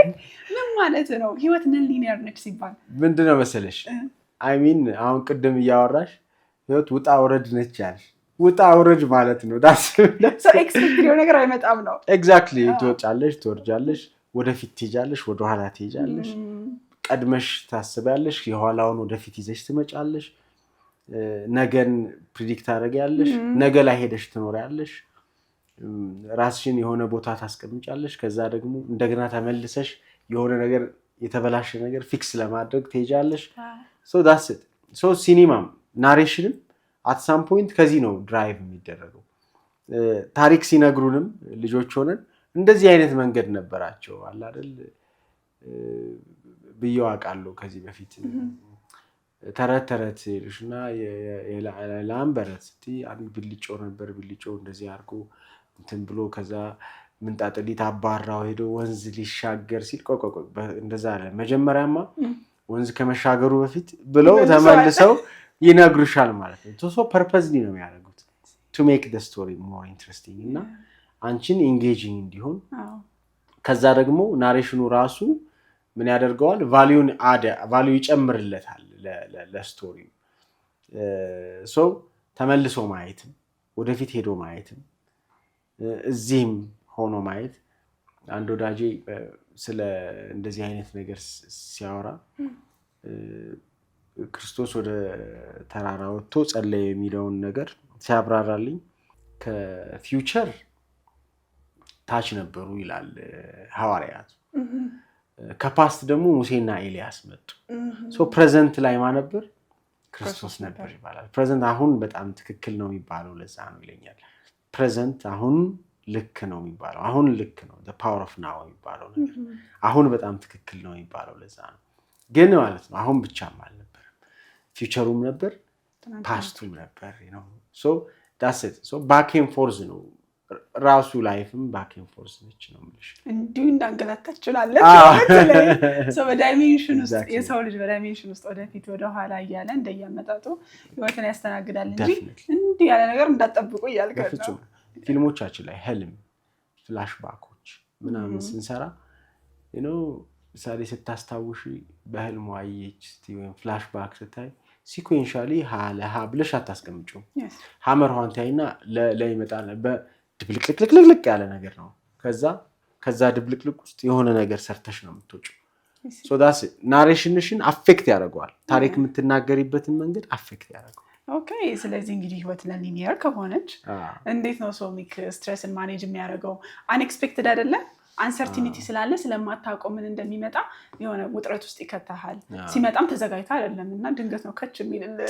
ምን ማለት ነው ህይወት ነንዲኒየር ነች ሲባል ምንድነው መሰለሽ I mean አሁን ቅድም እያወራሽ ህይወት ውጣ ወረድ ነች ያልሽ ውጣ ወረድ ማለት ነው that's so expect የሆነ ነገር አይመጣም ነው exactly ትወጫለሽ ትወርጃለሽ ወደፊት ትሄጃለሽ ወደ ኋላ ትሄጃለሽ ቀድመሽ ታስባለሽ የኋላውን ወደፊት ይዘሽ ትመጫለሽ ነገን ፕሪዲክት አደረጋለሽ ነገ ላይ ሄደሽ ትኖሪያለሽ ራስሽን የሆነ ቦታ ታስቀምጫለሽ ከዛ ደግሞ እንደገና ተመልሰሽ የሆነ ነገር የተበላሸ ነገር ፊክስ ለማድረግ ትሄጃለሽ so that's it so ሲኒማም ናሬሽንም at some point ከዚህ ነው ድራይቭ የሚደረገው ታሪክ ሲነግሩንም ልጆች ሆነን እንደዚህ አይነት መንገድ ነበራቸው አለ አይደል ብዬው አውቃለሁ ከዚህ በፊት ተረት ይልሽና የላምበረት አንድ ብልጮ ነበር ብልጮ እንደዚህ አድርጎ እንትን ብሎ ከዛ ምንጣጥሊት አባራው ሄዶ ወንዝ ሊሻገር ሲል ቆቆቆ እንደዛ አለ መጀመሪያማ ወንዝ ከመሻገሩ በፊት ብለው ተመልሰው ይነግሩሻል ማለት ነው ሶ ፐርፐዝሊ ነው የሚያደርጉት to make the story more interesting እና አንቺን engaging እንዲሆን ከዛ ደግሞ ናሬሽኑ ራሱ ምን ያደርገዋል ቫልዩ ይጨምርለታል ለስቶሪው ሶ ተመልሶ ማየት ወደፊት ሄዶ ማየት እዚህም ሆኖ ማየት አንድ ወዳጄ ስለ እንደዚህ አይነት ነገር ሲያወራ ክርስቶስ ወደ ተራራ ወጥቶ ጸለየ የሚለውን ነገር ሲያብራራልኝ ከፊውቸር ታች ነበሩ ይላል ሐዋርያት ከፓስት ደግሞ ሙሴና ኤልያስ መጡ ሶ ፕሬዘንት ላይ ማን ነበር ክርስቶስ ነበር ይባላል ፕሬዘንት አሁን በጣም ትክክል ነው የሚባለው ለዛ ነው ይለኛል ፕሬዘንት አሁን ልክ ነው የሚባለው አሁን ልክ ነው the power of now የሚባለው ነገር አሁን በጣም ትክክል ነው የሚባለው ለዛ ነው ግን ማለት ነው አሁን ብቻም አልነበረም ፊውቸሩም ነበር ፓስቱም ነበር so that's it so back and forth ነው ራሱ ላይፍም ባክ ኤንድ ፎርስ ነች ነው ማለት እንዲሁ እንዳንገላታችኋል so በዳይሜንሽን ውስጥ የሰው ልጅ በዳይሜንሽን ውስጥ ወደፊት ወደ ኋላ እያለ እንደያመጣጡ ህይወትን ያስተናግዳል እንጂ እንዲህ ያለ ነገር እንዳትጠብቁ እያልከኝ ነው ፊልሞቻችን ላይ ህልም ፍላሽ ባኮች ምናምን ስንሰራ ምሳሌ ስታስታውሺ በህልም ዋየች ወይም ፍላሽ ባክ ስታይ ሲኩዌንሻሊ ሃለሃ ብለሽ አታስቀምጪው ሐመር ሆንታይና ለይመጣል በድብልቅልቅልቅልቅ ያለ ነገር ነው ከዛ ድብልቅልቅ ውስጥ የሆነ ነገር ሰርተሽ ነው የምትወጪው so that's ናሬሽንሽን አፌክት ያደርጋል ታሪክ የምትናገሪበትን መንገድ አፌክት ያደርጋል ኦኬ ስለዚህ እንግዲህ ህይወት ለሊኒየር ከሆነች እንዴት ነው ሶሚክ ስትሬስን ማኔጅ የሚያደርገው አንኤክስፔክትድ አይደለ አንሰርቲኒቲ ስላለ ስለማታውቀው ምን እንደሚመጣ የሆነ ውጥረት ውስጥ ይከታሃል ሲመጣም ተዘጋጅታ አይደለምና ድንገት ነው ከች የሚልልና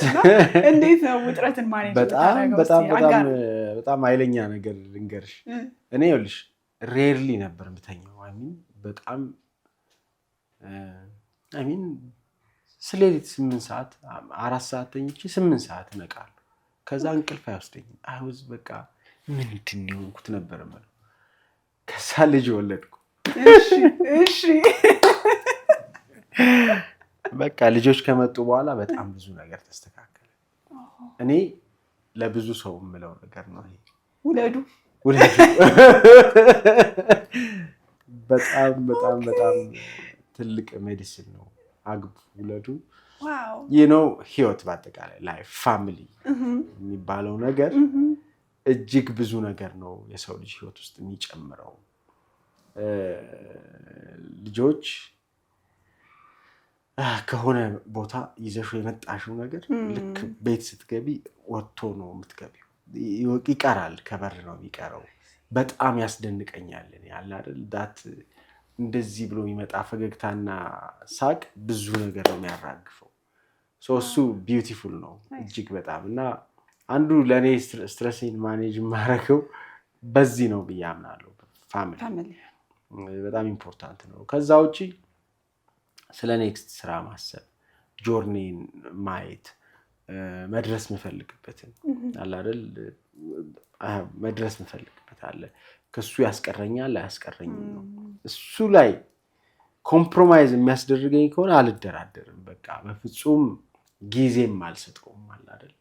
እንዴት ነው ውጥረትን ማኔጅ በጣም ኃይለኛ ነገር ልንገርሽ እኔ ይኸውልሽ ሬርሊ ነበር የምተኛው በጣም ስለሌት 8 ሰዓት 4 ሰዓት ተኝቼ 8 ሰዓት እነቃለሁ ከዛ እንቅልፍ አይወስደኝም አይወዝ በቃ ምንድን ነው የሆንኩት ነበር ማለት ከዛ ልጅ ወለድኩ እሺ በቃ ልጆች ከመጡ በኋላ በጣም ብዙ ነገር ተስተካከለ እኔ ለብዙ ሰው የምለው ነገር ነው ይሄ ውለዱ በጣም ትልቅ ሜዲሲን ነው አግቡ ውለዱ ዋው ህይወት በአጠቃላይ ላይፍ ፋሚሊ የሚባለው ነገር እጅግ ብዙ ነገር ነው የሰው ልጅ ህይወት ውስጥ የሚጨምረው ልጆች ከሆነ ቦታ ይዘሽው የመጣሽው ነገር ልክ ቤት ስትገቢ ወጥቶ ነው የምትገቢው ይቀራል ከበር ነው የሚቀረው በጣም ያስደንቀኛል ያለ አይደል ዳት እንደዚህ ብሎ የሚመጣ ፈገግታና ሳቅ ብዙ ነገር ነው የሚያራግፈው እሱ ቢዩቲፉል ነው እጅግ በጣም እና አንዱ ለኔ ስትሬስን ማኔጅ ማረከው በዚህ ነው ብያምናለሁ ፋሚሊ በጣም ኢምፖርታንት ነው ከዛ ውጪ ስለ ኔክስት ስራ ማሰብ ጆርኒን ማየት መድረስ መፈልግበትን አለ አይደል መድረስ መፈልግበት አለ ከሱ ያስቀረኛል አያስቀረኝም ነው እሱ ላይ ኮምፕሮማይዝ የሚያስደርገኝ ከሆነ አልደራደርም በቃ በፍጹም ጊዜም አልሰጠውም አለ አይደል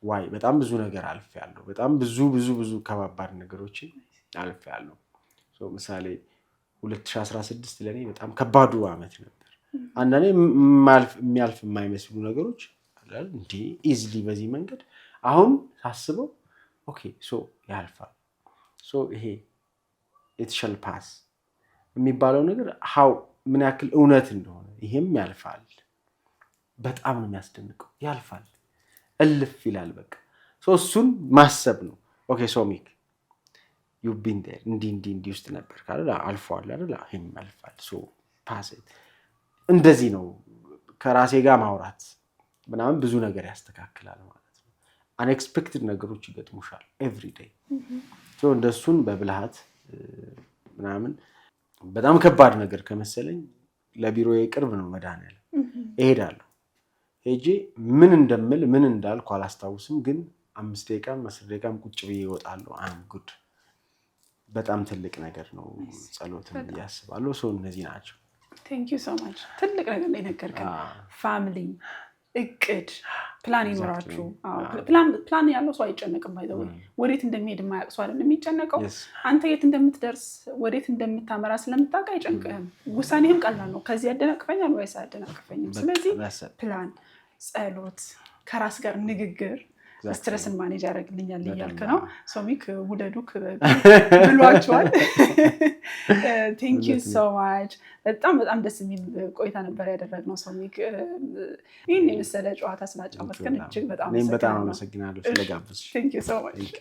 ዋይ በጣም ብዙ ነገር አልፌያለሁ በጣም ብዙ ከባባድ ነገሮችን አልፌያለሁ ምሳሌ 2016 ለኔ በጣም ከባዱ አመት ነበር አንዳንዴ የሚያልፍ የማይመስሉ ነገሮች አይደል እንዴ ኢዚሊ በዚህ መንገድ አሁን ሳስበው ኦኬ ያልፋል ይሄ it shall pass የሚባለው ነገር ምን ያክል እውነት እንደሆነ ይሄም ያልፋል በጣም ነው የሚያስደንቀው ያልፋል እልፍ ይላል በቃ እሱን ማሰብ ነው ኦኬ ሶሚክ you've been there እንዲ ውስጥ ነበር ካለ አልፏል አይደል ይሄም ያልፋል pass it እንደዚህ ነው ከራሴ ጋር ማውራት ምናምን ብዙ ነገር ያስተካክላል ማለት ነው unexpected ነገሮች ይገጥሙሻል every day እንደሱን በብልሃት ምናምን በጣም ከባድ ነገር ከመሰለኝ ለቢሮዬ ቅርብ ነው መድኃኒዓለም እሄዳለሁ። ሄጄ ምን እንደምል ምን እንዳልኩ አላስታውስም፣ ግን 5 ደቂቃም 10 ደቂቃም ቁጭ ብዬ እወጣለሁ። ጉድ በጣም ትልቅ ነገር ነው ጸሎትን ብዬ አስባለሁ። ሰው እነዚህ ናቸው። ቴንክ ዩ ሶ ማች። ትልቅ ነገር ላይ ነገርከን። ፋሚሊ እቅድ ፕላን ይኖራችሁ። ፕላን ያለው ሰው አይጨነቅም። ባይዘው ወዴት እንደሚሄድ የማያውቅ ሰው አይደለም የሚጨነቀው። አንተ የት እንደምትደርስ ወዴት እንደምታመራ ስለምታውቅ አይጨንቅህም። ውሳኔህም ቀላል ነው። ከዚህ ያደናቅፈኛል ወይስ አያደናቅፈኝም? ስለዚህ ፕላን፣ ጸሎት፣ ከራስ ጋር ንግግር ስትረስን ማኔጅ ያደርግልኛል እያልክ ነው። ሶሚክ ውለዱ ብሏቸዋል። ቴንክ ዩ ሶ ማች። በጣም ደስ የሚል ቆይታ ነበር ያደረግነው ሶሚክ። ይህን የመሰለ ጨዋታ ስላጫወትከን እጅግ በጣም አመሰግናለሁ ስለጋበዝሽ። ቴንክ ዩ ሶ ማች።